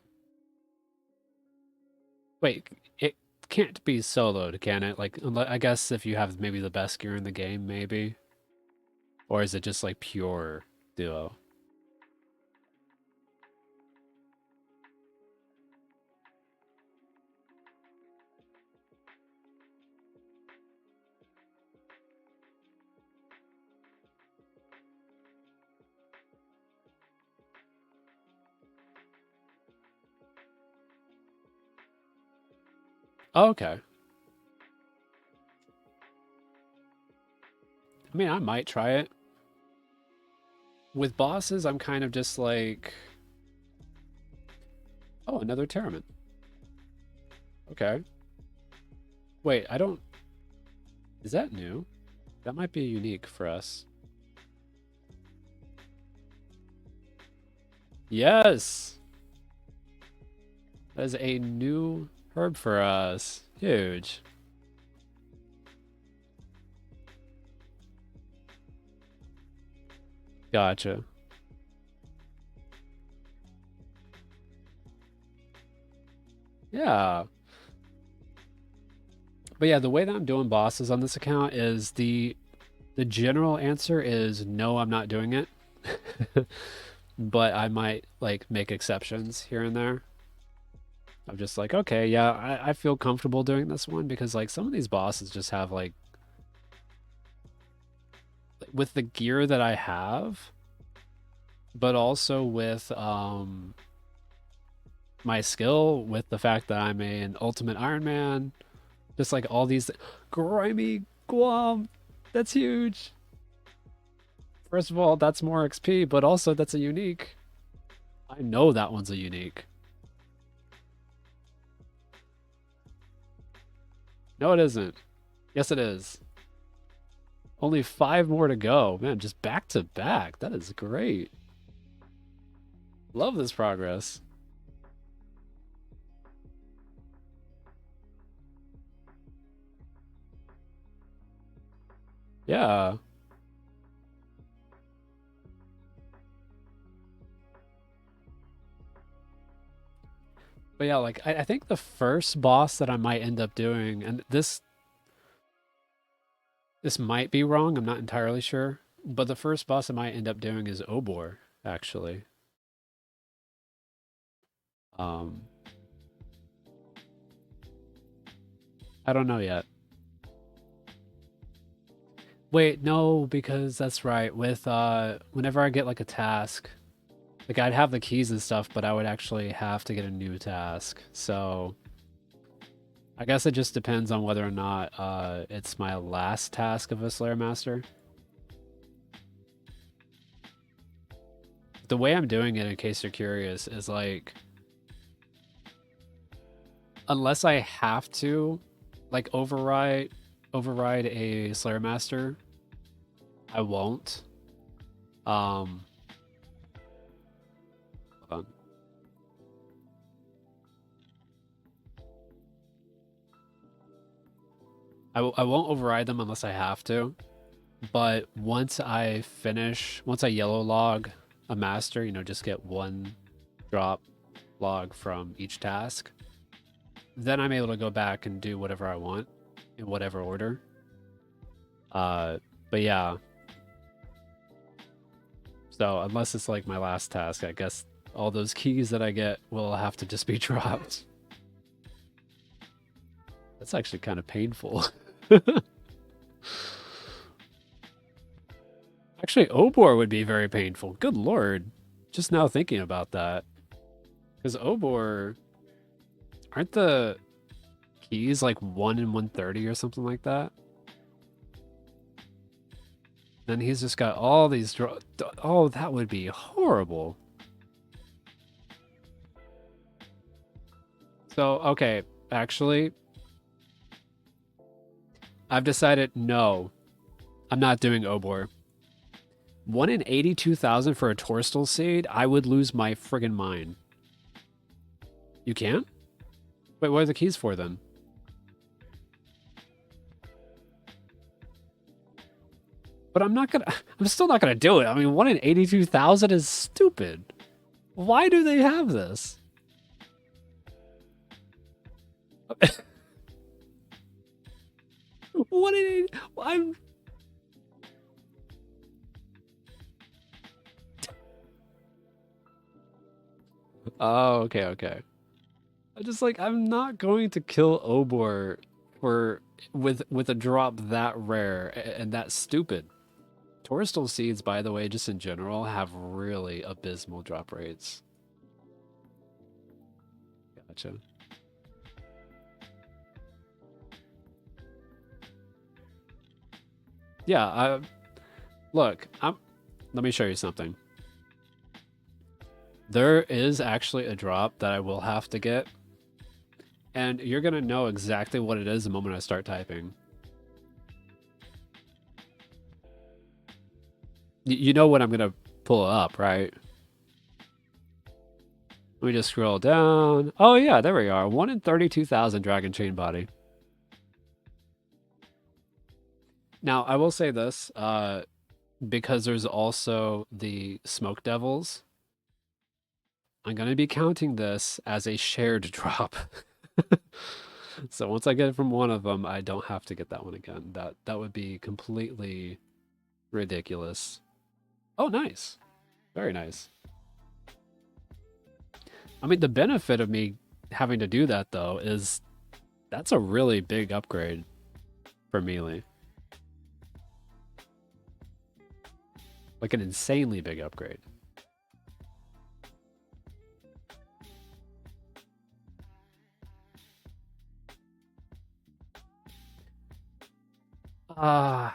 Wait, it can't be soloed, can it? Like, I guess if you have maybe the best gear in the game, maybe. Or is it just like pure duo? Oh, okay. I mean, I might try it. With bosses, I'm kind of just like, oh, another tournament. Okay. Wait, I don't. Is that new? That might be unique for us. Yes! That is a new herb for us. Huge. Gotcha. Yeah. But yeah, the way that I'm doing bosses on this account is the general answer is no, I'm not doing it. But I might like make exceptions here and there. I'm just like, okay, yeah, I feel comfortable doing this one because like some of these bosses just have like with the gear that I have, but also with my skill, with the fact that I'm an ultimate Iron Man, just like all these grimy Guam, that's huge. First of all, that's more XP, but also that's a unique. I know that one's a unique. No, it isn't. Yes, it is. Only 5 more to go. Man, just back to back. That is great. Love this progress. Yeah. But yeah, like I think the first boss that I might end up doing, and this might be wrong, I'm not entirely sure, but the first boss I might end up doing is Obor, actually. Um, I don't know yet. Wait, no, because that's right. With whenever I get like a task, like I'd have the keys and stuff, but I would actually have to get a new task. So I guess it just depends on whether or not it's my last task of a Slayer Master. The way I'm doing it, in case you're curious, is like unless I have to like override a Slayer Master, I won't. Hold on. I won't override them unless I have to. But once I yellow log a master, you know, just get one drop log from each task, then I'm able to go back and do whatever I want in whatever order. But yeah. So unless it's like my last task, I guess all those keys that I get will have to just be dropped. That's actually kind of painful. Actually, Obor would be very painful. Good lord. Just now thinking about that. Because Obor, aren't the keys like 1 in 130 or something like that? Then he's just got all these oh, that would be horrible. So, okay, actually, I've decided no, I'm not doing Obor. 1 in 82,000 for a Torstal Seed, I would lose my friggin' mind. You can't? Wait, what are the keys for then? But I'm still not gonna do it. I mean, 1 in 82,000 is stupid. Why do they have this? What in 80? I'm. Oh, okay, okay. I'm not going to kill Obor for with a drop that rare and that stupid. Torstal seeds, by the way, just in general, have really abysmal drop rates. Gotcha. Yeah, look, let me show you something. There is actually a drop that I will have to get, and you're gonna know exactly what it is the moment I start typing. You know when I'm gonna pull it up, right? Let me just scroll down. Oh yeah, there we are. 1 in 32,000 Dragon Chain Body. Now, I will say this, because there's also the Smoke Devils, I'm going to be counting this as a shared drop. So once I get it from one of them, I don't have to get that one again. That would be completely ridiculous. Oh, nice. Very nice. I mean, the benefit of me having to do that, though, is that's a really big upgrade for melee. Like an insanely big upgrade. I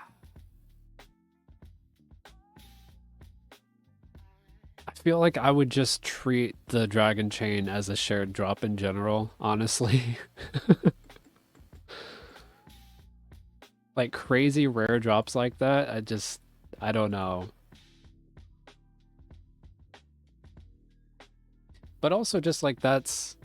feel like I would just treat the Dragon Chain as a shared drop in general, honestly. Like crazy rare drops like that, I don't know. But also just like that's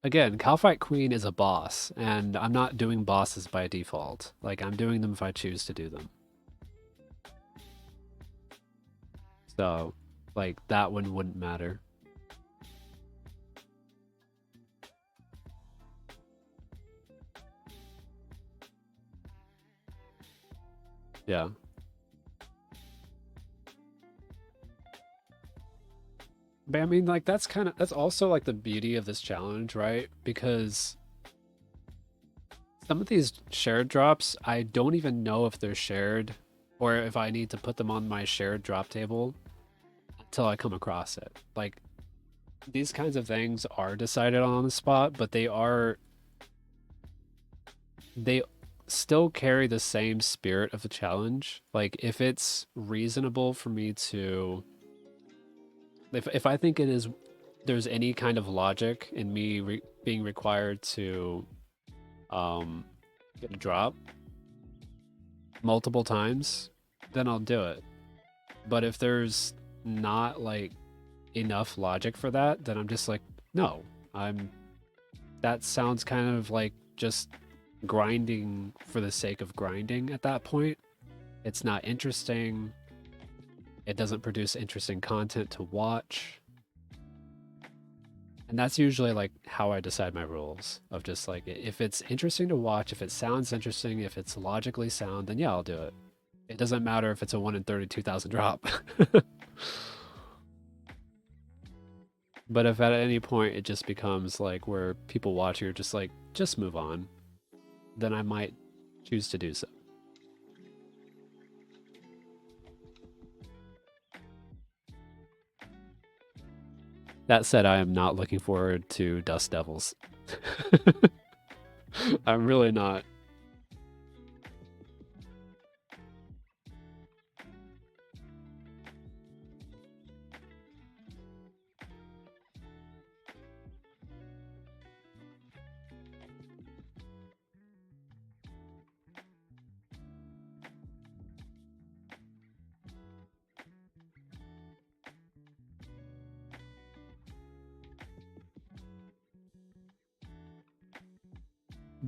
again, Calfight Queen is a boss, and I'm not doing bosses by default. Like I'm doing them if I choose to do them. So, like that one wouldn't matter. Yeah. But I mean, like, that's also like the beauty of this challenge, right? Because some of these shared drops, I don't even know if they're shared or if I need to put them on my shared drop table until I come across it. Like, these kinds of things are decided on the spot, but they still carry the same spirit of the challenge. Like, if it's reasonable for me to, if I think there's any kind of logic in me being required to get a drop multiple times, then I'll do it. But if there's not like enough logic for that, then I'm just like, no, that sounds kind of like just grinding for the sake of grinding at that point. It's not interesting. It doesn't produce interesting content to watch. And that's usually like how I decide my rules of just like, if it's interesting to watch, if it sounds interesting, if it's logically sound, then yeah, I'll do it. It doesn't matter if it's a 1 in 32,000 drop. But if at any point it just becomes like where people watching are just like, just move on, then I might choose to do so. That said, I am not looking forward to Dust Devils. I'm really not.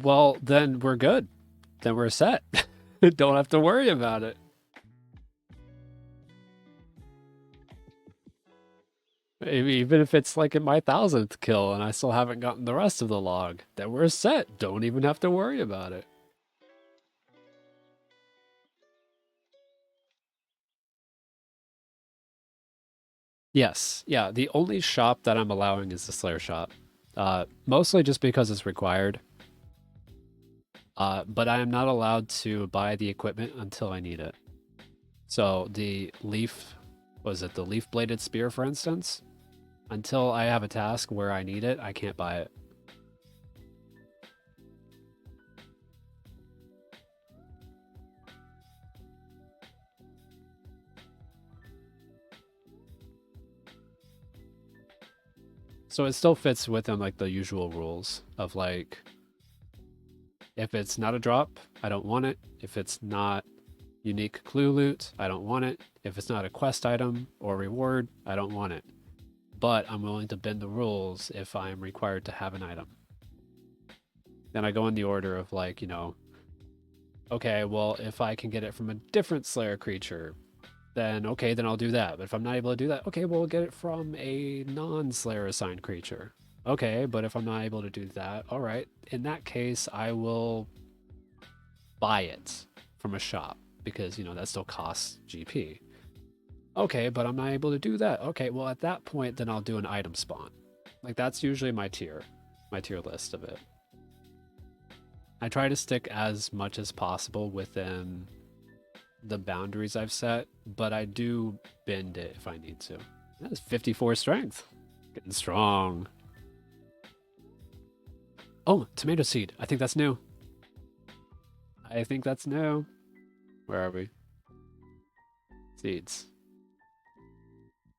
Well, then we're good. Then we're set. Don't have to worry about it. Even if it's like in my 1,000th kill and I still haven't gotten the rest of the log, then we're set. Don't even have to worry about it. Yes, yeah, the only shop that I'm allowing is the Slayer shop. Mostly just because it's required. But I am not allowed to buy the equipment until I need it. So the the leaf bladed spear, for instance? Until I have a task where I need it, I can't buy it. So it still fits within like the usual rules of like, if it's not a drop, I don't want it. If it's not unique clue loot, I don't want it. If it's not a quest item or reward, I don't want it. But I'm willing to bend the rules if I'm required to have an item. Then I go in the order of like, okay, well, if I can get it from a different Slayer creature, then okay, then I'll do that. But if I'm not able to do that, okay, well, we'll get it from a non-Slayer assigned creature. Okay, but if I'm not able to do that, all right, in that case, I will buy it from a shop because, that still costs GP. Okay, but I'm not able to do that. Okay, well, at that point, then I'll do an item spawn. Like, that's usually my tier list of it. I try to stick as much as possible within the boundaries I've set, but I do bend it if I need to. That's 54 strength. Getting strong. Oh, tomato seed. I think that's new. I think that's new. Where are we? Seeds.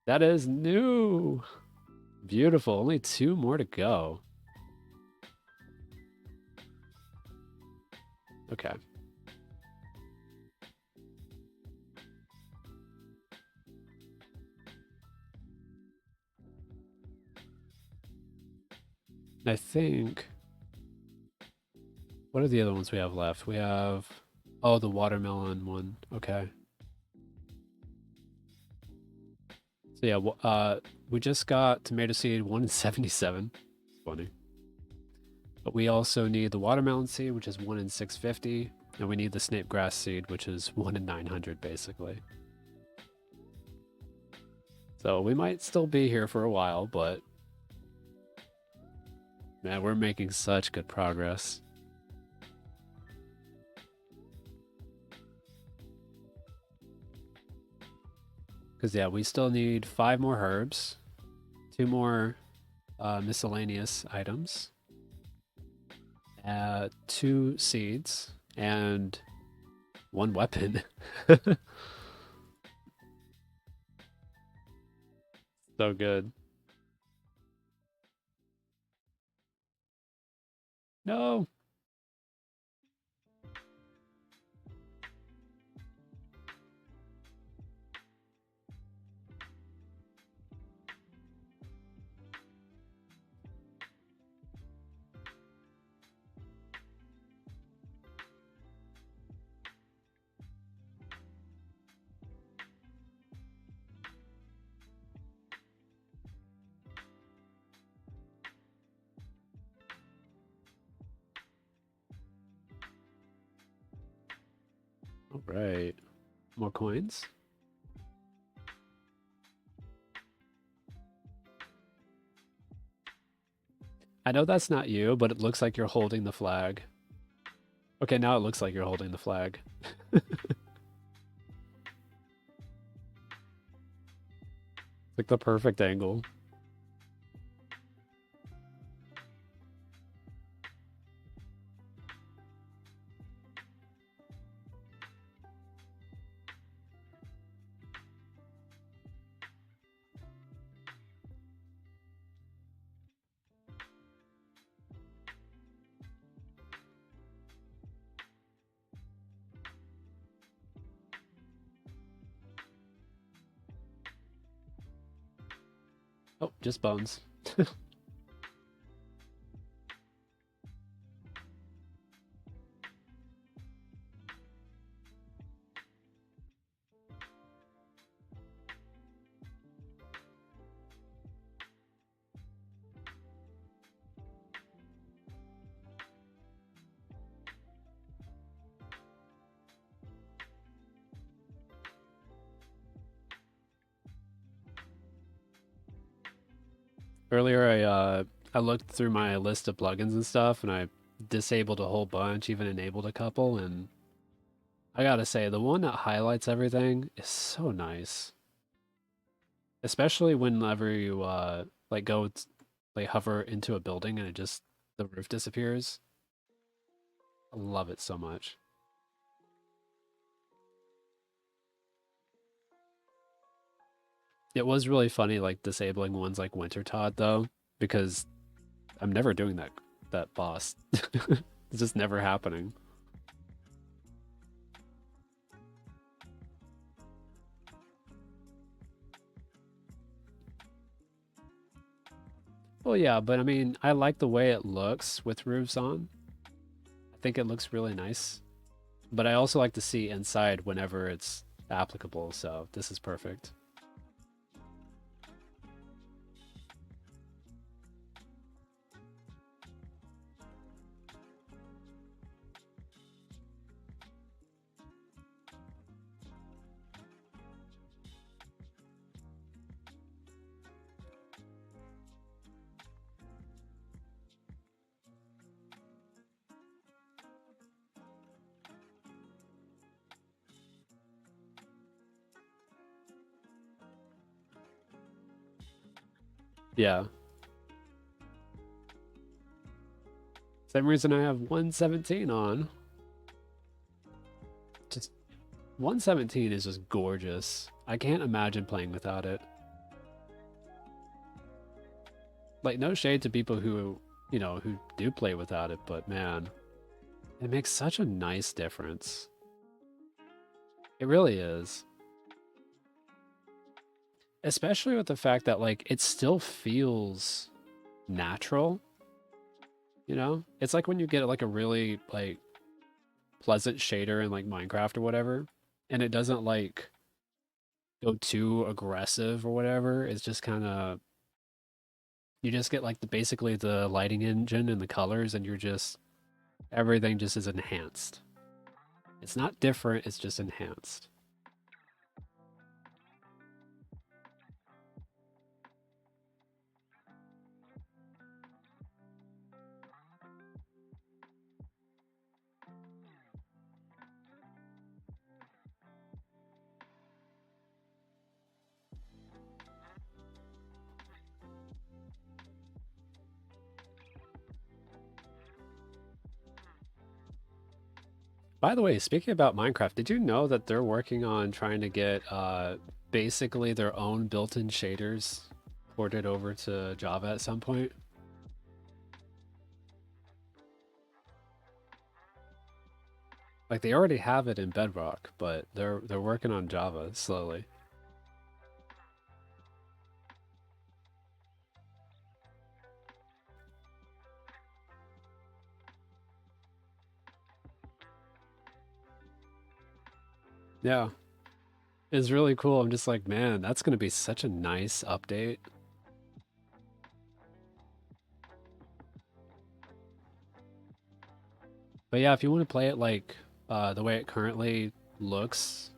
That is new. Beautiful. Only 2 more to go. Okay. I think. What are the other ones we have left? We have. Oh, the watermelon one. Okay. So yeah, we just got tomato seed 1 in 77. Funny. But we also need the watermelon seed, which is 1 in 650. And we need the snape grass seed, which is 1 in 900 basically. So we might still be here for a while, but man, we're making such good progress. Because yeah, we still need 5 more herbs, 2 more miscellaneous items, 2 seeds, and 1 weapon. So good. No. All right. More coins. I know that's not you, but it looks like you're holding the flag. Okay, now it looks like you're holding the flag. Like the perfect angle. Oh, just bones. Earlier, I looked through my list of plugins and stuff, and I disabled a whole bunch, even enabled a couple, and I gotta say, the one that highlights everything is so nice. Especially whenever you like like hover into a building and it just the roof disappears. I love it so much. It was really funny like disabling ones like Winter Todd though, because I'm never doing that boss. It's just never happening. Well, yeah, but I mean, I like the way it looks with roofs on. I think it looks really nice. But I also like to see inside whenever it's applicable, so this is perfect. Yeah. Same reason I have 117 on. Just 117 is just gorgeous. I can't imagine playing without it. Like, no shade to people who, who do play without it, but man, it makes such a nice difference. It really is. Especially with the fact that, like, it still feels natural, you know? It's like when you get, like, a really, like, pleasant shader in, like, Minecraft or whatever, and it doesn't, like, go too aggressive or whatever. It's just kind of you just get like basically the lighting engine and the colors, and you're just everything just is enhanced. It's not different, it's just enhanced. By the way, speaking about Minecraft, did you know that they're working on trying to get basically their own built-in shaders ported over to Java at some point? Like they already have it in Bedrock, but they're working on Java slowly. Yeah, it's really cool. I'm just like, man, that's gonna be such a nice update. But yeah, if you want to play it like the way it currently looks,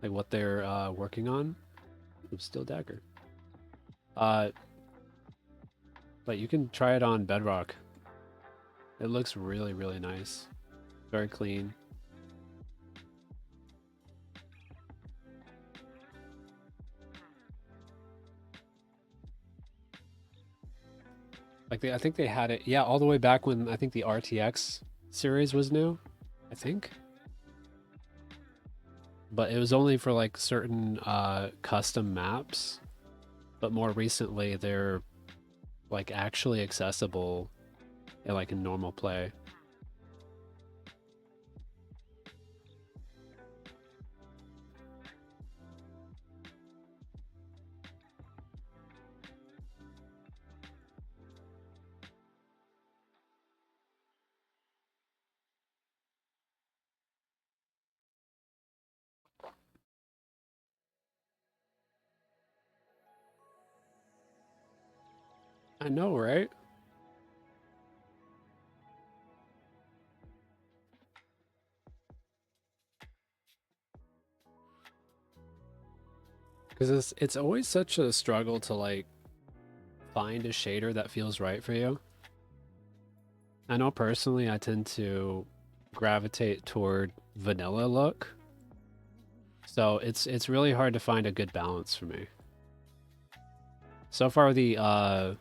like what they're working on, oops, still dagger. Uh, but you can try it on Bedrock. It looks really, really nice. Very clean. Like I think they had it, yeah, all the way back when I think the RTX series was new, I think. But it was only for like certain custom maps. But more recently, they're like actually accessible in like in normal play. I know, right? Because it's always such a struggle to like find a shader that feels right for you. I know personally I tend to gravitate toward vanilla look. So it's really hard to find a good balance for me. So far the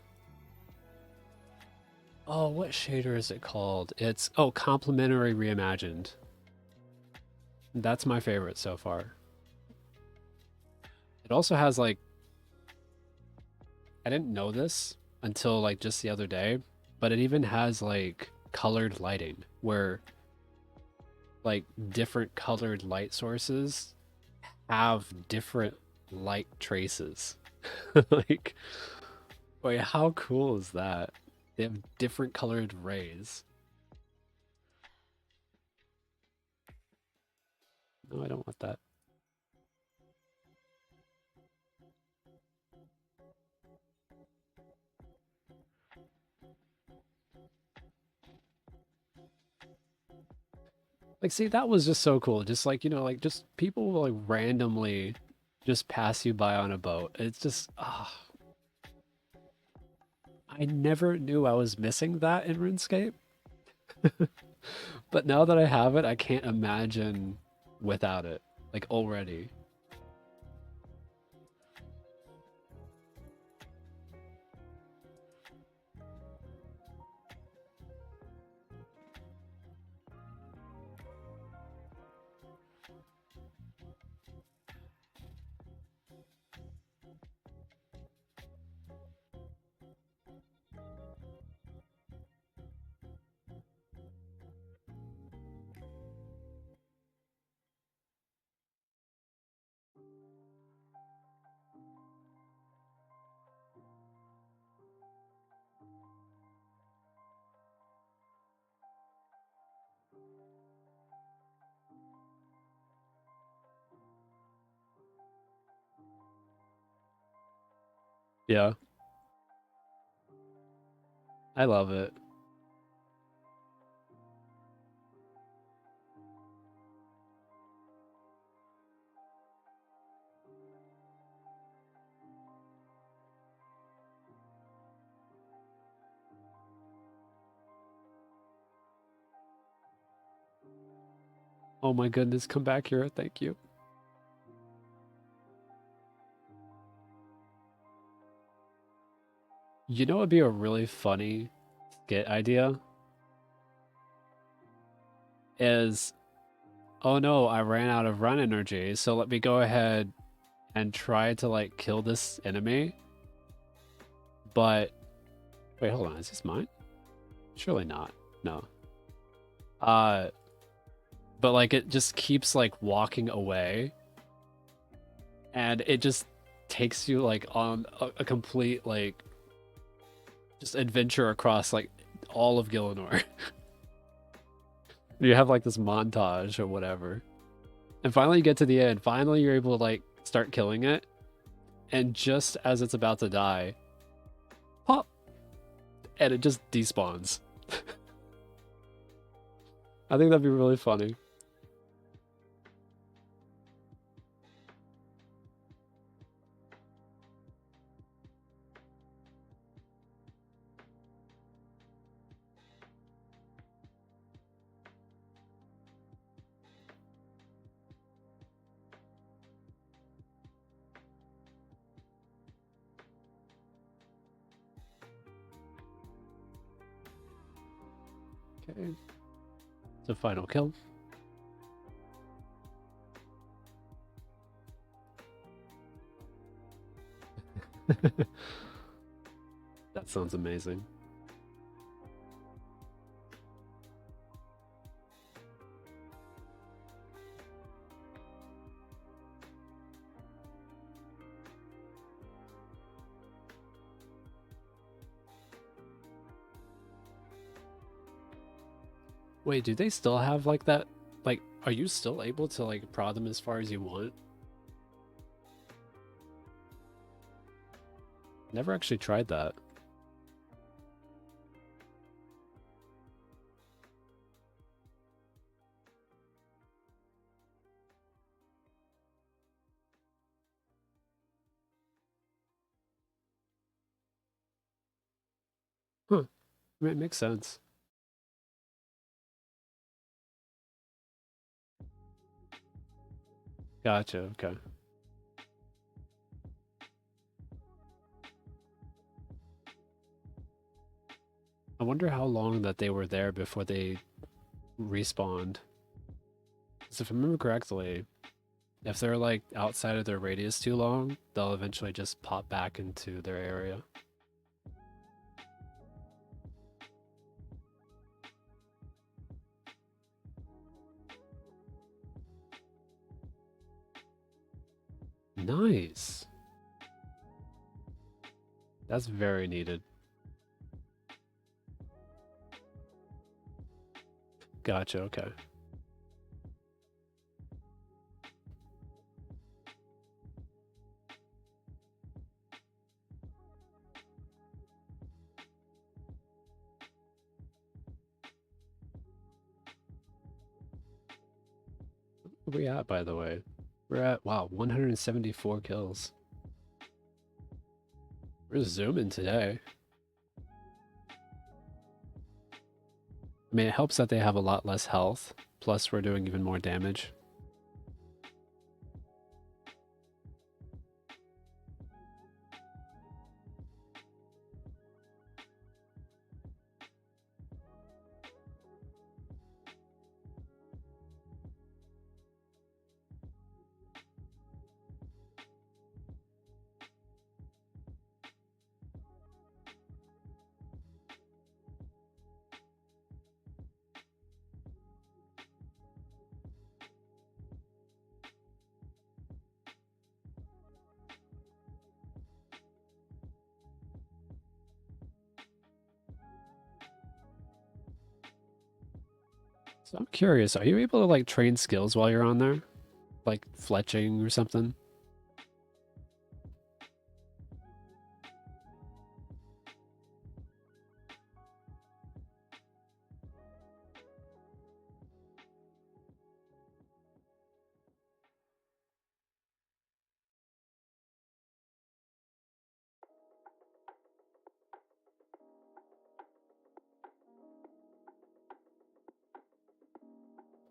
oh, what shader is it called? It's complementary reimagined. That's my favorite so far. It also has like I didn't know this until like just the other day, but it even has like colored lighting where like different colored light sources have different light traces. Like, wait, how cool is that? They have different colored rays. No, I don't want that. Like, see, that was just so cool. Just like, like just people will like randomly just pass you by on a boat. It's just, I never knew I was missing that in RuneScape. But now that I have it, I can't imagine without it. Like already. Yeah, I love it. Oh my goodness, come back here. Thank you. You know what would be a really funny skit idea? Is, oh no, I ran out of run energy, so let me go ahead and try to like kill this enemy. But wait, hold on, is this mine? Surely not. No. Uh but like it just keeps like walking away and it just takes you like on a complete like just adventure across like all of Gillinor. You have like this montage or whatever. And finally you get to the end. Finally you're able to like start killing it. And just as it's about to die, pop, and it just despawns. I think that'd be really funny. Okay. It's a final kill. That sounds amazing. Wait, do they still have like that? Like, are you still able to like prod them as far as you want? Never actually tried that. Huh. I mean, it makes sense. Gotcha, okay. I wonder how long that they were there before they respawned. Because if I remember correctly, if they're like outside of their radius too long, they'll eventually just pop back into their area. Nice. That's very needed. Gotcha, okay. Where we at, by the way? We're at, wow, 174 kills. We're zooming today. I mean, it helps that they have a lot less health, plus we're doing even more damage. So I'm curious, are you able to like train skills while you're on there? Like fletching or something?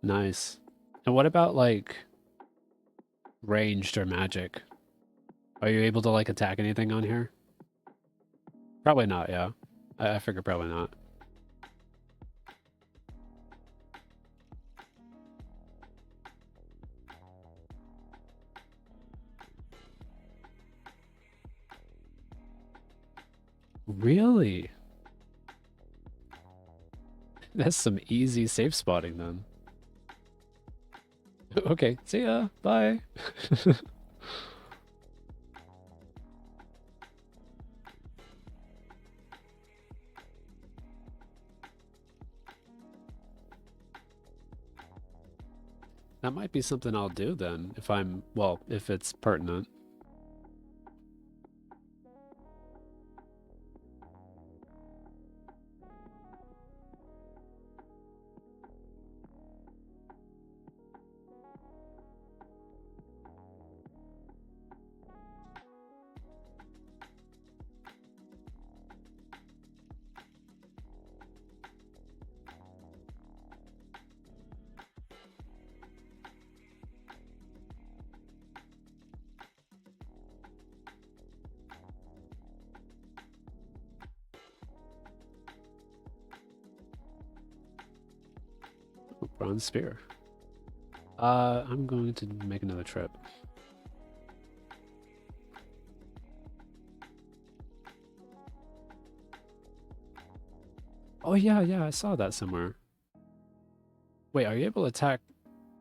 Nice. And what about like ranged or magic? Are you able to like attack anything on here? Probably not, yeah. I figure probably not. Really? That's some easy safe spotting then. Okay, see ya. Bye. That might be something I'll do then, if I'm, well, if it's pertinent. Oh, bronze spear. I'm going to make another trip. Oh yeah, I saw that somewhere. Wait, are you able to attack?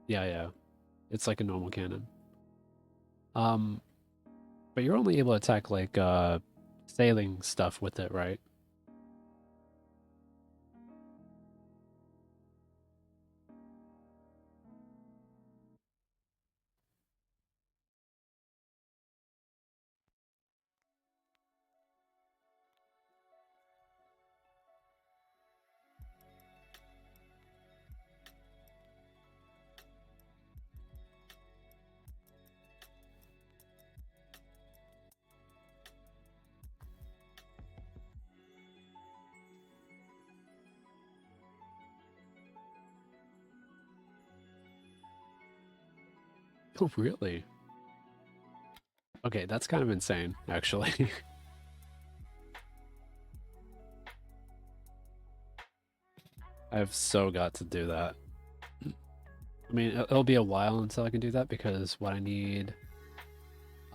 Yeah. It's like a normal cannon. Um, but you're only able to attack like sailing stuff with it, right? Oh, really? Okay, that's kind of insane, actually. I've so got to do that. I mean, it'll be a while until I can do that because what I need,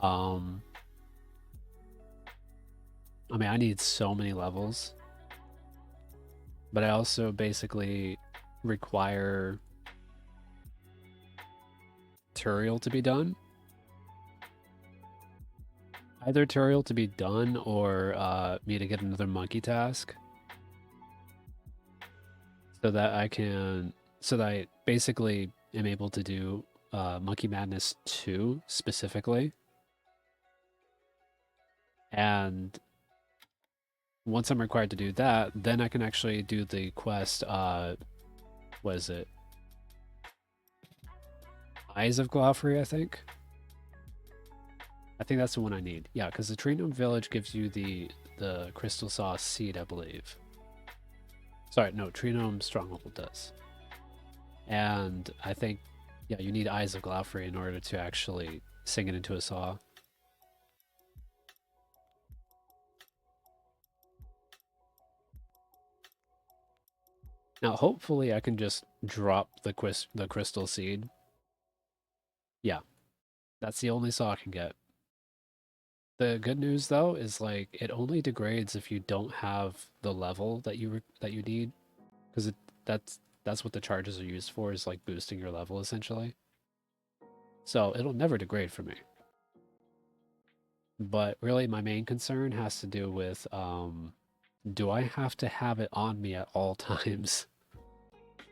um, I mean, I need so many levels, but I also basically require tutorial to be done. Either tutorial to be done or me to get another monkey task so that I basically am able to do Monkey Madness 2 specifically. And once I'm required to do that, then I can actually do the quest, what is it? Eyes of Glaufrey, I think. I think that's the one I need. Yeah, because the Tree Gnome Village gives you the Crystal Sauce seed, I believe. Sorry, no, Tree Gnome Stronghold does. And I think, yeah, you need Eyes of Glaufrey in order to actually sing it into a saw. Now, hopefully I can just drop the crystal seed. Yeah, that's the only saw I can get. The good news though is like it only degrades if you don't have the level that you need, because that's what the charges are used for, is like boosting your level essentially. So it'll never degrade for me. But really, my main concern has to do with do I have to have it on me at all times?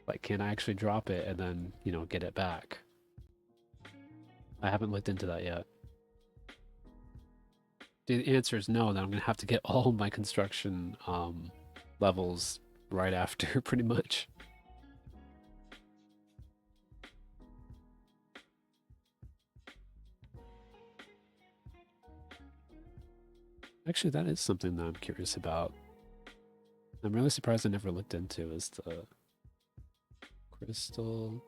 Like, can I actually drop it and then, you know, get it back? I haven't looked into that yet. The answer is no, then I'm going to have to get all my construction levels right after, pretty much. Actually, that is something that I'm curious about. I'm really surprised I never looked into is the crystal.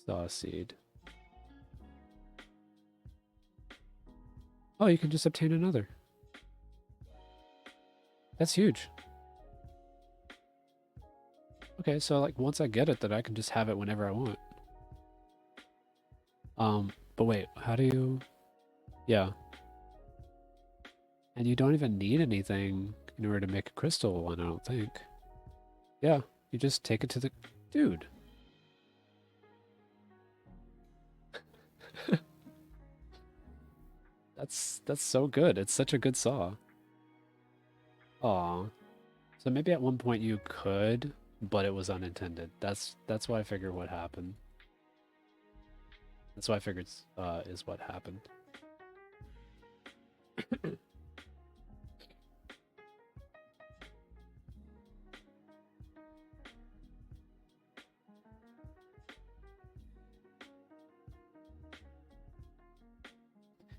Saw seed. Oh, you can just obtain another. That's huge. Okay, so like once I get it, then I can just have it whenever I want. But wait, how do you... Yeah. And you don't even need anything in order to make a crystal one, I don't think. Yeah, you just take it to the... Dude. That's so good. It's such a good saw. Aw. So maybe at one point you could, but it was unintended. That's why I figured what happened. That's why I figured is what happened.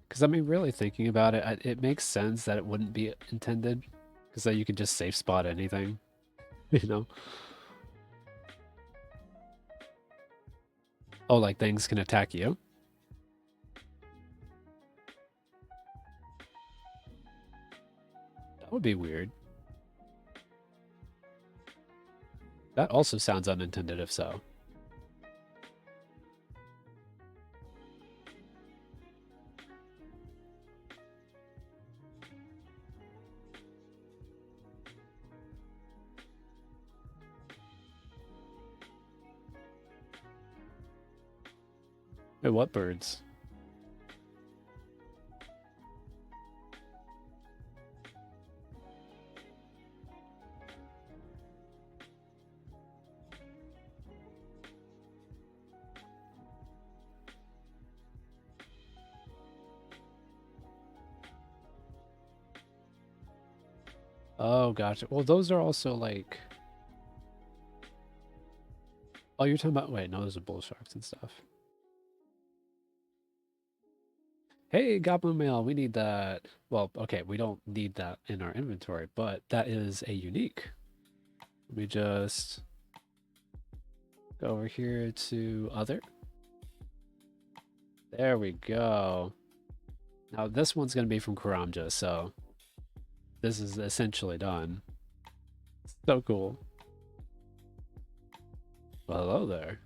Because I mean, really thinking about it, it makes sense that it wouldn't be intended, because then you can just safe spot anything, you know? Oh, like things can attack you? That would be weird. That also sounds unintended if so. Wait, what birds? Oh, gotcha. Well, those are also like... Oh, you're talking about... Wait, no, those are bull sharks and stuff. Hey, goblin mail, we need that. Well, okay, we don't need that in our inventory, but that is a unique. Let me just go over here to other. There we go. Now this one's going to be from Karamja, so this is essentially done. So cool. Well, hello there.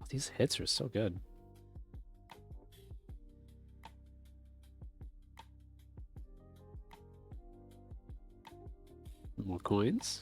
These hits are so good. More coins.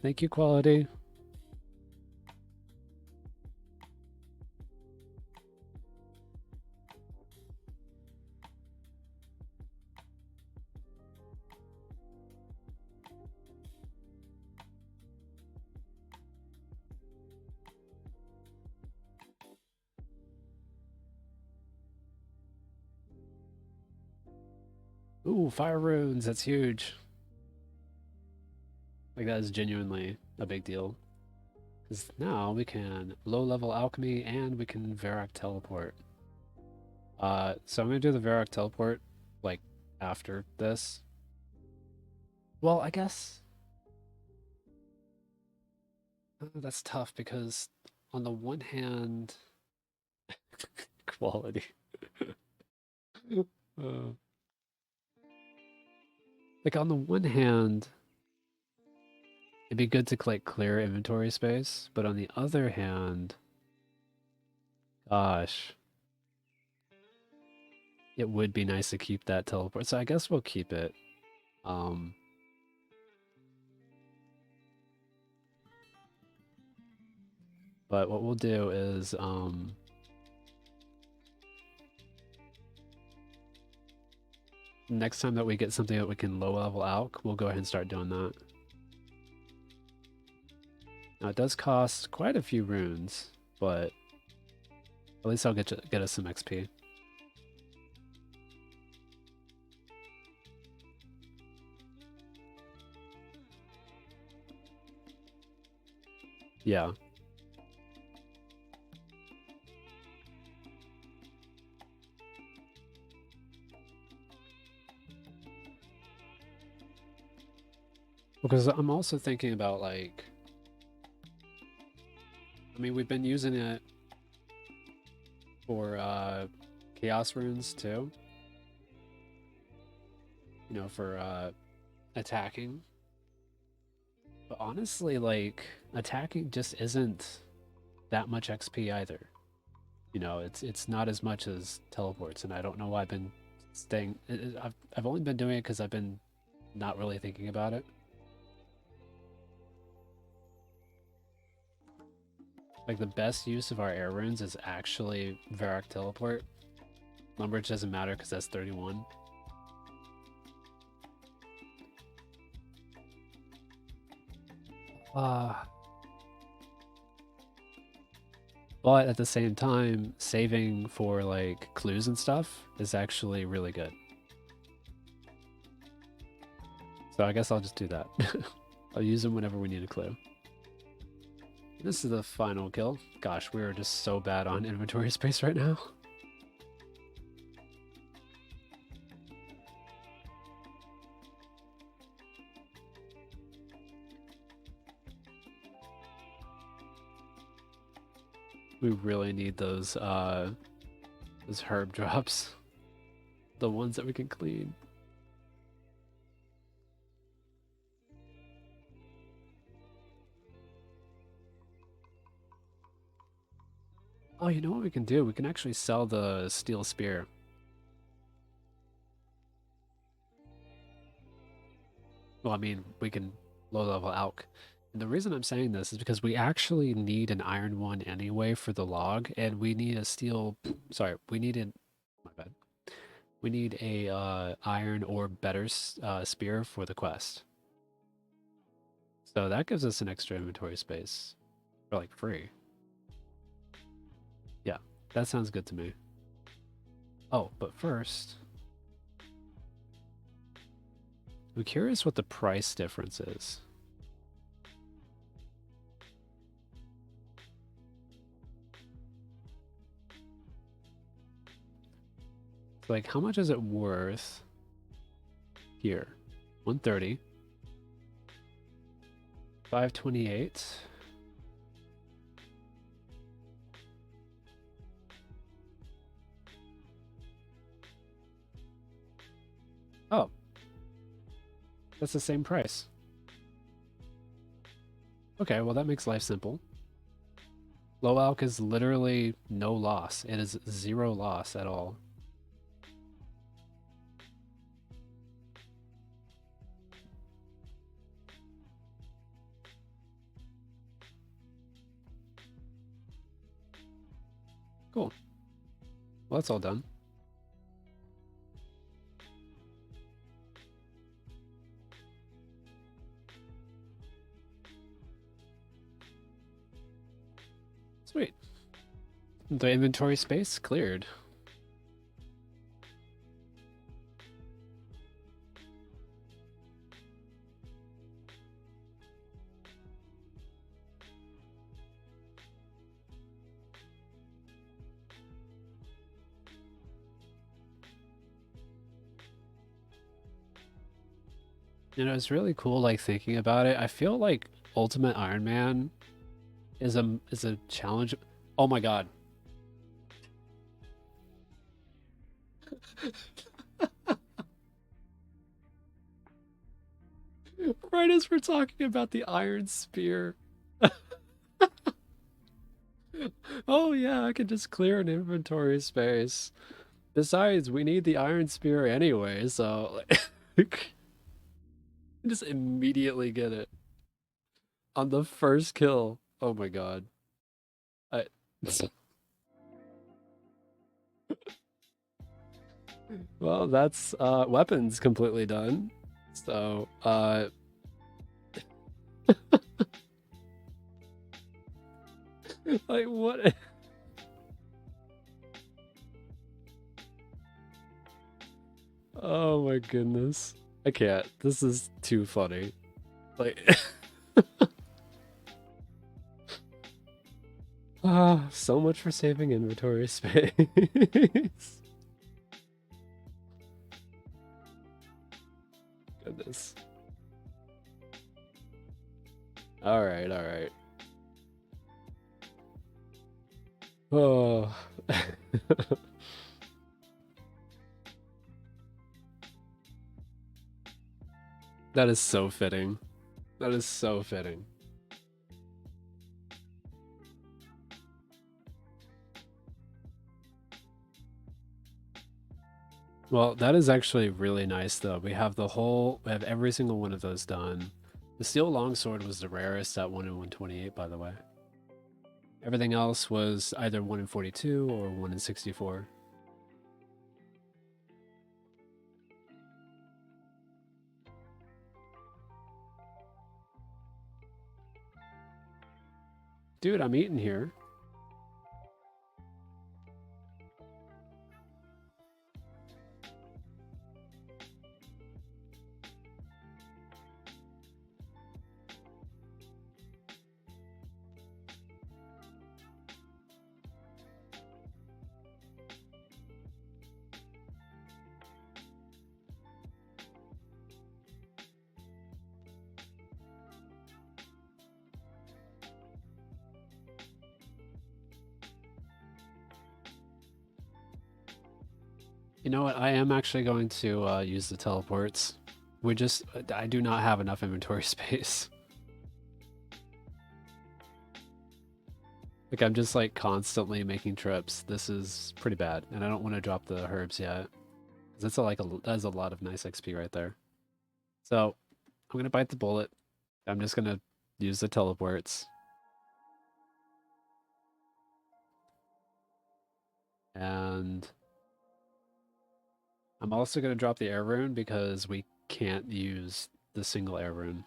Thank you, quality. Ooh, fire runes. That's huge. Like, that is genuinely a big deal. Because now we can low-level alchemy and we can Varrock teleport. So I'm going to do the Varrock teleport, like, after this. Well, I guess... that's tough because on the one hand... quality. uh, like, on the one hand... it'd be good to like clear inventory space, but on the other hand, gosh, it would be nice to keep that teleport. So I guess we'll keep it. Um, But what we'll do is next time that we get something that we can low level out, we'll go ahead and start doing that. Now it does cost quite a few runes, but at least I'll get us some XP. Yeah. Because I'm also thinking about like, I mean, we've been using it for chaos runes too. You know, for attacking. But honestly, like, attacking just isn't that much XP either. You know, it's not as much as teleports, and I don't know why I've been staying. I've only been doing it because I've been not really thinking about it. Like the best use of our air runes is actually Varrock teleport. Lumbridge doesn't matter because that's 31. But at the same time, saving for like clues and stuff is actually really good. So I guess I'll just do that. I'll use them whenever we need a clue. This is the final kill. Gosh, we're just so bad on inventory space right now. We really need those herb drops. The ones that we can clean. Oh, you know what we can do? We can actually sell the steel spear. Well, I mean, we can low level alch. And the reason I'm saying this is because we actually need an iron one anyway for the log, and we need a steel. Sorry, we needed. My bad. We need a iron or better spear for the quest. So that gives us an extra inventory space for like free. Yeah, that sounds good to me. Oh, but first, I'm curious what the price difference is. Like, how much is it worth here? 130. 528. Oh. That's the same price. Okay, well that makes life simple. Low alch is literally no loss. It is 0 loss at all. Cool. Well, that's all done. Sweet. The inventory space cleared. You know, it's really cool, like, thinking about it. I feel like Ultimate Iron Man is a challenge. Oh my god. Right as we're talking about the Iron Spear. Oh yeah, I can just clear an inventory space. Besides, we need the Iron Spear anyway, so like, just immediately get it on the first kill. Oh my god. I, well, that's weapons completely done. So, like what? Oh my goodness. I can't. This is too funny. Like, so much for saving inventory space. Goodness. All right, all right. Oh. That is so fitting. That is so fitting. Well, that is actually really nice though. We have we have every single one of those done. The steel longsword was the rarest at 1 in 128, by the way. Everything else was either 1 in 42 or 1 in 64. Dude, I'm eating here. You know what? I am actually going to use the teleports. I do not have enough inventory space. Like, I'm just like constantly making trips. This is pretty bad, and I don't want to drop the herbs yet. That's that's a lot of nice XP right there. So I'm gonna bite the bullet. I'm just gonna use the teleports. And I'm also gonna drop the air rune because we can't use the single air rune.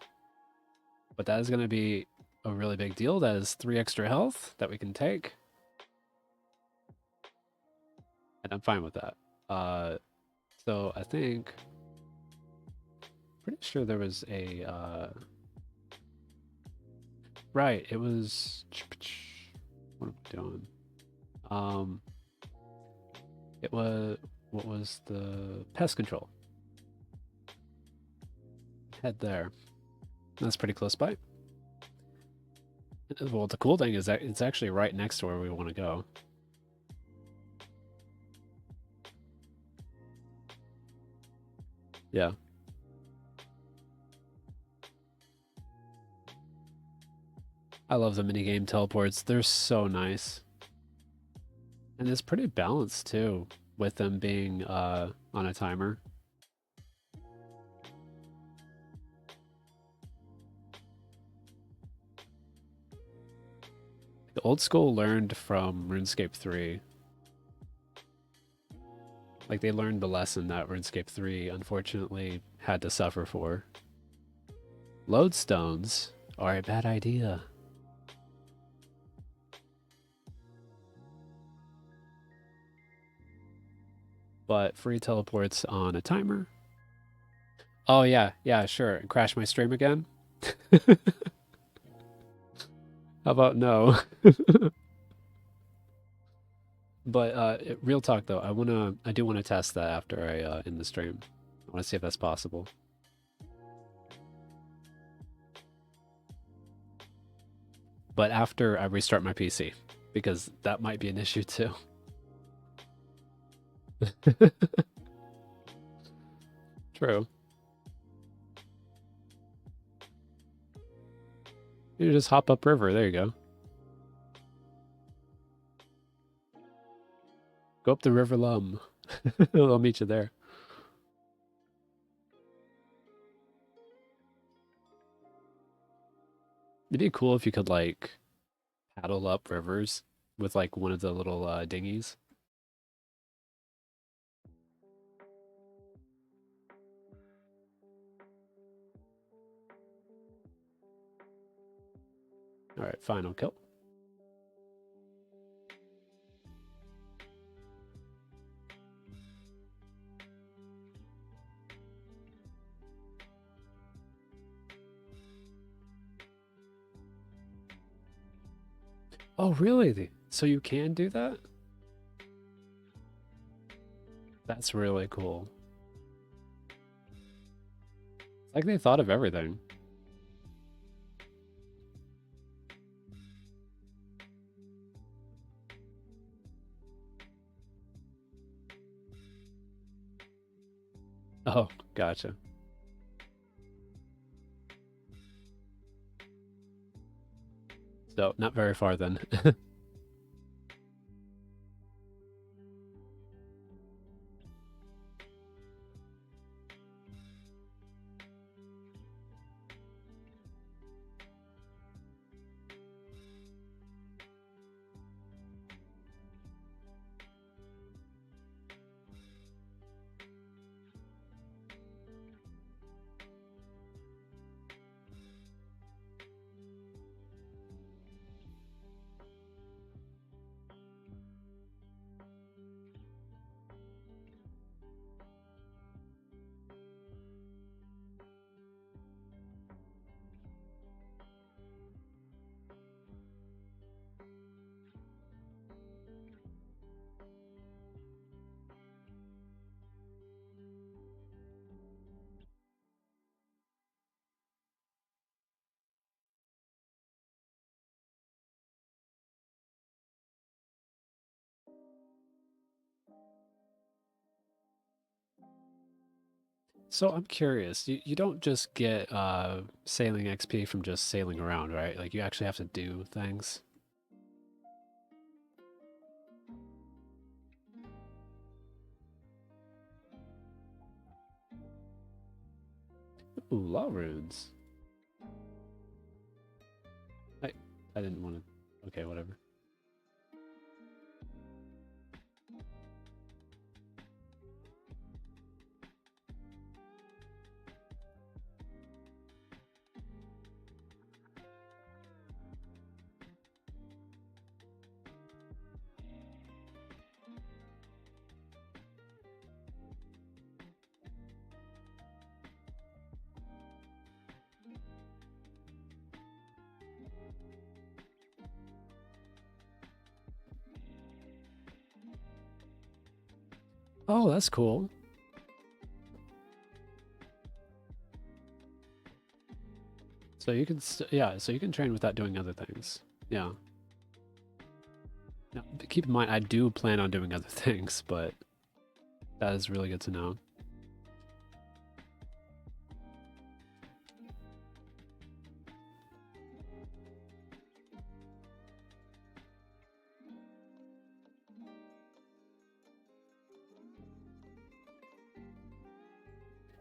But that is gonna be a really big deal. That is 3 extra health that we can take. And I'm fine with that. So I think pretty sure there was a right, it was what am I doing? It was what was the pest control? Head there. That's pretty close by. Well, the cool thing is that it's actually right next to where we want to go. Yeah. I love the minigame teleports. They're so nice. And it's pretty balanced too, with them being on a timer. The old school learned from RuneScape 3. Like, they learned the lesson that RuneScape 3 unfortunately had to suffer for. Lodestones are a bad idea. But free teleports on a timer. Oh yeah, yeah, sure. Crash my stream again? How about no? But real talk though, I do wanna test that after I end the stream. I wanna see if that's possible. But after I restart my PC, because that might be an issue too. True. You just hop up river. There you go. Go up the river Lum. I'll meet you there. It'd be cool if you could like paddle up rivers with like one of the little dinghies. All right, final kill. Oh, really? So you can do that? That's really cool. It's like they thought of everything. Oh, gotcha. So, not very far then. So I'm curious, you don't just get sailing XP from just sailing around, right? Like you actually have to do things. Ooh, law runes. I I didn't want to. Okay, whatever. Oh, that's cool. So you can, yeah, so you can train without doing other things. Yeah. Now, keep in mind, I do plan on doing other things, but that is really good to know.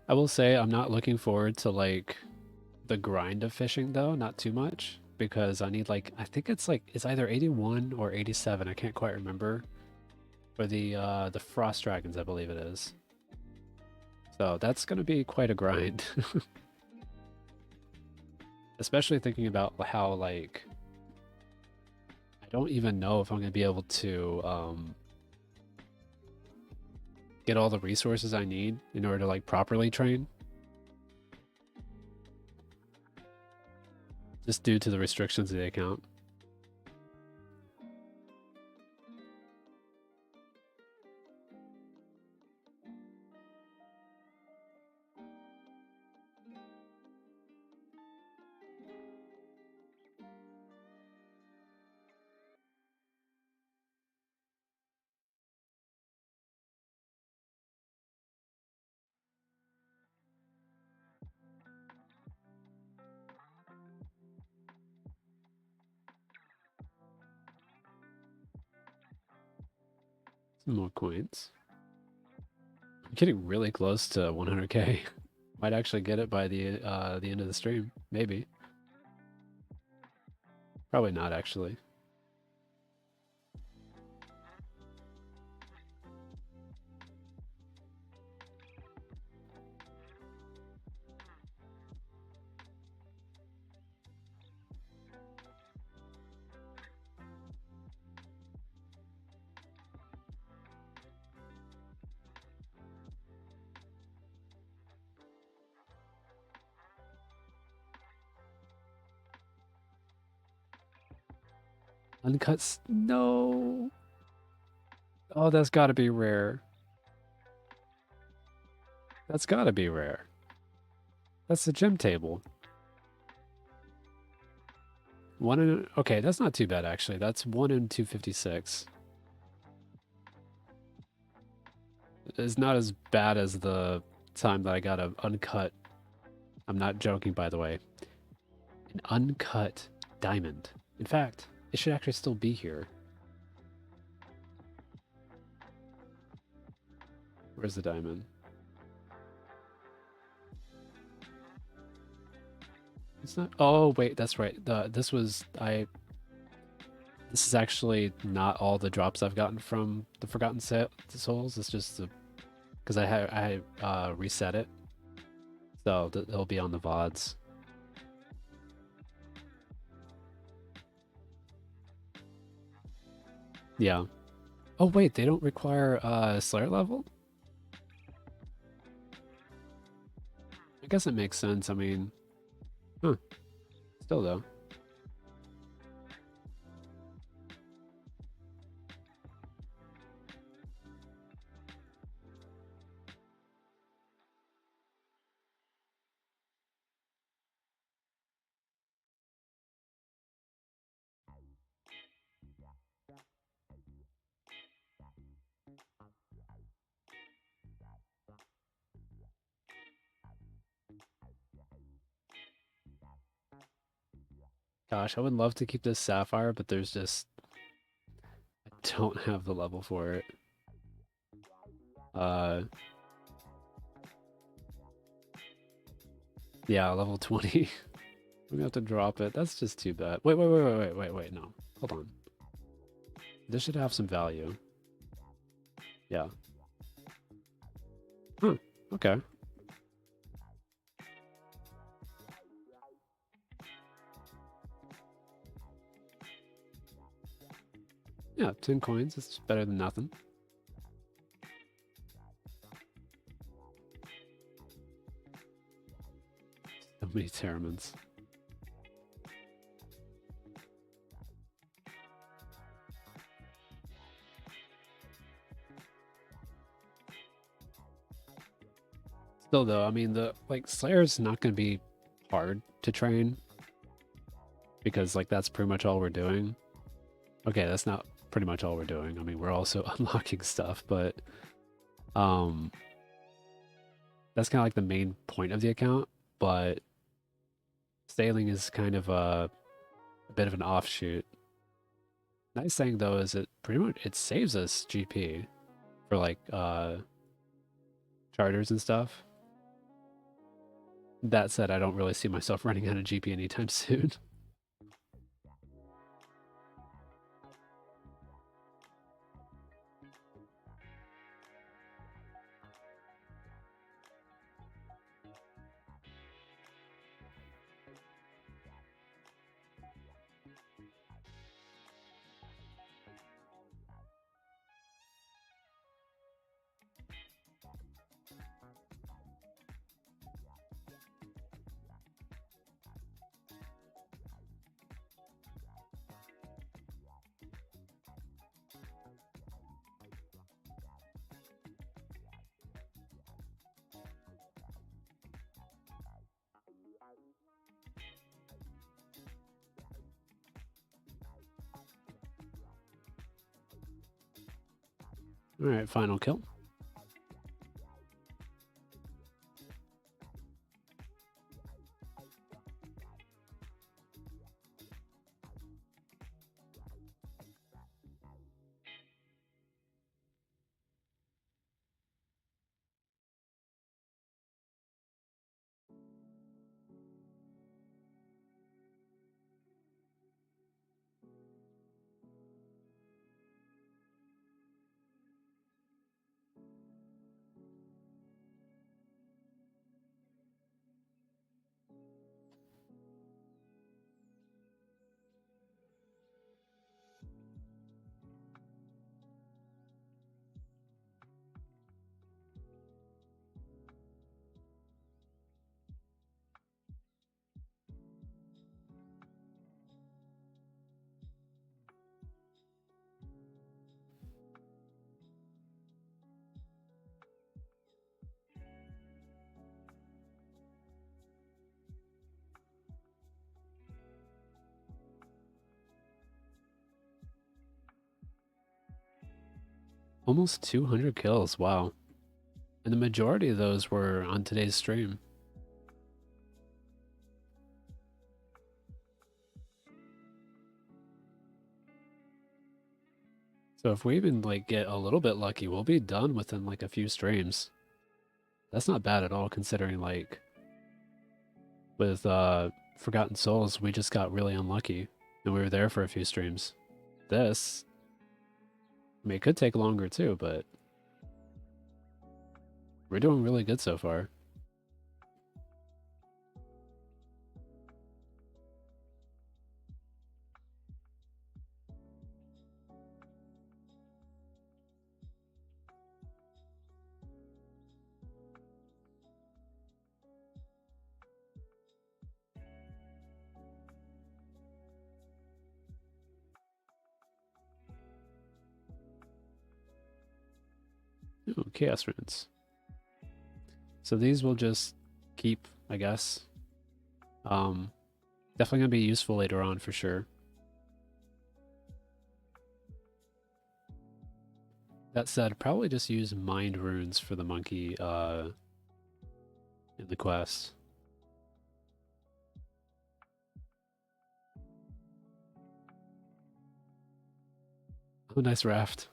I will say I'm not looking forward to like the grind of fishing though, not too much, because I need like I think it's like it's either 81 or 87, I can't quite remember. For the frost dragons, I believe it is. So that's gonna be quite a grind. Especially thinking about how like I don't even know if I'm gonna be able to get all the resources I need in order to like properly train. Just due to the restrictions of the account. Some more coins. I'm getting really close to 100k. Might actually get it by the end of the stream. Maybe. Probably not actually. Uncut. No. Oh, that's got to be rare. That's got to be rare. That's the gym table. Okay, that's not too bad actually. That's 1 in 256. It's not as bad as the time that I got an uncut. I'm not joking, by the way. An uncut diamond. In fact, it should actually still be here. Where's the diamond? It's not. Oh wait, that's right. This is actually not all the drops I've gotten from the Forgotten Souls. It's just because I reset it, so it'll be on the VODs. Yeah. Oh wait, they don't require Slayer level? I guess it makes sense. I mean, huh. Still though. Gosh, I would love to keep this sapphire, but there's just I don't have the level for it. Uh, yeah, level 20. I'm gonna have to drop it. That's just too bad. Wait, no. Hold on. This should have some value. Yeah. Huh. Okay. Yeah, 10 coins. It's better than nothing. So many Terramins. Still though, I mean Slayer's not gonna be hard to train. Because that's pretty much all we're doing. Okay, that's not pretty much all we're doing. I mean, we're also unlocking stuff, but that's kind of like the main point of the account. But sailing is kind of a bit of an offshoot. Nice thing though is it saves us GP for charters and stuff. That said, I don't really see myself running out of GP anytime soon. All right, final kill. Almost 200 kills, wow. And the majority of those were on today's stream. So if we even like get a little bit lucky, we'll be done within like a few streams. That's not bad at all considering like with Forgotten Souls, we just got really unlucky and we were there for a few streams. This, I mean, it could take longer too, but we're doing really good so far. Ooh, Chaos Runes. So these will just keep, I guess. Definitely gonna be useful later on for sure. That said, probably just use Mind Runes for the monkey in the quest. Oh, nice raft.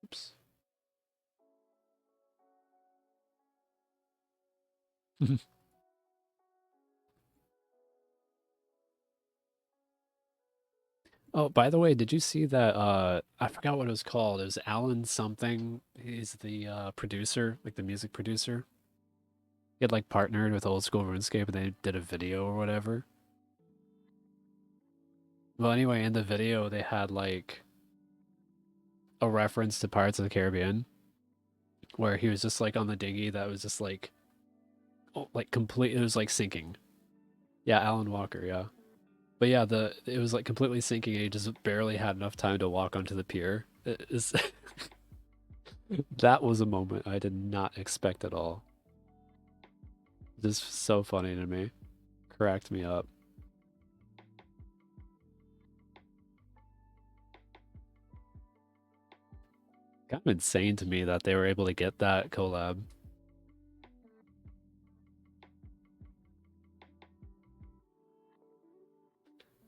Oops. Oh, by the way, did you see that I forgot what it was called. It was Alan something. He's the producer, like the music producer. He had like partnered with Old School RuneScape and they did a video or whatever. Well, anyway, in the video they had like a reference to Pirates of the Caribbean where he was just like on the dinghy that was just like like complete, it was like sinking. Yeah, Alan Walker, yeah. But yeah, it was like completely sinking and he just barely had enough time to walk onto the pier. It is that was a moment I did not expect at all. Just so funny to me. Cracked me up. Kind of insane to me that they were able to get that collab.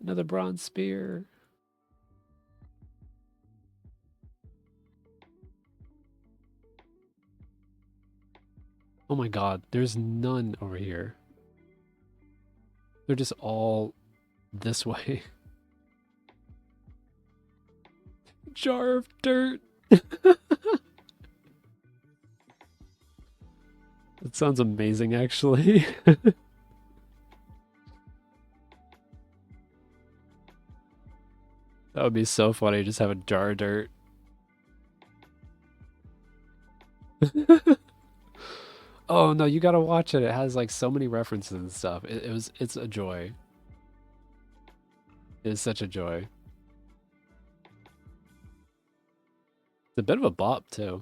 Another bronze spear. Oh my god, there's none over here. They're just all this way. Jar of dirt. That sounds amazing, actually. That would be so funny. Just have a jar of dirt. Oh no, you gotta watch it. It has like so many references and stuff. It's a joy. It is such a joy. It's a bit of a bop too.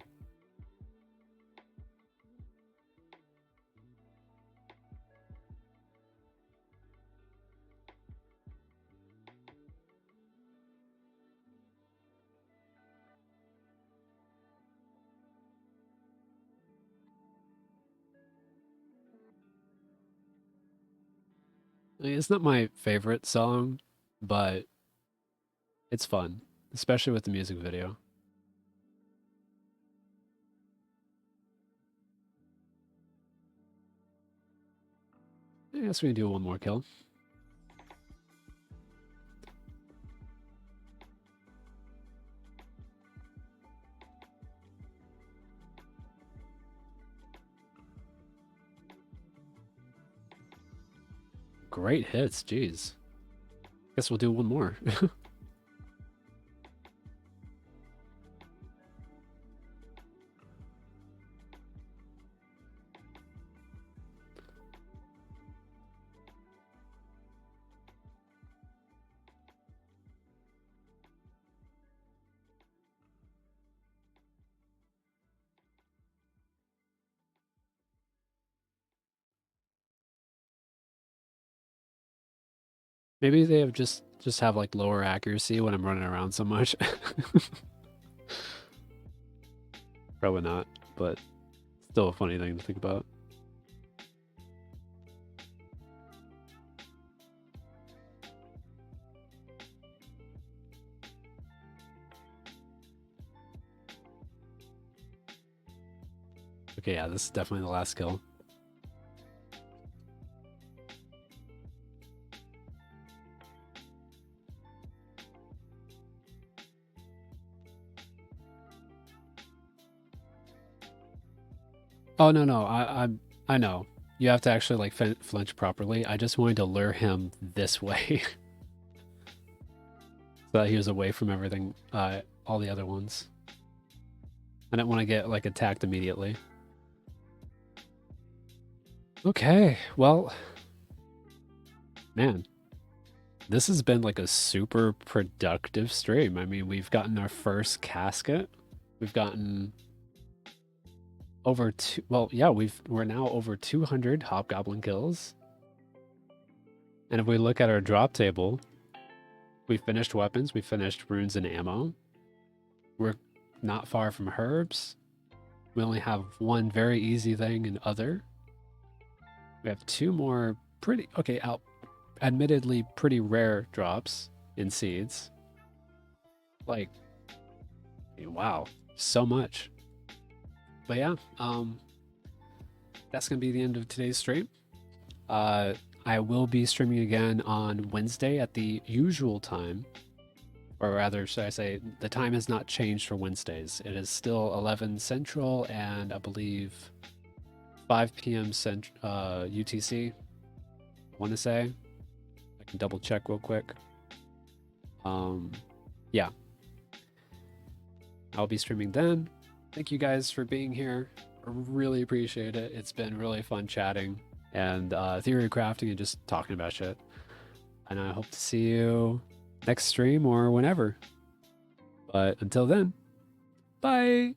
I mean, it's not my favorite song, but it's fun, especially with the music video. I guess we can do one more kill. Great hits, jeez. Guess we'll do one more. Maybe they have just have like lower accuracy when I'm running around so much. Probably not, but still a funny thing to think about. Okay, yeah, this is definitely the last kill. Oh no, I know. You have to actually like flinch properly. I just wanted to lure him this way, so that he was away from everything, all the other ones. I didn't want to get like attacked immediately. Okay, well, man, this has been like a super productive stream. I mean, we've gotten our first casket. We've gotten over we're now over 200 hobgoblin kills. And if we look at our drop table, we finished weapons, we finished runes and ammo. We're not far from herbs. We only have one very easy thing in other. We have two more admittedly pretty rare drops in seeds. Like, wow, so much. But yeah, that's gonna be the end of today's stream. I will be streaming again on Wednesday at the usual time, or rather, should I say, the time has not changed for Wednesdays. It is still 11 Central and I believe 5 p.m. UTC. I want to say. I can double check real quick. Yeah. I'll be streaming then. Thank you guys for being here. I really appreciate it. It's been really fun chatting and theory crafting and just talking about shit. And I hope to see you next stream or whenever. But until then, bye.